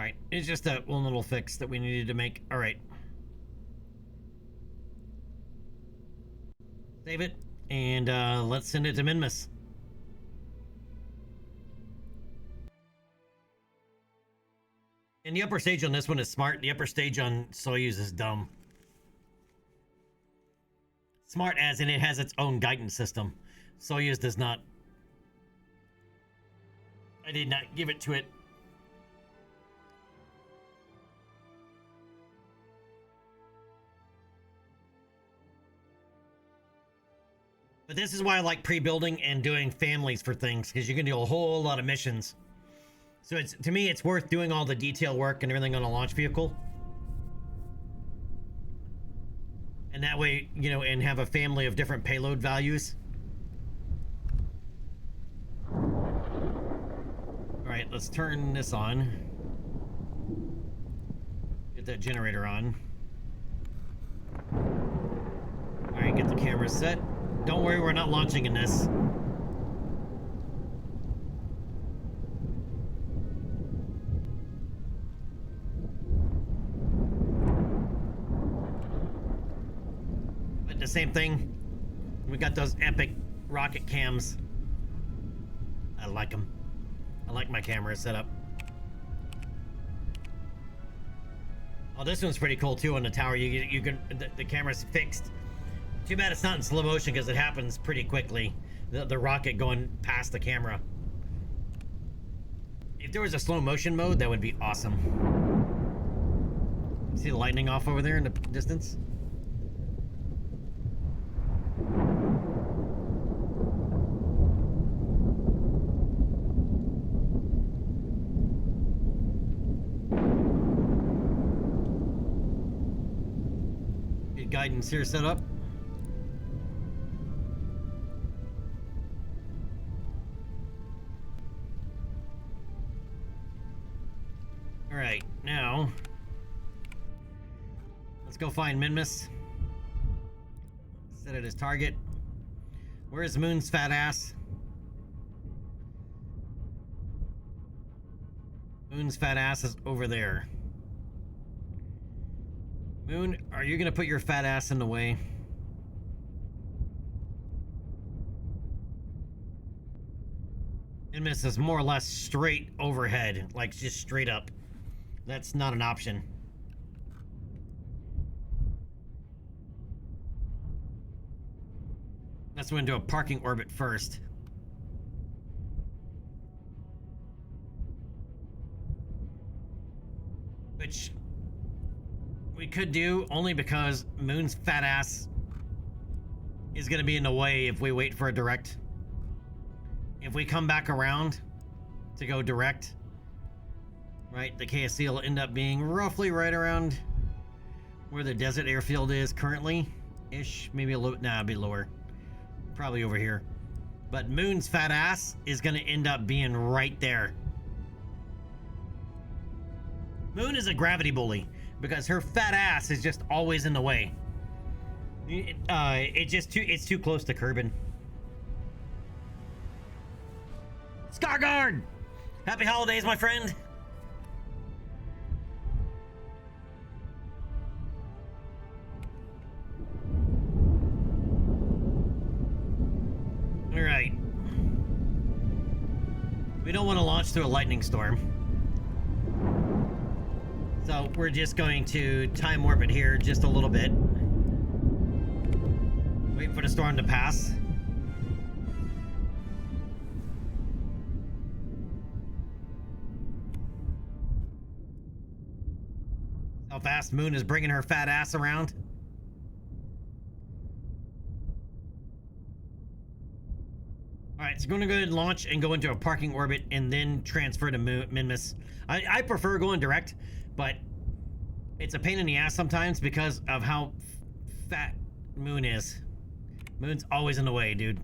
Alright, it's just that one little fix that we needed to make. Alright. Save it, and let's send it to Minmus. And the upper stage on this one is smart. The upper stage on Soyuz is dumb. Smart as in it has its own guidance system. Soyuz does not. I did not give it to it. But this is why I like pre-building and doing families for things, because you can do a whole lot of missions. So it's, to me, it's worth doing all the detail work and everything on a launch vehicle. And that way, you know, and have a family of different payload values. Alright, let's turn this on. Get that generator on. Alright, get the camera set. Don't worry, we're not launching in this. But the same thing, we got those epic rocket cams. I like them. I like my camera setup. Oh, this one's pretty cool too on the tower. You can the camera's fixed. Too bad it's not in slow motion because it happens pretty quickly. The rocket going past the camera. If there was a slow motion mode, that would be awesome. See the lightning off over there in the distance? Get guidance here set up. Alright, now let's go find Minmus. Set it as target. Where's Moon's fat ass? Moon's fat ass is over there. Moon, are you gonna put your fat ass in the way? Minmus is more or less straight overhead, like just straight up. That's not an option. Let's go into a parking orbit first. Which we could do only because Moon's fat ass is going to be in the way if we wait for a direct. If we come back around to go direct, right, the KSC will end up being roughly right around where the desert airfield is currently ish. Maybe a little, nah, it'll be lower, probably over here. But Moon's fat ass is gonna end up being right there. Moon is a gravity bully because her fat ass is just always in the way. It's too close to Kerbin. Scarguard! Happy holidays, my friend! Alright. We don't want to launch through a lightning storm. So we're just going to time orbit here just a little bit. Wait for the storm to pass. How fast Moon is bringing her fat ass around. Alright, so we're gonna go ahead and launch and go into a parking orbit and then transfer to Minmus. I prefer going direct, but it's a pain in the ass sometimes because of how fat Moon is. Moon's always in the way, dude.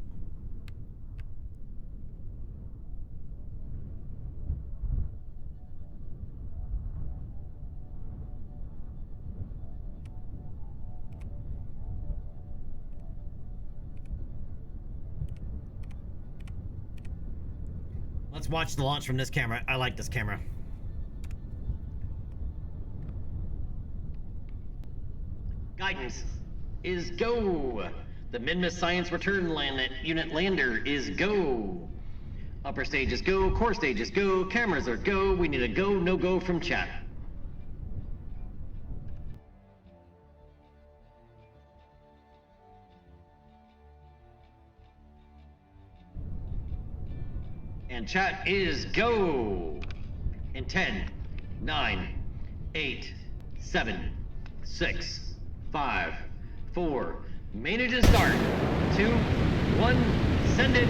Let's watch the launch from this camera. I like this camera. Guidance is go. The Minmus Science Return Unit lander is go. Upper stage is go, core stage is go, cameras are go. We need a go, no go from chat. And chat is go. In 10, 9, 8, 7, 6, 5, 4. Main engine start. 2, 1, send it.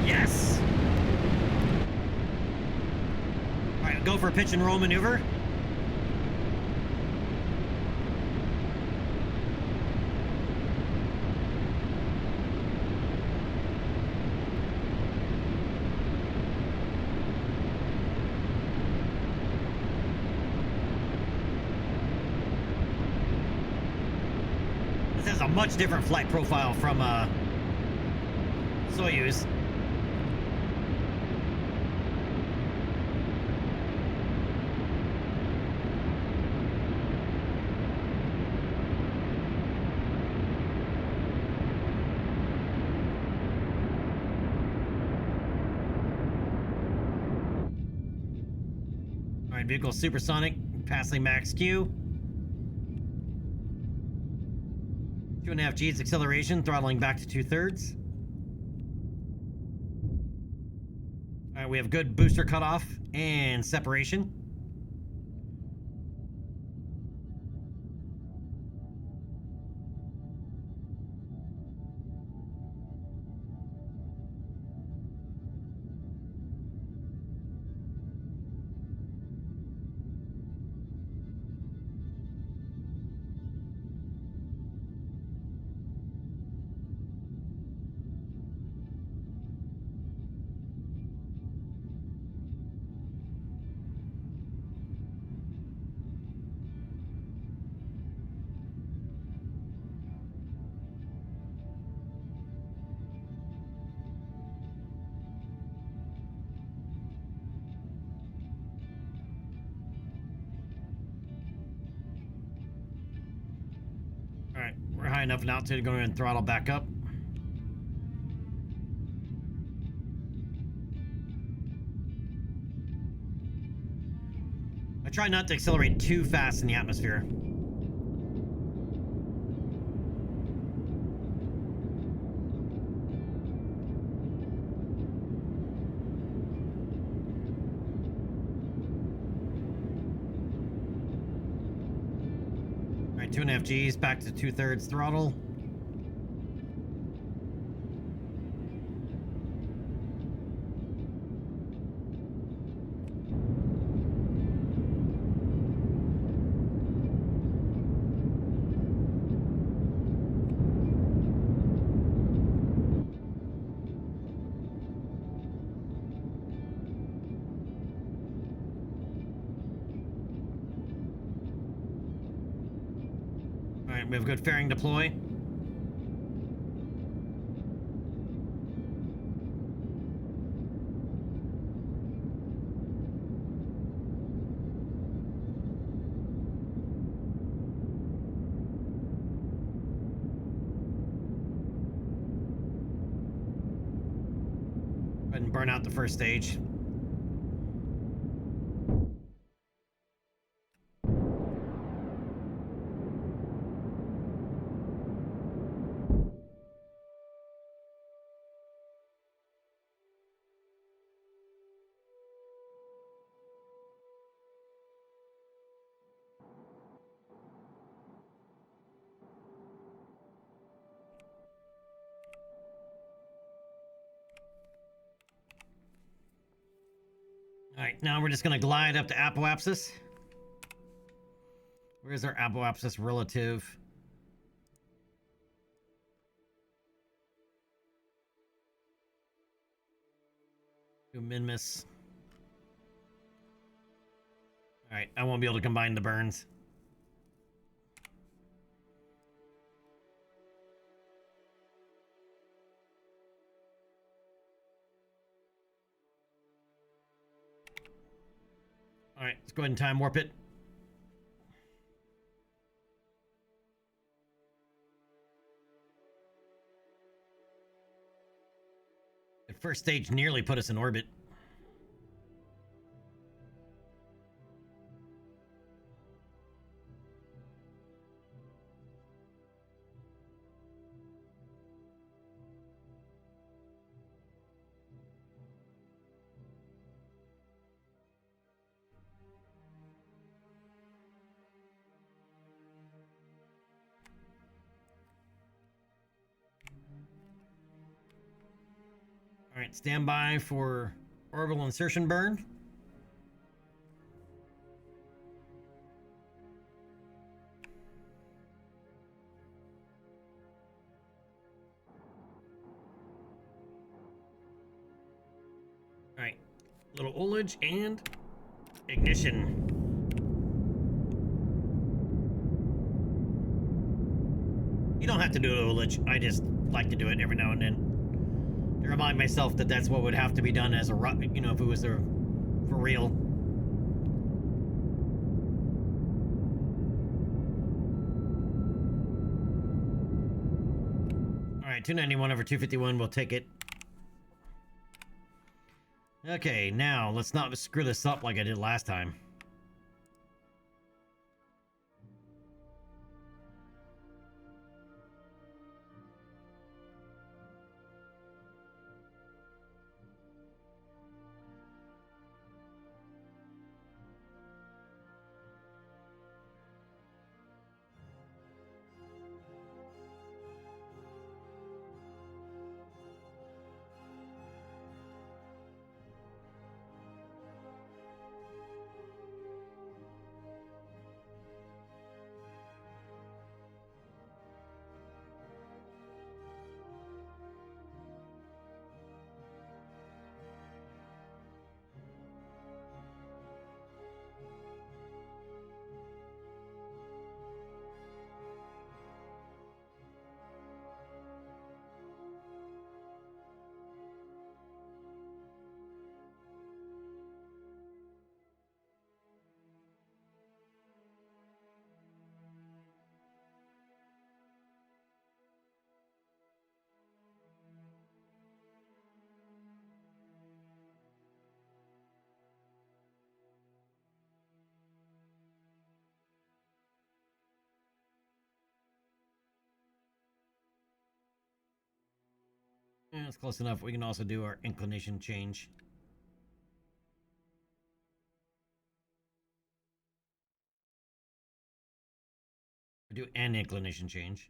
Yes! Alright, go for a pitch and roll maneuver. This has a much different flight profile from Soyuz. Alright, vehicle supersonic, passing max Q. 2.5 G's acceleration, throttling back to 2/3. Alright, we have good booster cutoff and separation. Alright, we're high enough in altitude to go ahead and throttle back up. I try not to accelerate too fast in the atmosphere. Alright, 2.5 G's, back to 2/3 throttle. Alright, we have good fairing deploy. Go ahead and burn out the first stage. Alright, now we're just gonna glide up to apoapsis. Where's our apoapsis relative? To Minmus. Alright, I won't be able to combine the burns. All right, let's go ahead and time warp it. The first stage nearly put us in orbit. All right, stand by for orbital insertion burn. All right, little ullage and ignition. You don't have to do it, ullage. I just like to do it every now and then to remind myself that that's what would have to be done as a, you know, if it was for real. All right, 291 over 251. We'll take it. Okay, now let's not screw this up like I did last time. Yeah, that's close enough. We can also do our inclination change. Do an inclination change.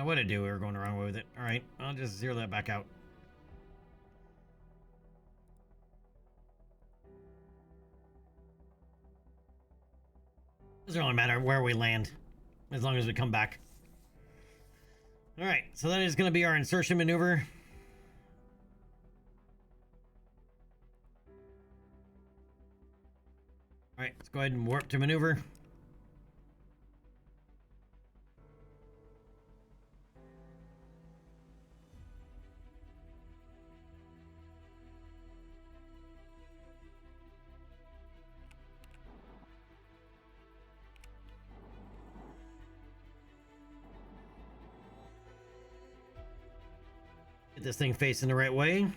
What did I do? We were going the wrong way with it. All right, I'll just zero that back out. Doesn't really matter where we land, as long as we come back. All right, so that is going to be our insertion maneuver. All right, let's go ahead and warp to maneuver. Get this thing facing the right way.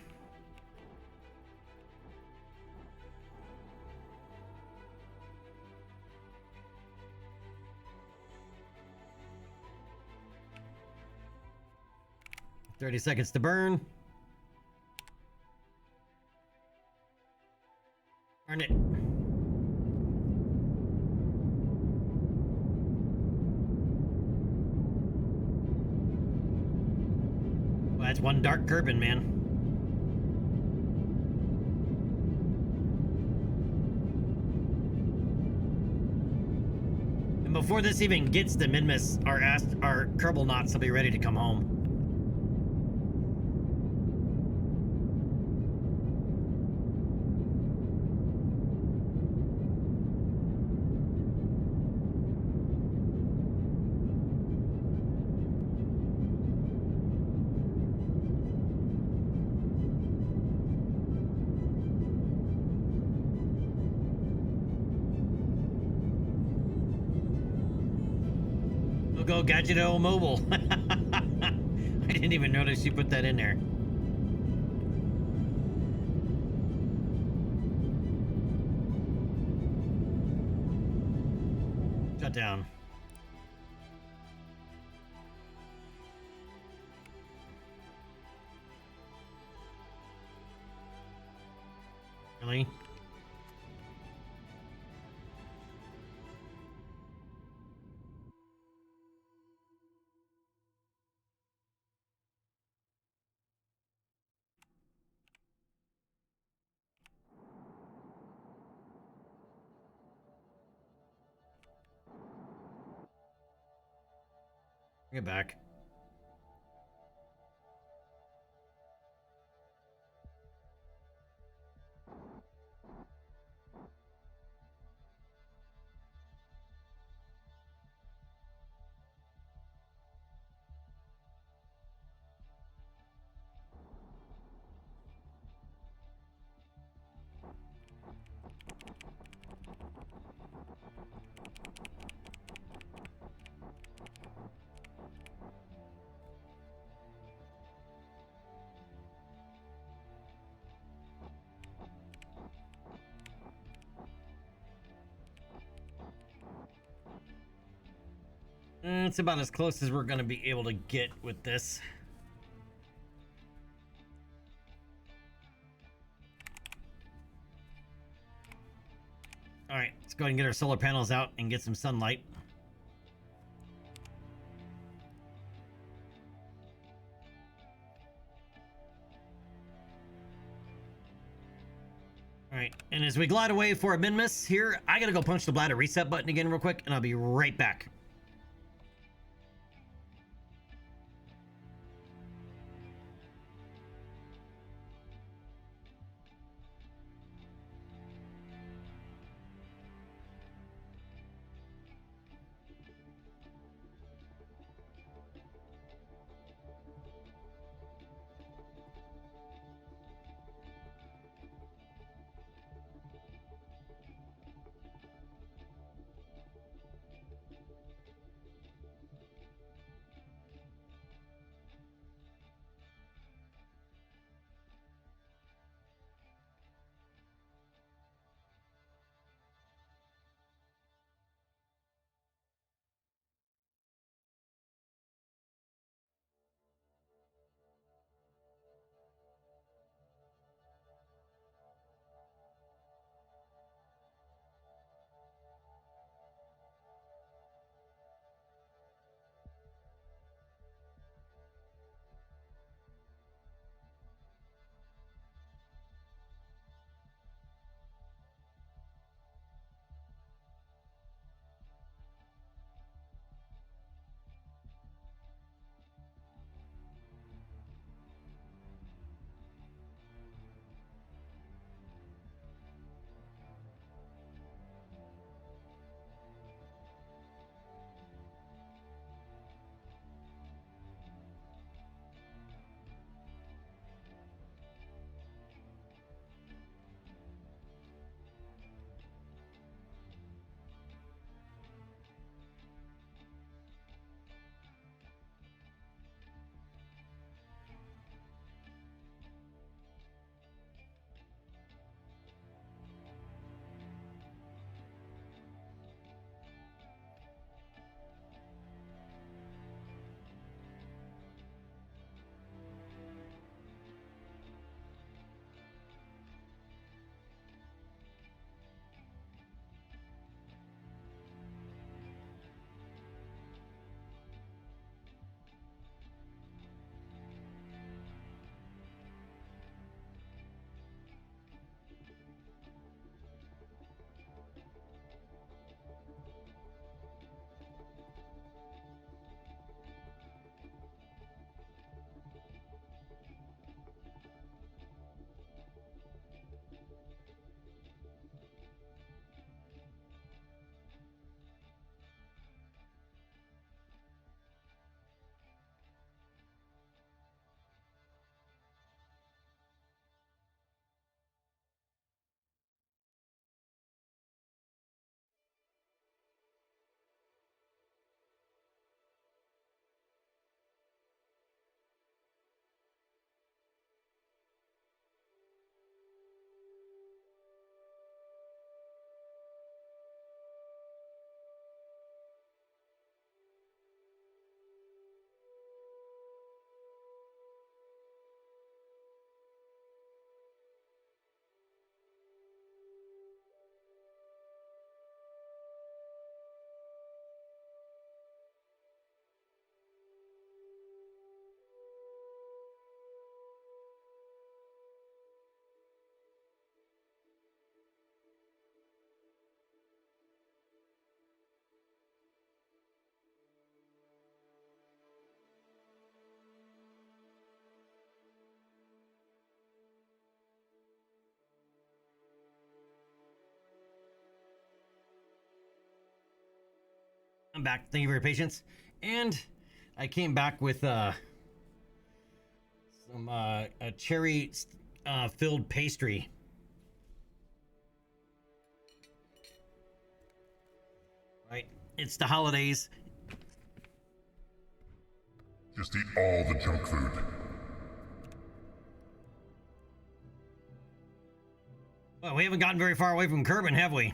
30 seconds to burn. Burn it. Well, that's one dark Kerbin, man. And before this even gets to Minmus, our Kerbal knots will be ready to come home. Go Gadgeto Mobile. I didn't even notice you put that in there. Shut down. Really? Bring it back. It's about as close as we're going to be able to get with this. All right, let's go ahead and get our solar panels out and get some sunlight. All right, and as we glide away for a min-miss here, I got to go punch the bladder reset button again real quick, and I'll be right back. I'm back. Thank you for your patience. And I came back with some a cherry filled pastry. Right. It's the holidays. Just eat all the junk food. Well, we haven't gotten very far away from Kerbin, have we?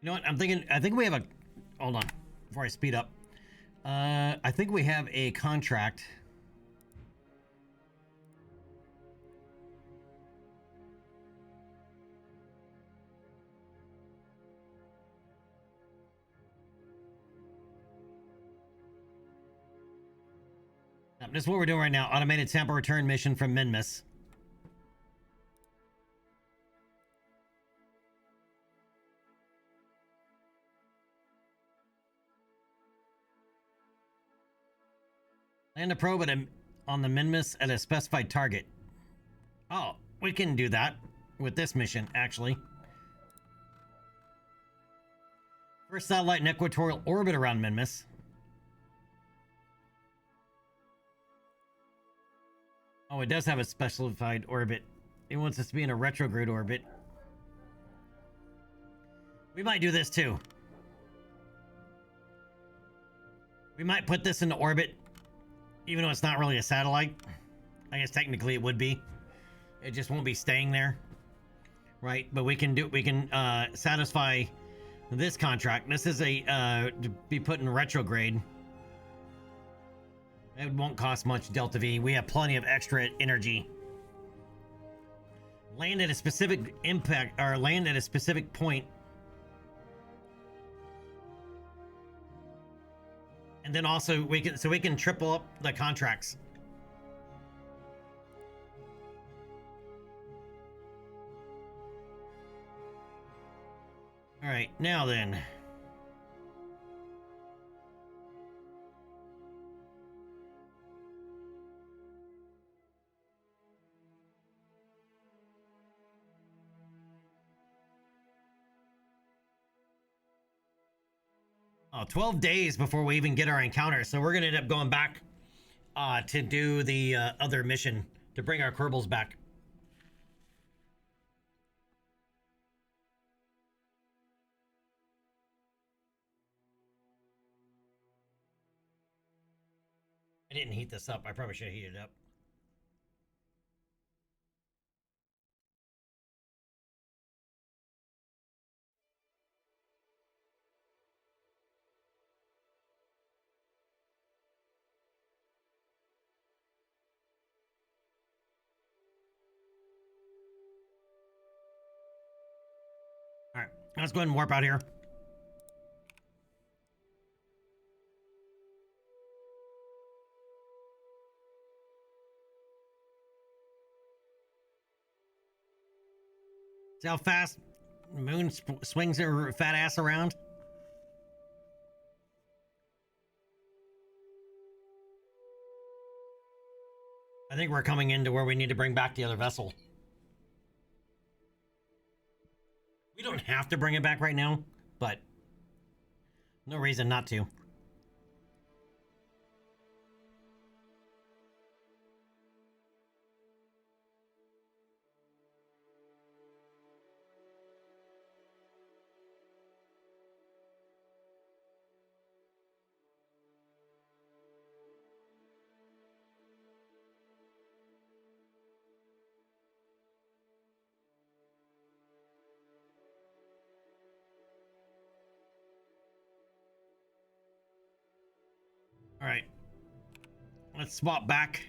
You know what? I think we have a, hold on, before I speed up. I think we have a contract. This is what we're doing right now. Automated sample return mission from Minmus. Land a probe on the Minmus at a specified target. Oh, we can do that with this mission, actually. First satellite in equatorial orbit around Minmus. Oh, it does have a specified orbit. It wants us to be in a retrograde orbit. We might do this too. We might put this into orbit, even though it's not really a satellite. I guess technically it would be. It just won't be staying there, right? But we can satisfy this contract. This is a to be put in retrograde. It won't cost much Delta V. We have plenty of extra energy. Land at a specific impact, or land at a specific point. And then also we can triple up the contracts. All right, now then. Oh, 12 days before we even get our encounter. So we're going to end up going back to do the other mission to bring our Kerbals back. I didn't heat this up. I probably should have heated it up. All right, let's go ahead and warp out here. See how fast Moon swings her fat ass around? I think we're coming into where we need to bring back the other vessel. We don't have to bring it back right now, but no reason not to. All right, let's swap back.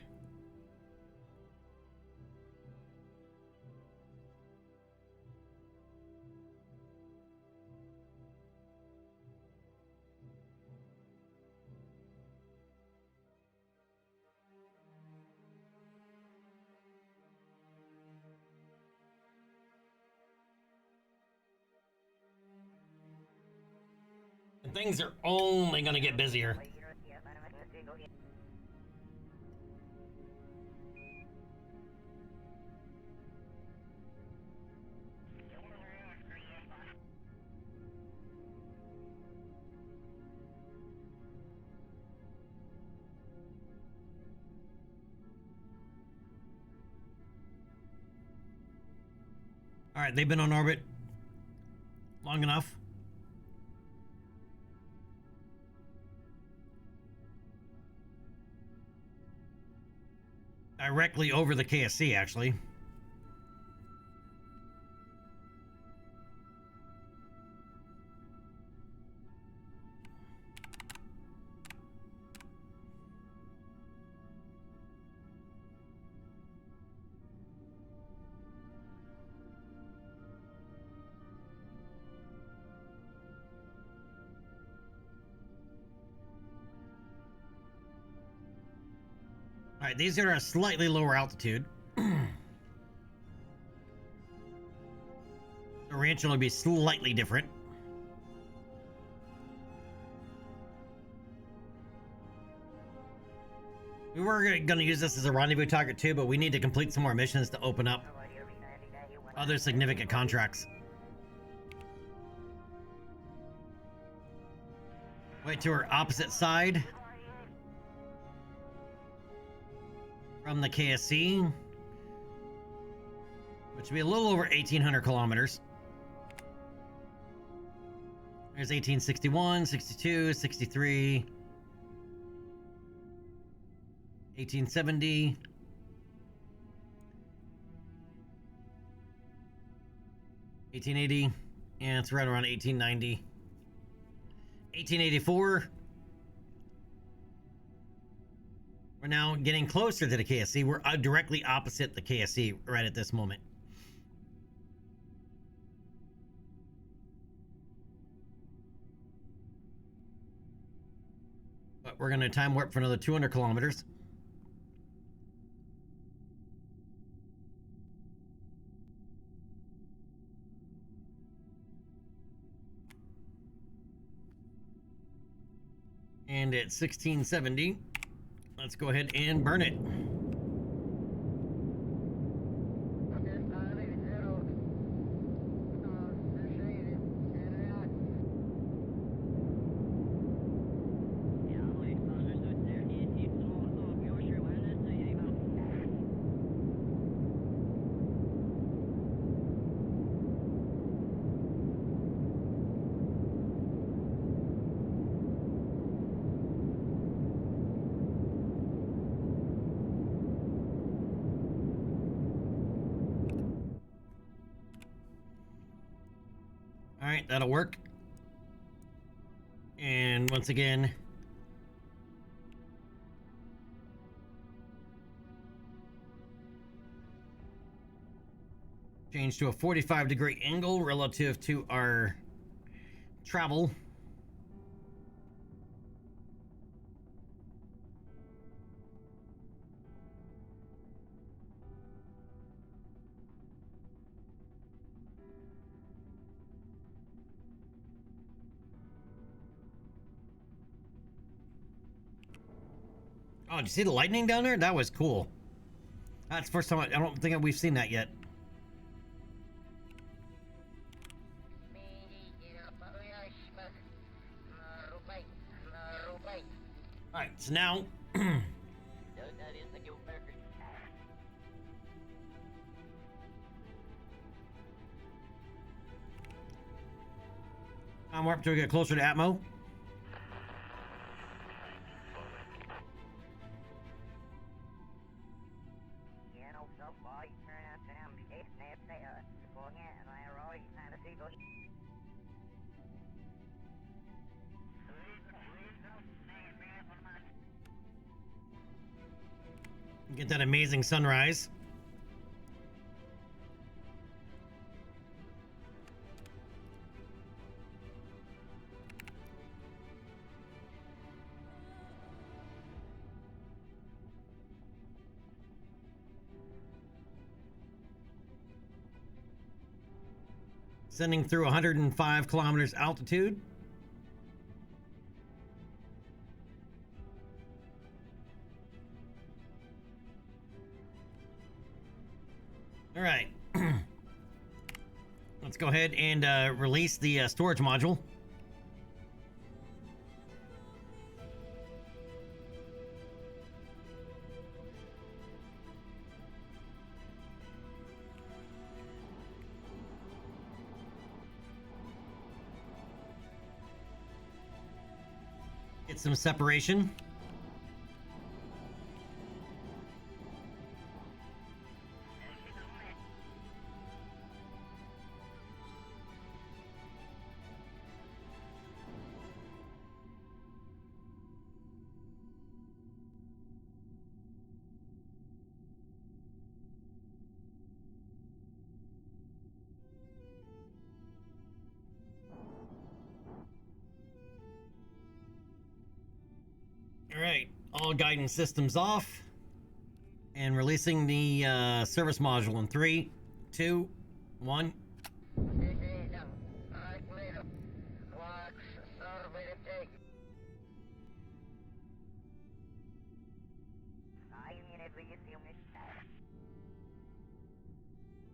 And things are only going to get busier. All right, they've been on orbit long enough. Directly over the KSC, actually. All right, these are a slightly lower altitude. The ranch will be slightly different. We were going to use this as a rendezvous target too, but we need to complete some more missions to open up other significant contracts. Wait to our opposite side from the KSC, which would be a little over 1,800 kilometers. There's 1861, 62, 63, 1870, 1880, and it's right around 1890. 1884. We're now getting closer to the KSC. We're directly opposite the KSC right at this moment. But we're going to time warp for another 200 kilometers. And at 1670, let's go ahead and burn it. All right, that'll work. And once again, change to a 45-degree angle relative to our travel. Oh, did you see the lightning down there? That was cool. That's the first time I don't think we've seen that yet. Alright, so now I'm warped to get closer to Atmo. Get that amazing sunrise. Sending through 105 kilometers altitude. All right. Let's go ahead and release the storage module. Get some separation. All right, all guidance systems off, and releasing the service module in 3, 2, 1.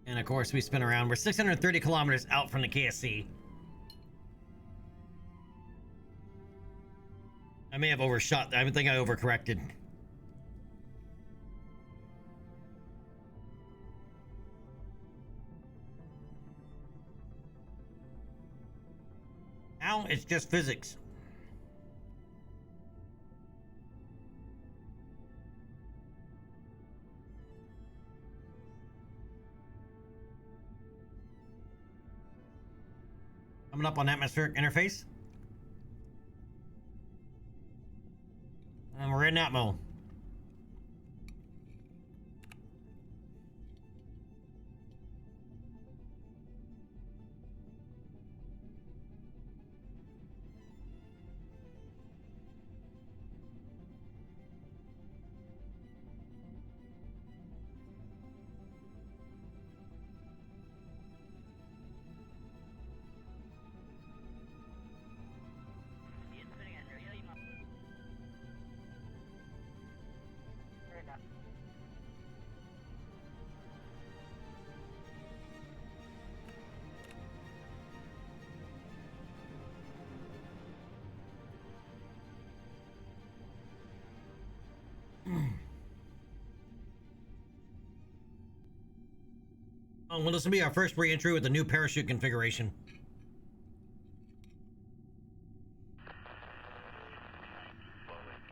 And of course, we spin around. We're 630 kilometers out from the KSC. I may have overshot. I think I overcorrected. Now it's just physics. Coming up on atmospheric interface. And we're in Atmo. Oh, well, this will be our first re-entry with the new parachute configuration.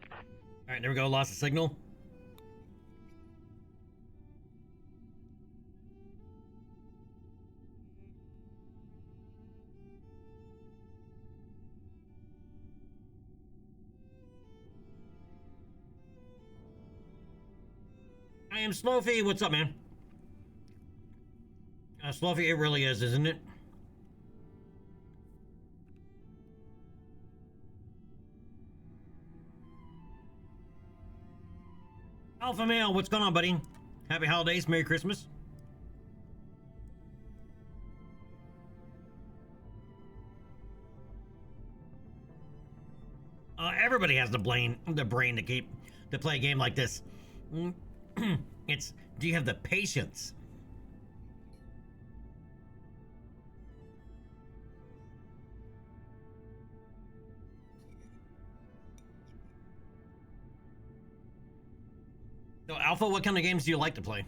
All right, there we go. Lost the signal. I am Slowfy. What's up, man? Slowfy, it really is, isn't it? Alpha Male, what's going on, buddy? Happy holidays, Merry Christmas. Everybody has the brain to play a game like this. It's, do you have the patience? So, Alpha, what kind of games do you like to play?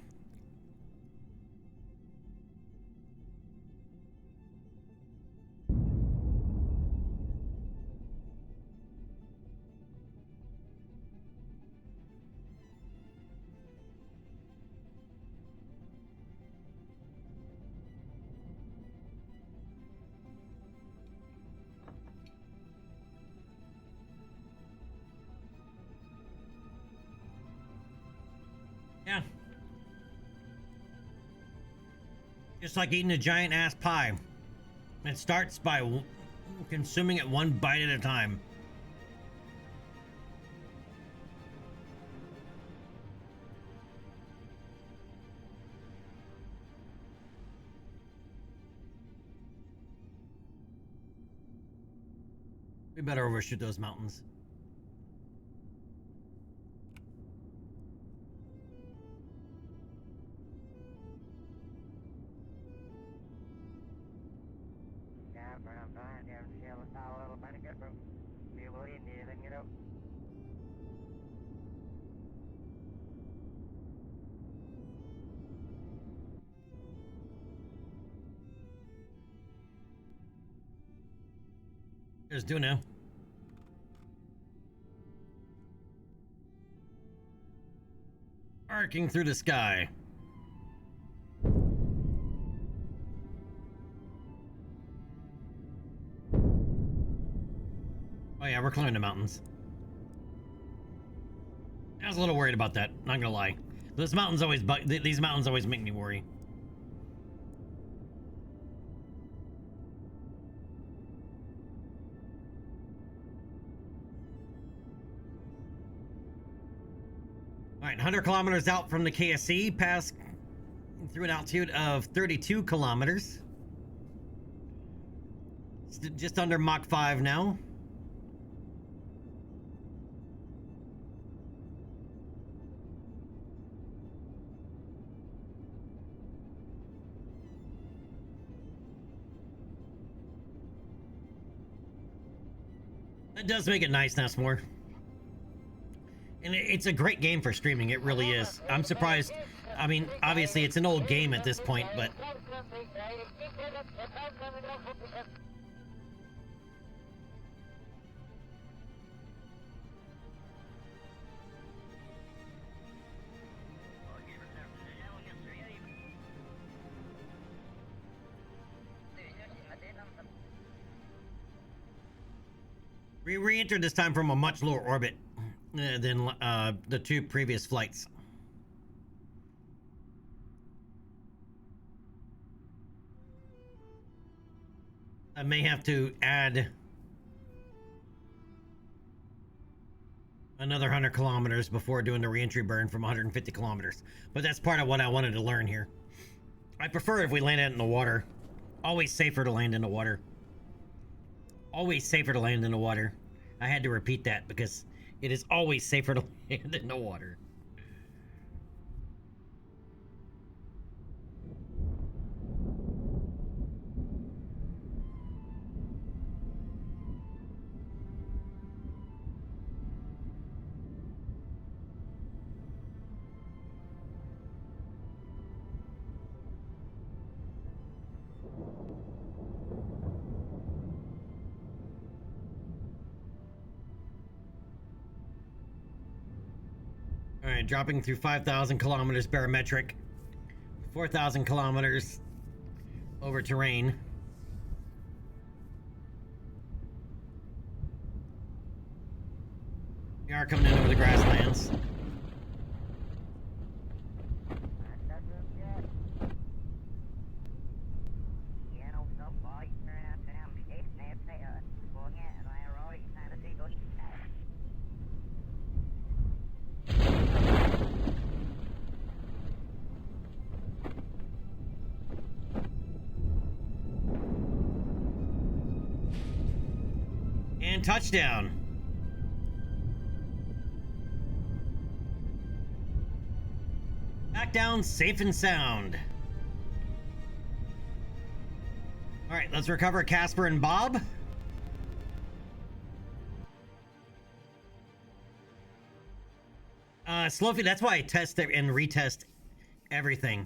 Yeah. Just like eating a giant ass pie. It starts by consuming it one bite at a time. We better overshoot those mountains. There's Duna. Arcing through the sky. Oh yeah, we're climbing the mountains. I was a little worried about that, not gonna lie. These mountains always make me worry. All right, 100 kilometers out from the KSC, pass through an altitude of 32 kilometers. Just under Mach 5 now. That does make it nice, Nesmore. And it's a great game for streaming, it really is. I'm surprised. I mean, obviously it's an old game at this point, but... We re-entered this time from a much lower orbit than the two previous flights. I may have to add another 100 kilometers before doing the re-entry burn from 150 kilometers. But that's part of what I wanted to learn here. I prefer if we landed in the water. Always safer to land in the water. Always safer to land in the water. I had to repeat that because it is always safer to land in the water. All right, dropping through 5,000 kilometers barometric, 4,000 kilometers over terrain. We are coming in over the grasslands. And touchdown. Back down safe and sound. All right, let's recover Casper and Bob. Slow feed, that's why I test it and retest everything.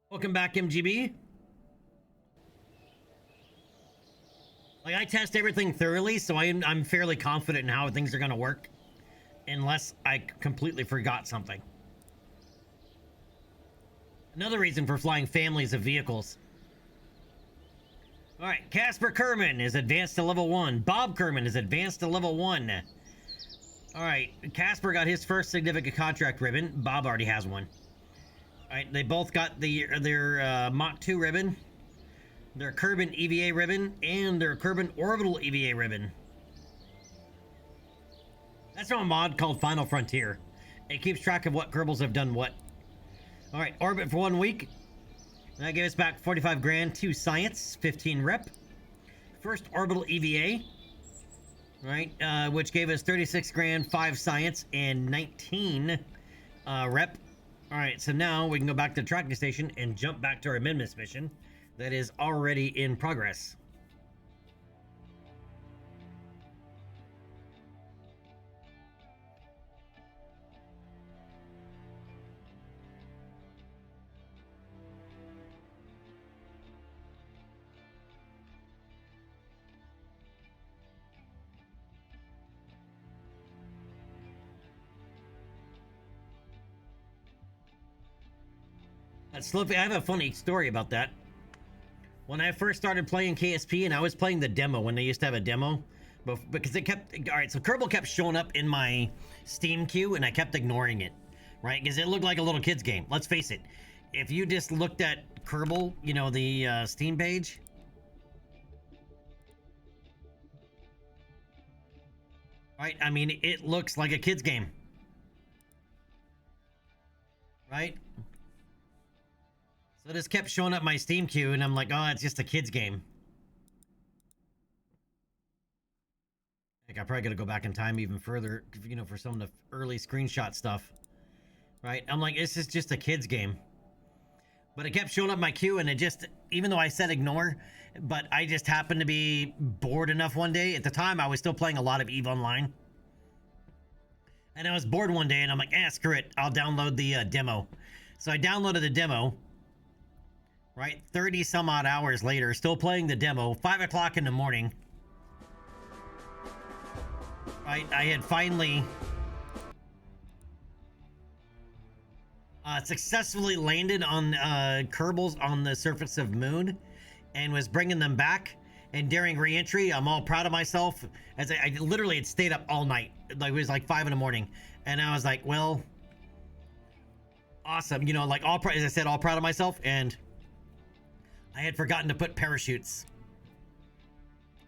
Welcome back, MGB. Like, I test everything thoroughly, so I'm fairly confident in how things are going to work. Unless I completely forgot something. Another reason for flying families of vehicles. Alright, Casper Kerman is advanced to level 1. Bob Kerman is advanced to level 1. Alright, Casper got his first significant contract ribbon. Bob already has one. Alright, they both got their Mach 2 ribbon, their Kerbin EVA ribbon, and their Kerbin Orbital EVA ribbon. That's from a mod called Final Frontier. It keeps track of what Kerbals have done what. Alright, orbit for 1 week. That gave us back 45 grand, 2 science, 15 rep. First orbital EVA, right, which gave us 36 grand, 5 science, and 19 rep. All right, so now we can go back to the tracking station and jump back to our amendments mission that is already in progress. Sloopy, I have a funny story about that. When I first started playing KSP, and I was playing the demo when they used to have a demo, but because it kept, all right, so Kerbal kept showing up in my Steam queue, and I kept ignoring it, right? Because it looked like a little kid's game. Let's face it. If you just looked at Kerbal, you know, the Steam page, right? I mean, it looks like a kid's game, right? So this kept showing up my Steam queue, and I'm like, oh, it's just a kid's game. Like, I probably gotta go back in time even further, you know, for some of the early screenshot stuff, right? I'm like, this is just a kid's game. But it kept showing up my queue, and it just, even though I said ignore, but I just happened to be bored enough one day. At the time, I was still playing a lot of EVE Online. And I was bored one day, and I'm like, screw it. I'll download the demo. So I downloaded the demo. Right, 30 some odd hours later, still playing the demo, 5 o'clock in the morning. Right, I had finally successfully landed on Kerbals on the surface of Moon, and was bringing them back. And during re-entry, I'm all proud of myself, as I literally had stayed up all night. Like, it was like 5 in the morning, and I was like, well, awesome, you know, like, as I said, all proud of myself. And I had forgotten to put parachutes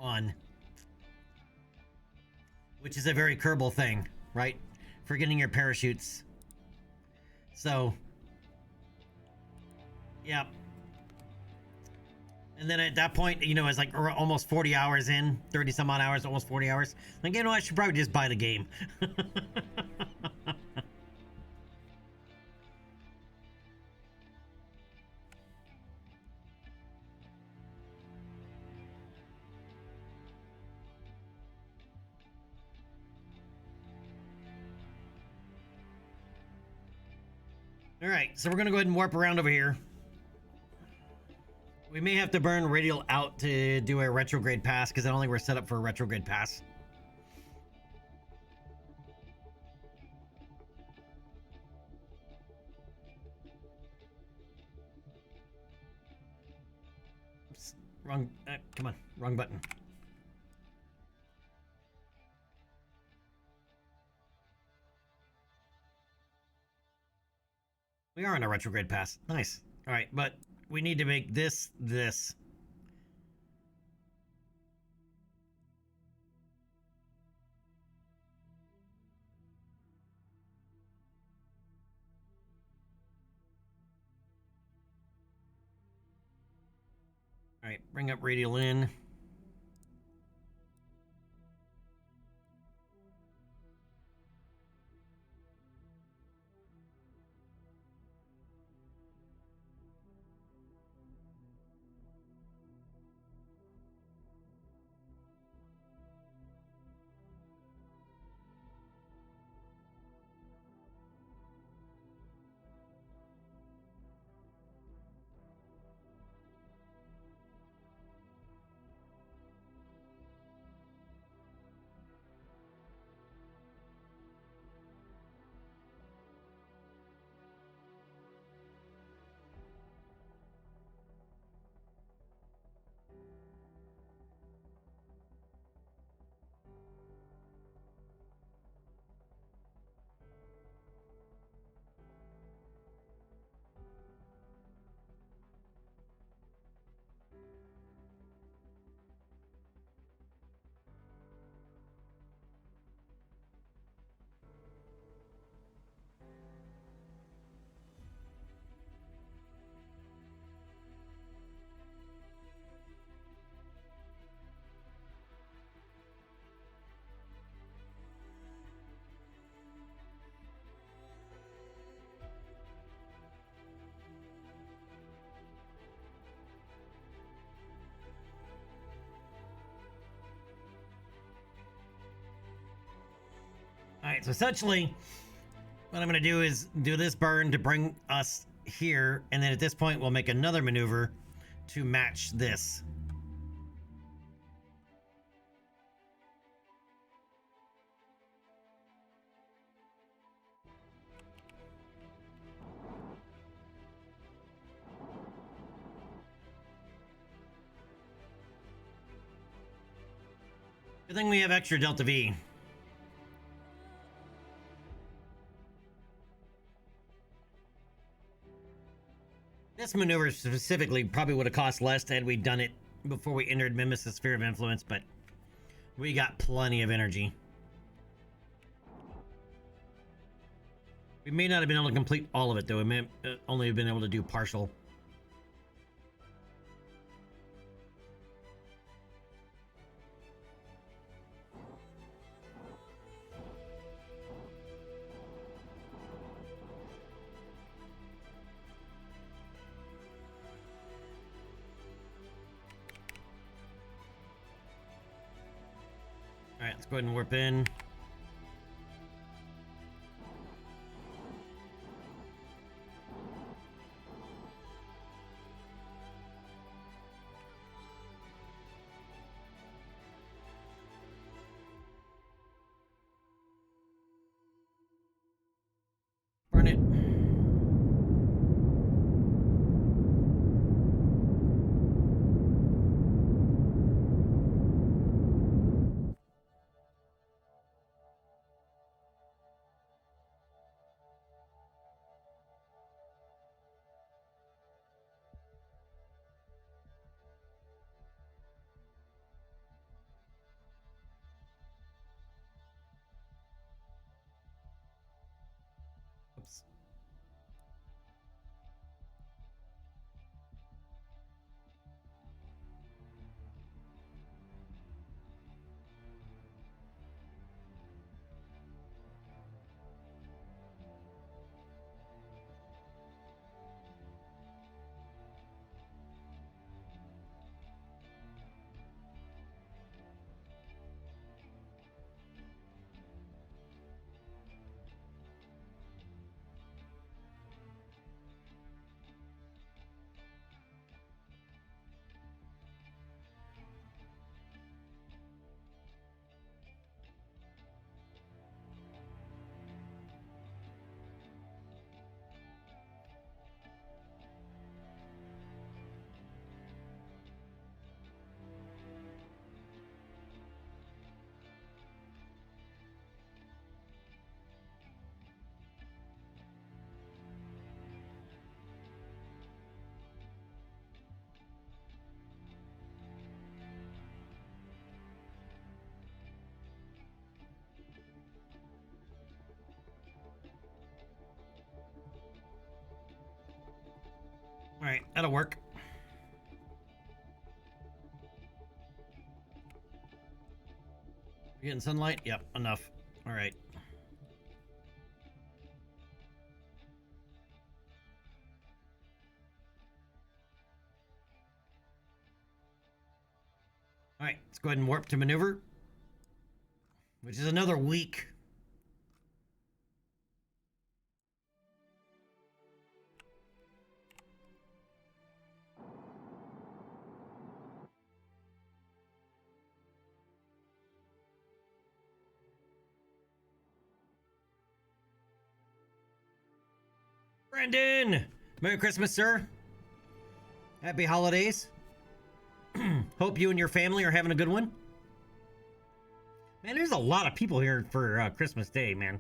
on, which is a very Kerbal thing, right? Forgetting your parachutes. So, yeah. And then at that point, you know, it's like almost 40 hours in, 30 some odd hours, almost 40 hours. Like, you know, I should probably just buy the game. All right, so we're gonna go ahead and warp around over here. We may have to burn Radial out to do a retrograde pass, because I don't think we're set up for a retrograde pass. Oops, wrong, come on, wrong button. We are on a retrograde pass. Nice. All right, but we need to make this. All right, bring up Radial in. All right, so essentially, what I'm going to do is do this burn to bring us here, and then at this point, we'll make another maneuver to match this. Good thing we have extra Delta V. This maneuver specifically probably would have cost less had we done it before we entered Mimesis' Sphere of Influence, but we got plenty of energy. We may not have been able to complete all of it, though. We may only have been able to do partial. All right, let's go ahead and warp in. Burn it. Oops. All right, that'll work. You getting sunlight? Yep, enough. All right. All right, let's go ahead and warp to maneuver, which is another week. Brandon! Merry Christmas, sir. Happy holidays. Hope you and your family are having a good one. Man, there's a lot of people here for Christmas Day, man.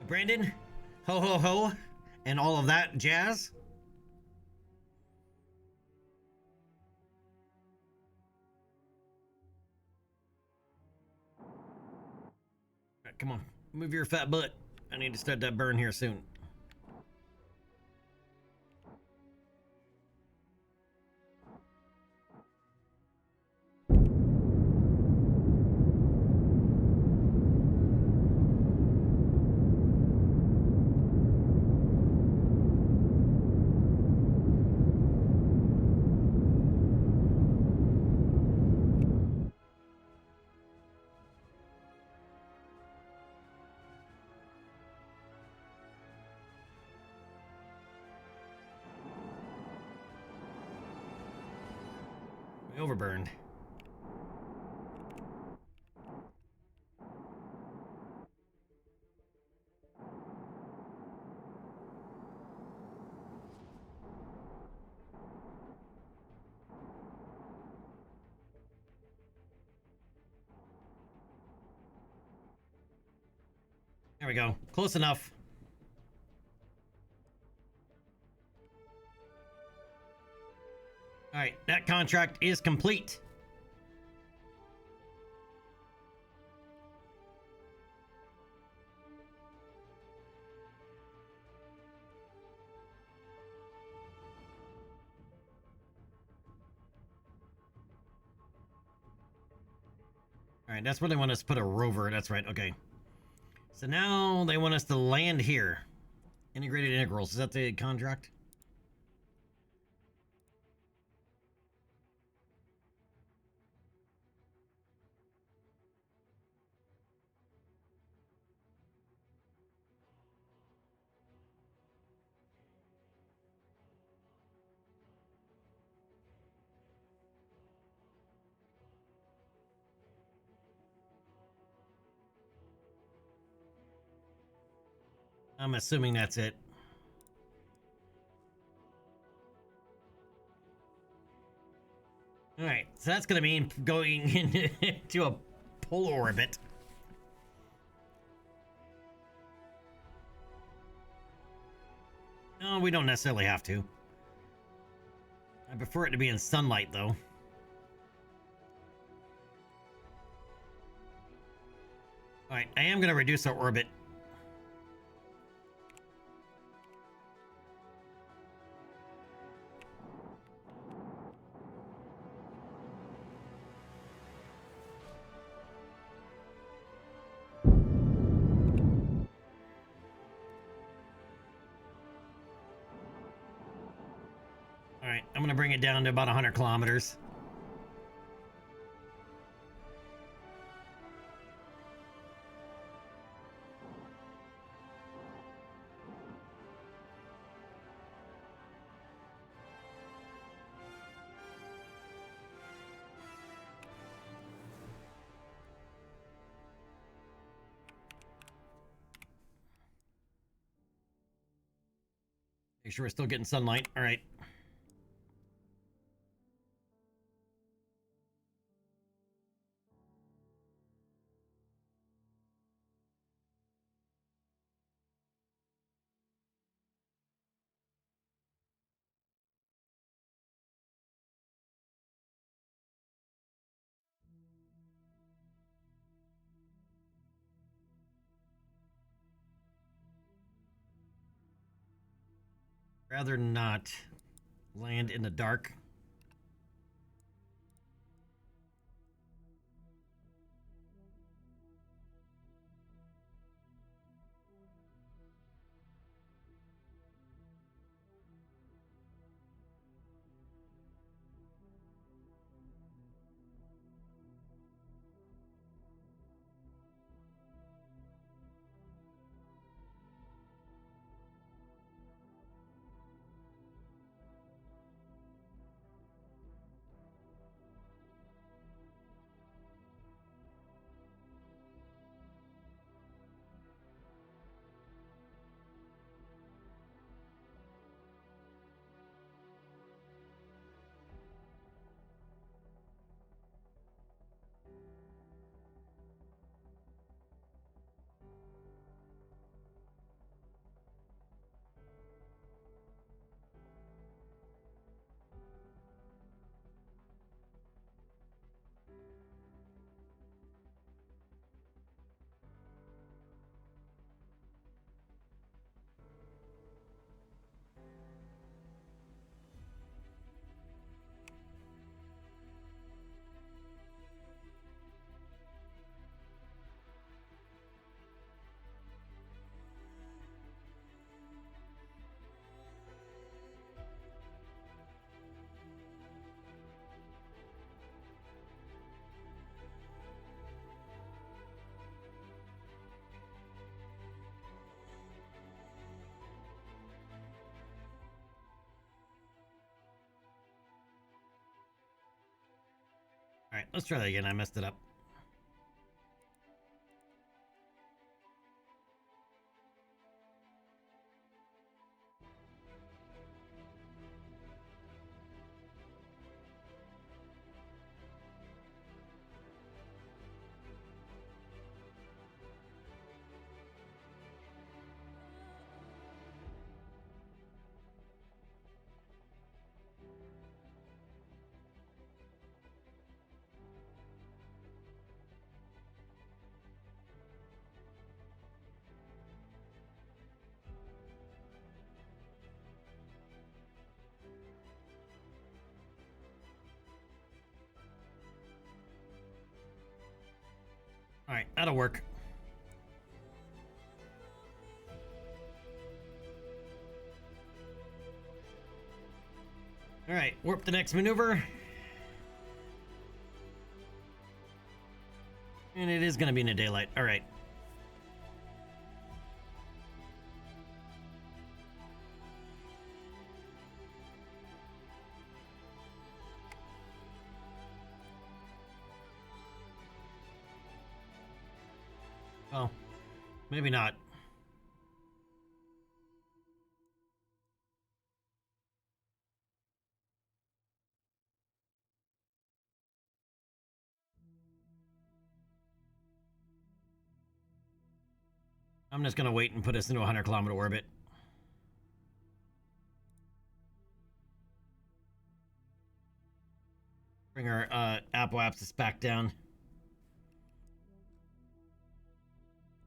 Brandon, ho ho ho, and all of that jazz. Right, come on, move your fat butt. I need to start that burn here soon. Overburned. There we go. Close enough. All right, that contract is complete. All right, that's where they want us to put a rover. That's right. Okay. So now they want us to land here. Integrated integrals. Is that the contract? I'm assuming that's it. All right, so that's going to mean going into a polar orbit. No, we don't necessarily have to. I prefer it to be in sunlight, though. All right, I am going to reduce our orbit. All right, I'm going to bring it down to about 100 kilometers. Make sure we're still getting sunlight. All right. Rather not land in the dark. All right, let's try that again. I messed it up. right, that'll work. All right, warp the next maneuver. And it is going to be in the daylight. All right. Well, maybe not. I'm just going to wait and put us into a 100-kilometer orbit. Bring our apoapsis back down.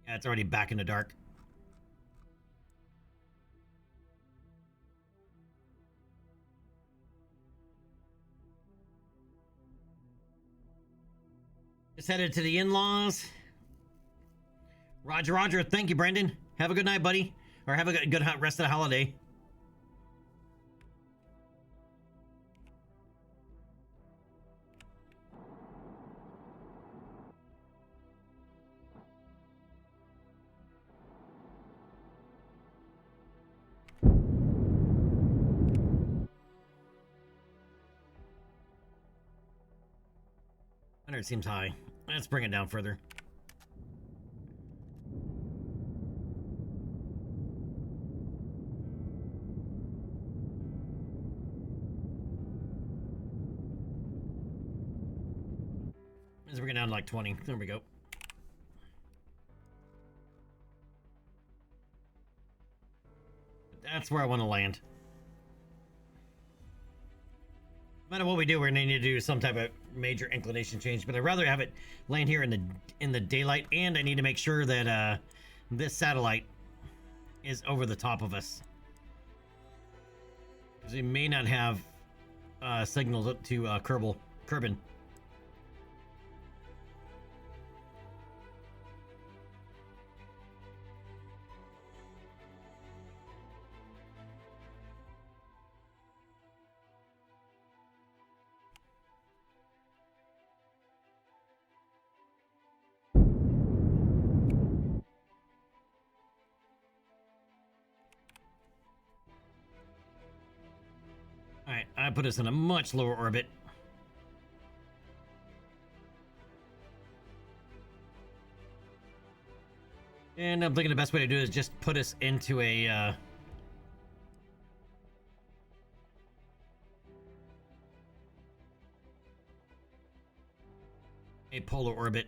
Yeah, it's already back in the dark. Just headed to the in-laws. Roger, Roger. Thank you, Brendan. Have a good night, buddy. Or have a good rest of the holiday. It seems high. Let's bring it down further. Let's bring it down to like 20. There we go. That's where I want to land. No matter what we do, we're gonna need to do some type of major inclination change, but I'd rather have it land here in the daylight, and I need to make sure that this satellite is over the top of us, because we may not have signals up to Kerbin. Alright, I put us in a much lower orbit. And I'm thinking the best way to do it is just put us into a polar orbit.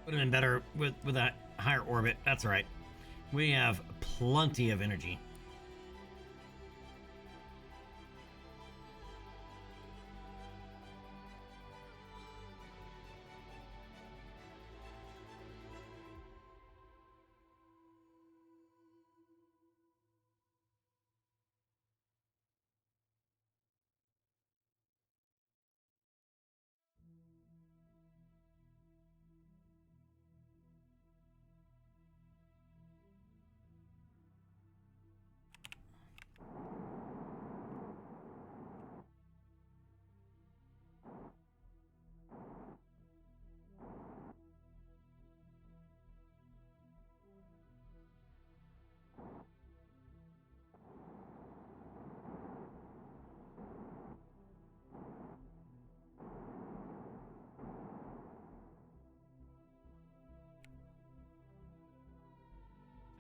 Would have been better with a higher orbit. That's all right. We have plenty of energy.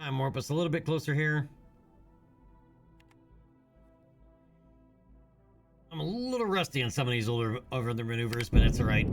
I'm warp us a little bit closer here. I'm a little rusty on some of these over the maneuvers, but that's all right.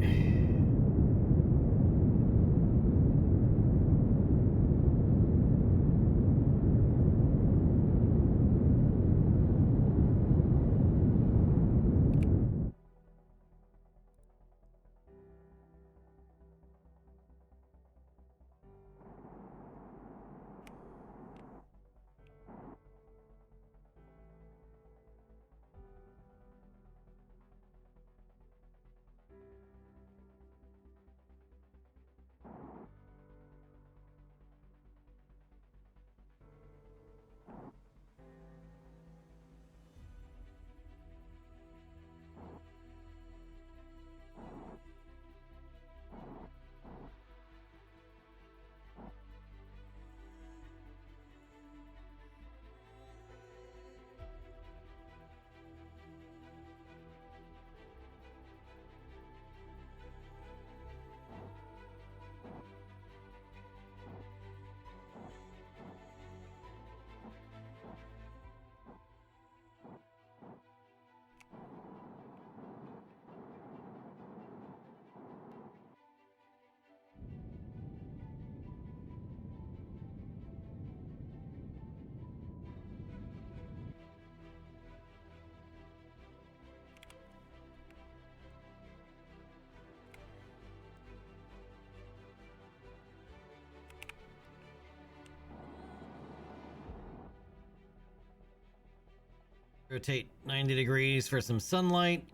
Rotate 90 degrees for some sunlight.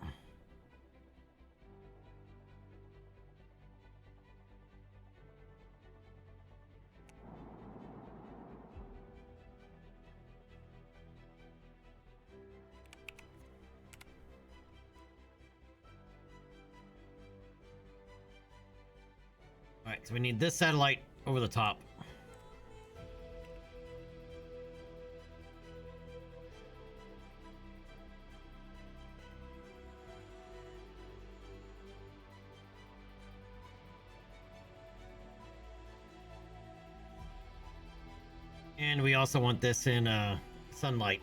All right, so we need this satellite over the top. And we also want this in sunlight.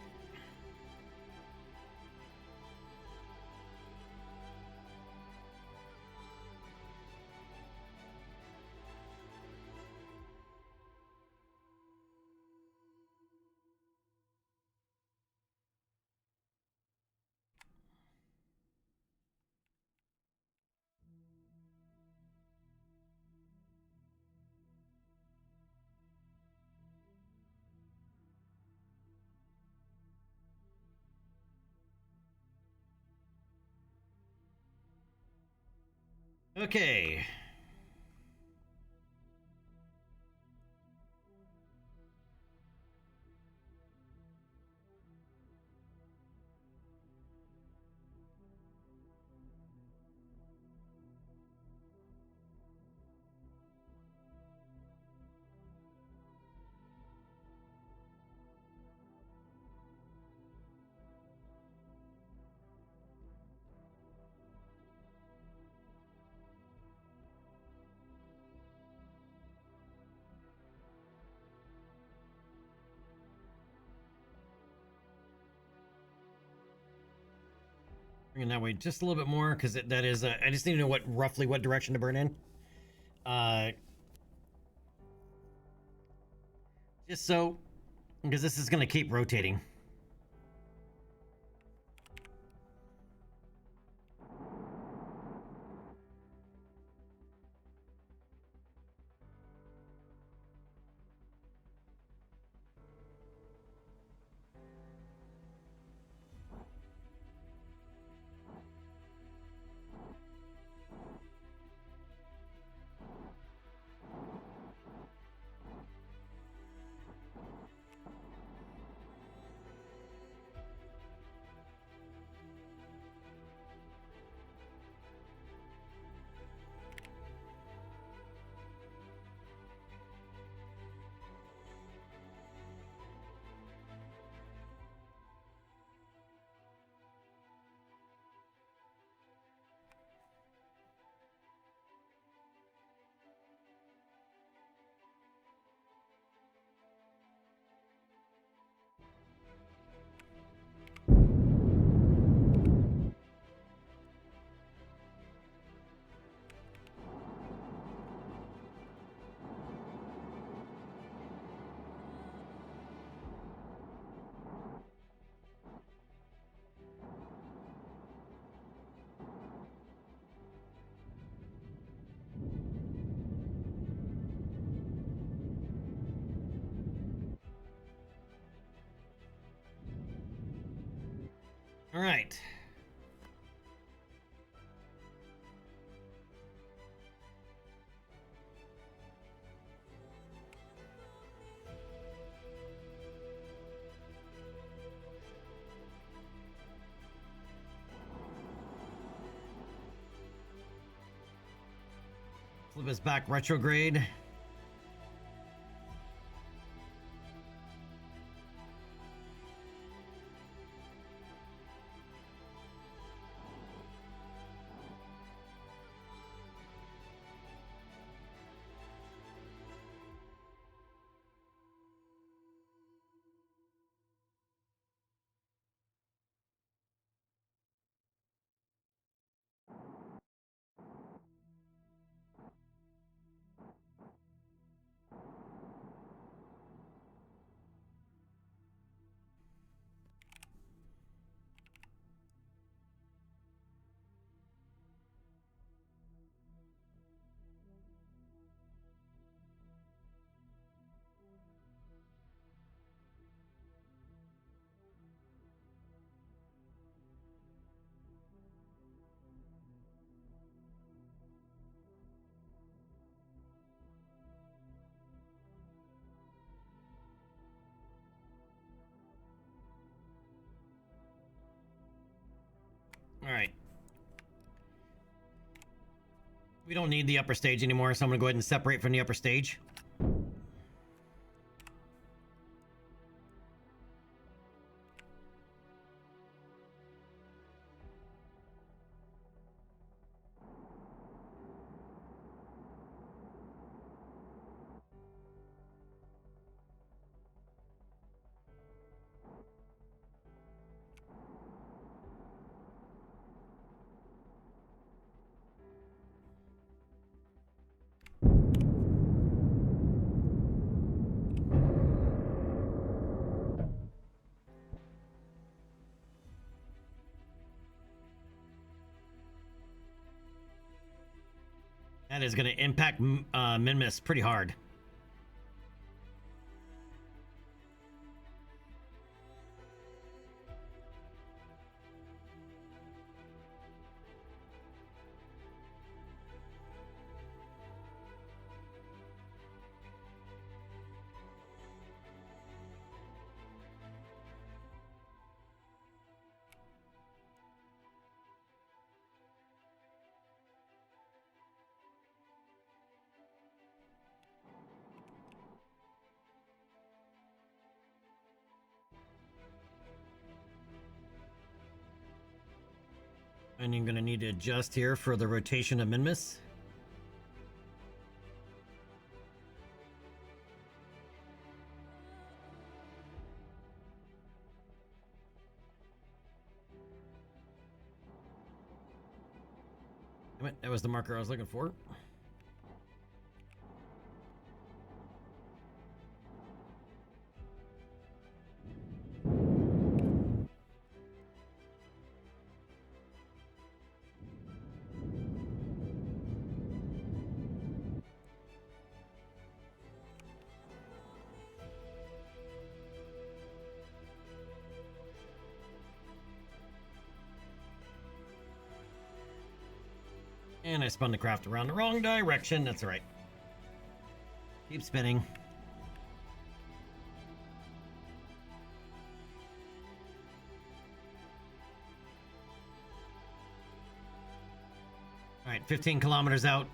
Okay. Bring it that way just a little bit more because that is. I just need to know roughly what direction to burn in. Just so, because this is going to keep rotating. All right. Flip us back retrograde. We don't need the upper stage anymore, so I'm gonna go ahead and separate from the upper stage. That is going to impact Minmus pretty hard. And you're going to need to adjust here for the rotation of Minmus. Damn it, that was the marker I was looking for. And I spun the craft around the wrong direction. That's all right. Keep spinning. All right, 15 kilometers out.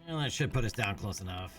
Well, that should put us down close enough.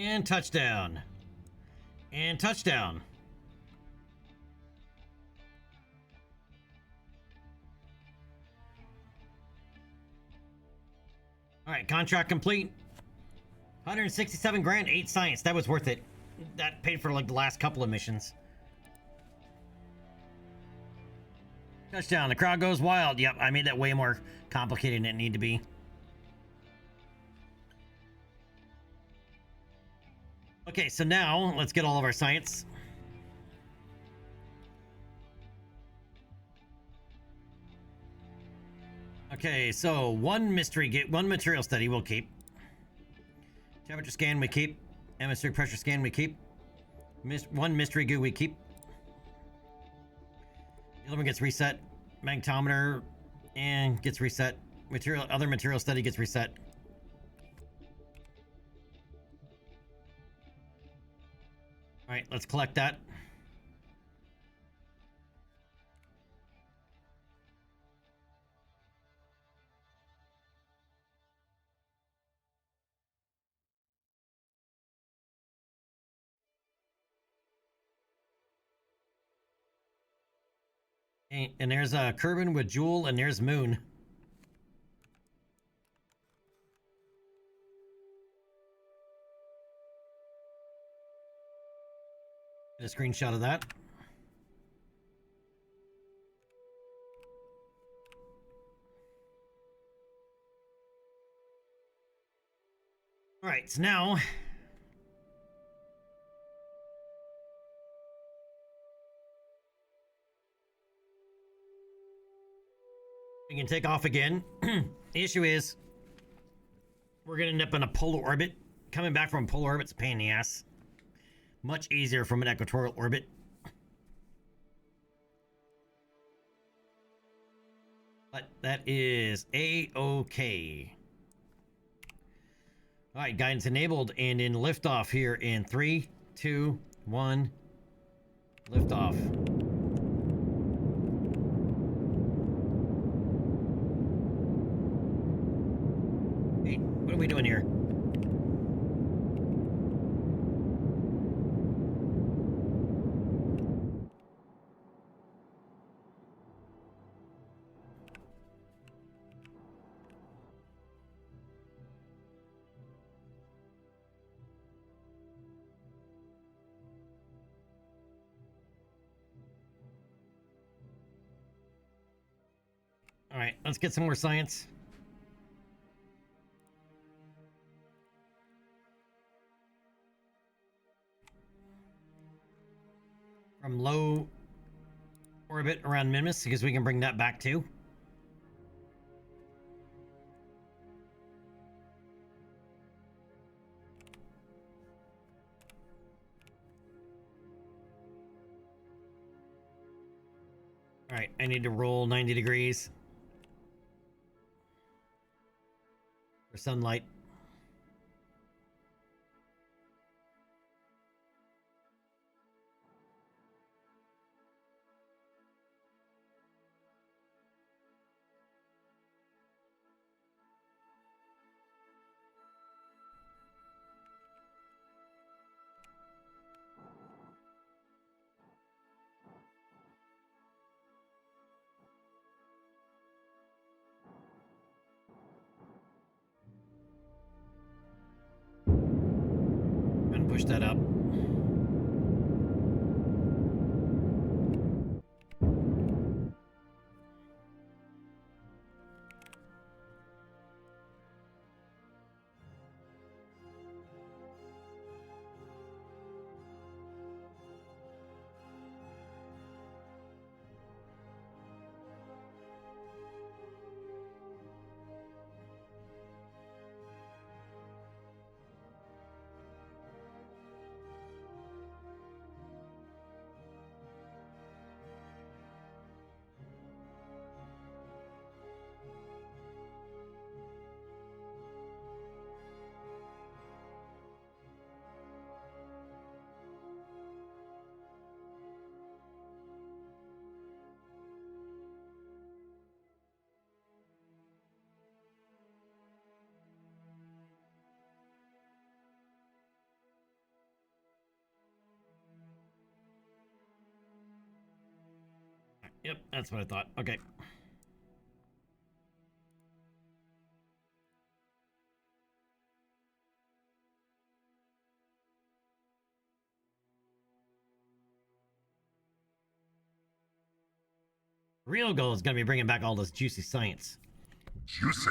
And touchdown. And touchdown. All right, contract complete. 167 grand, 8 science. That was worth it. That paid for like the last couple of missions. Touchdown. The crowd goes wild. Yep, I made that way more complicated than it needed to be. Okay, so now let's get all of our science. Okay, so one material study we'll keep. Temperature scan we keep. Atmospheric pressure scan we keep. One mystery goo we keep. The other one gets reset. Magnetometer and gets reset. Other material study gets reset. All right, let's collect that. And there's Kerbin with Jewel, and there's Moon. Get a screenshot of that. All right, so now we can take off again. The issue is we're gonna end up in a polar orbit. Coming back from a polar orbit's a pain in the ass. Much easier from an equatorial orbit. But that is A-okay. All right, guidance enabled and in liftoff here in 3, 2, 1. Liftoff. Hey, what are we doing here? All right, let's get some more science. From low orbit around Mimas, because we can bring that back too. All right, I need to roll 90 degrees for sunlight. And push that up. Yep, that's what I thought. Okay. Real goal is going to be bringing back all this juicy science. Juicy.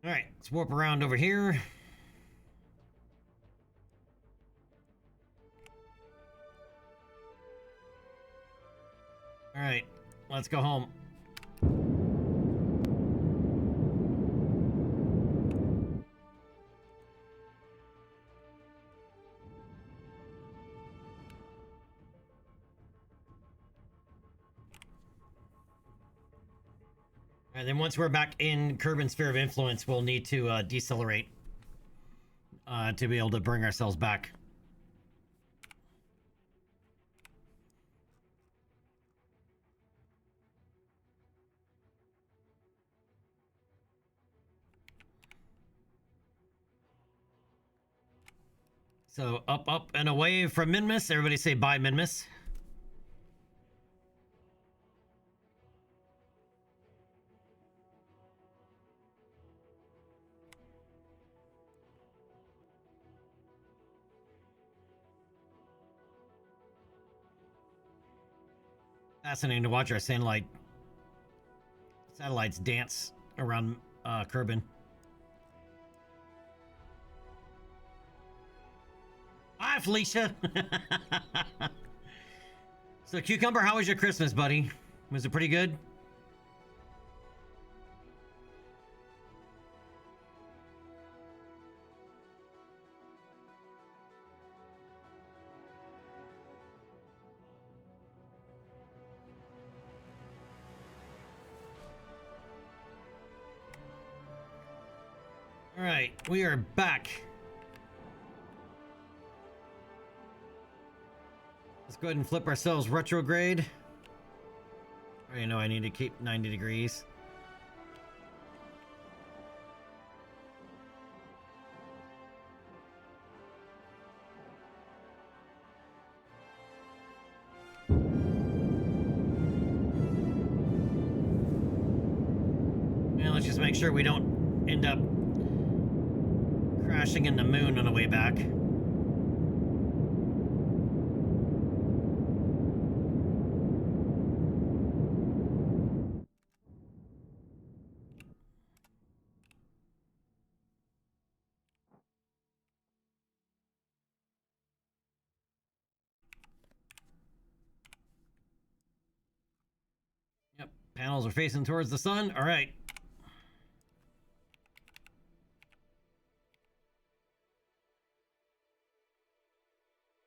All right, let's warp around over here. All right, let's go home. And then once we're back in Kerbin's sphere of influence, we'll need to decelerate to be able to bring ourselves back. So up, up, and away from Minmus. Everybody say bye, Minmus. Fascinating to watch our satellites dance around Kerbin. Hi, Felicia. So, Cucumber, how was your Christmas, buddy? Was it pretty good? All right, we are back. Let's go ahead and flip ourselves retrograde. I already know I need to keep 90 degrees. And let's just make sure we don't end up crashing in the moon on the way back. Yep, panels are facing towards the sun. All right.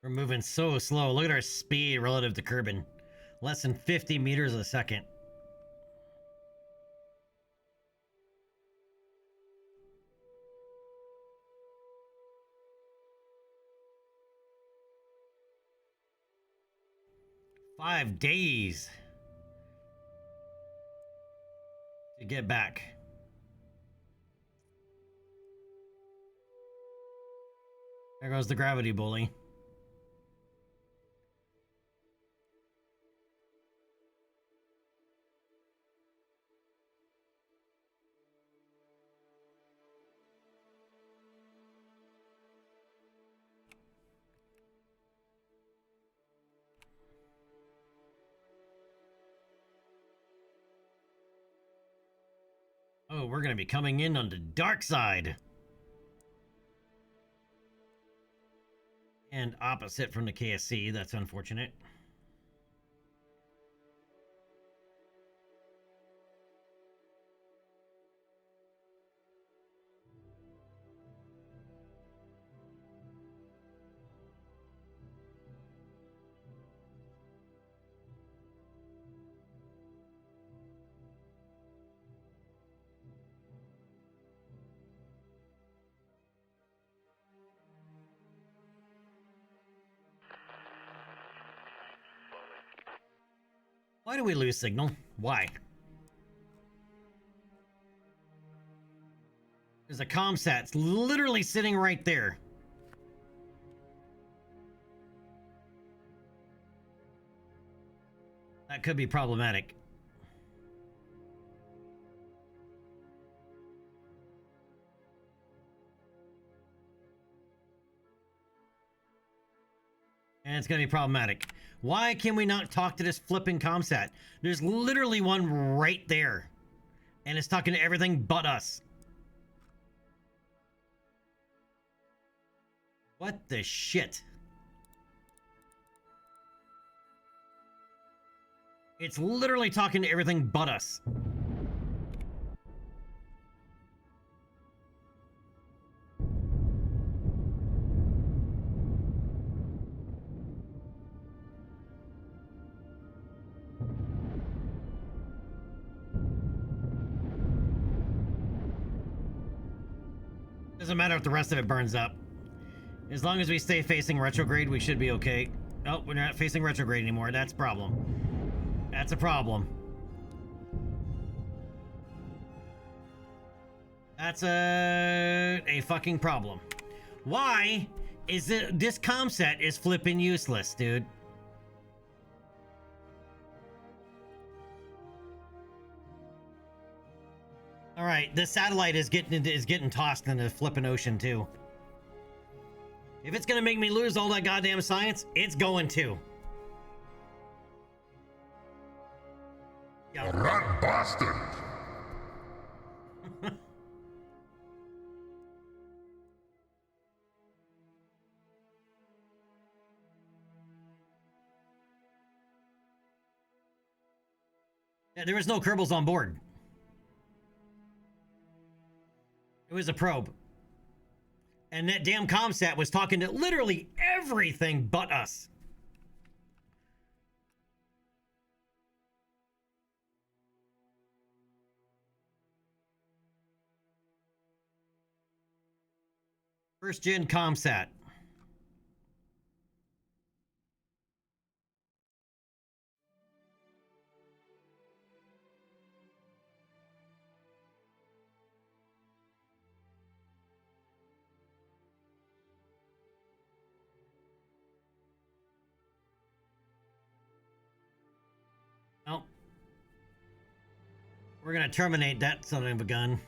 We're moving so slow. Look at our speed relative to Kerbin. Less than 50 meters a second. Five days to get back. There goes the gravity bully. Oh, we're going to be coming in on the dark side. And opposite from the KSC. That's unfortunate. Why do we lose signal? Why? There's a comsat. It's literally sitting right there. That could be problematic. And it's going to be problematic. Why can we not talk to this flipping comsat? There's literally one right there. And it's talking to everything but us. What the shit? It's literally talking to everything but us. Doesn't matter if the rest of it burns up. As long as we stay facing retrograde, we should be okay. Oh, we're not facing retrograde anymore. That's a problem. That's a problem. That's a fucking problem. Why is it this comsat is flipping useless, dude? All right, the satellite is getting tossed in the flipping ocean too. If it's gonna make me lose all that goddamn science, it's going to. A rat bastard! Yeah, there was no Kerbals on board. It was a probe. And that damn comsat was talking to literally everything but us. First gen comsat. Nope. We're gonna terminate that son of a gun.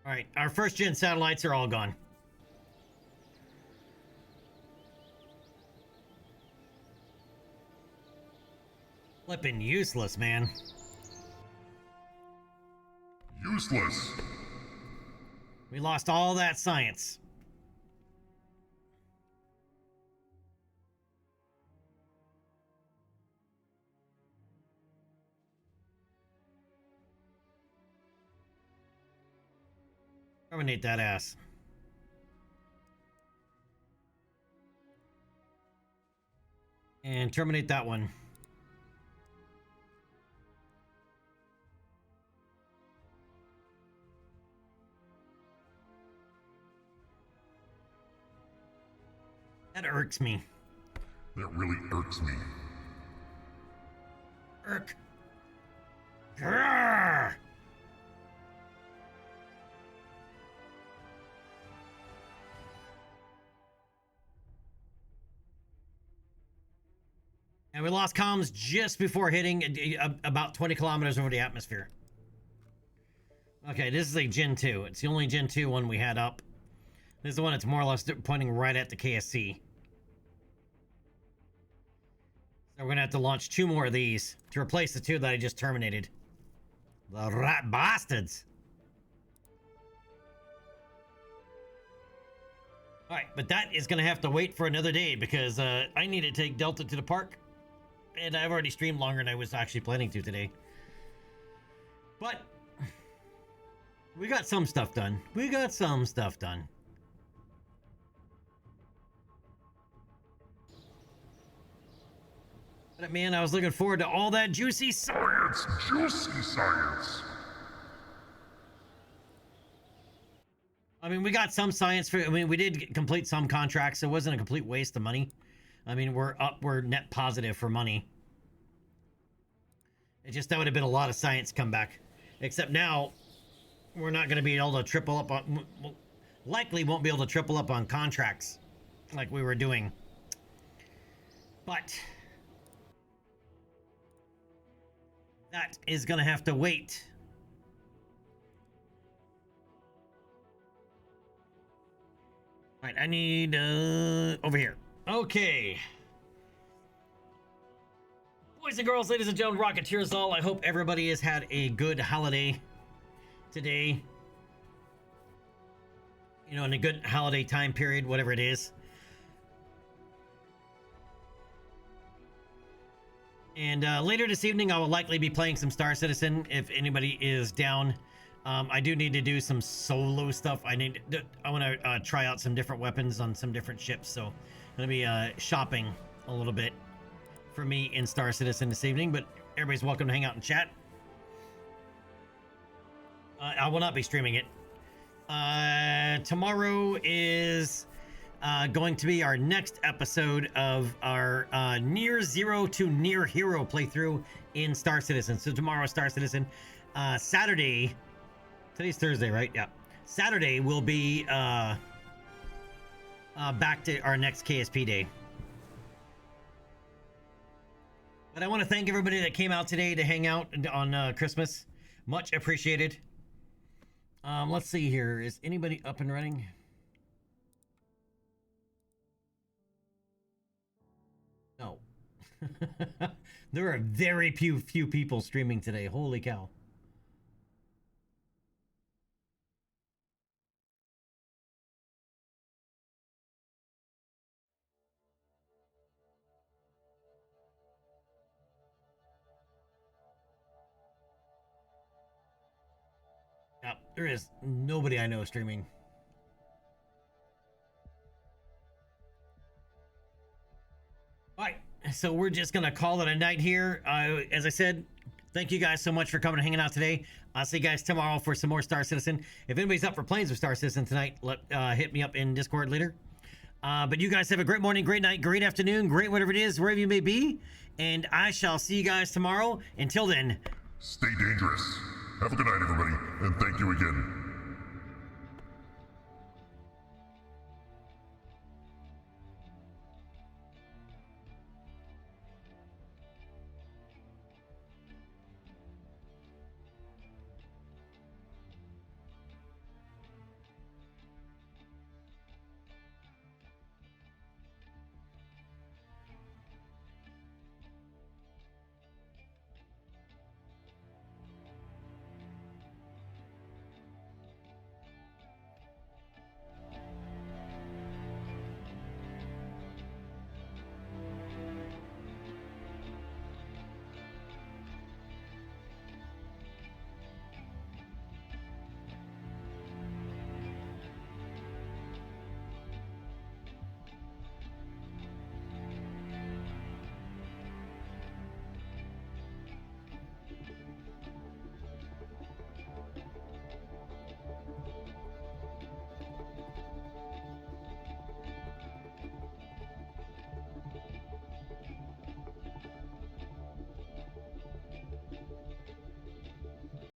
Alright, our first gen satellites are all gone. Flippin' useless, man. Useless! We lost all that science. Terminate that ass. And terminate that one. That irks me. That really irks me. Irk. Grrr. And we lost comms just before hitting about 20 kilometers over the atmosphere. Okay, this is a Gen 2. It's the only Gen 2 one we had up. This is the one that's more or less pointing right at the KSC. So we're going to have to launch 2 more of these to replace the 2 that I just terminated. The rat bastards. Alright, but that is going to have to wait for another day because I need to take Delta to the park. And I've already streamed longer than I was actually planning to today. But we got some stuff done. We got some stuff done. But man, I was looking forward to all that juicy science. Juicy science. I mean, we got some science for. I mean, we did complete some contracts, so it wasn't a complete waste of money. I mean, we're net positive for money. It just that would have been a lot of science come back. Except now, we're not going to be able to triple up on. Likely won't be able to triple up on contracts like we were doing. But that is going to have to wait. All right, I need over here. Okay. Boys and girls, ladies and gentlemen, Rocketeers all, I hope everybody has had a good holiday today. You know, in a good holiday time period, whatever it is. And later this evening, I will likely be playing some Star Citizen if anybody is down. I do need to do some solo stuff. I want to try out some different weapons on some different ships. So I'm going to be shopping a little bit for me in Star Citizen this evening. But everybody's welcome to hang out and chat. I will not be streaming it. Tomorrow is going to be our next episode of our Near Zero to Near Hero playthrough in Star Citizen. So tomorrow, Star Citizen. Saturday... Today's Thursday, right? Yeah. Saturday will be back to our next KSP day. But I want to thank everybody that came out today to hang out on Christmas. Much appreciated. Let's see here. Is anybody up and running? No. There are very few people streaming today. Holy cow. Yeah, there is nobody I know streaming. All right, so we're just gonna call it a night here. As I said, thank you guys so much for coming and hanging out today. I'll see you guys tomorrow for some more Star Citizen. If anybody's up for playing some Star Citizen tonight, hit me up in Discord later. But you guys have a great morning, great night, great afternoon, great whatever it is, wherever you may be. And I shall see you guys tomorrow. Until then, Stay dangerous. Have a good night, everybody, and thank you again.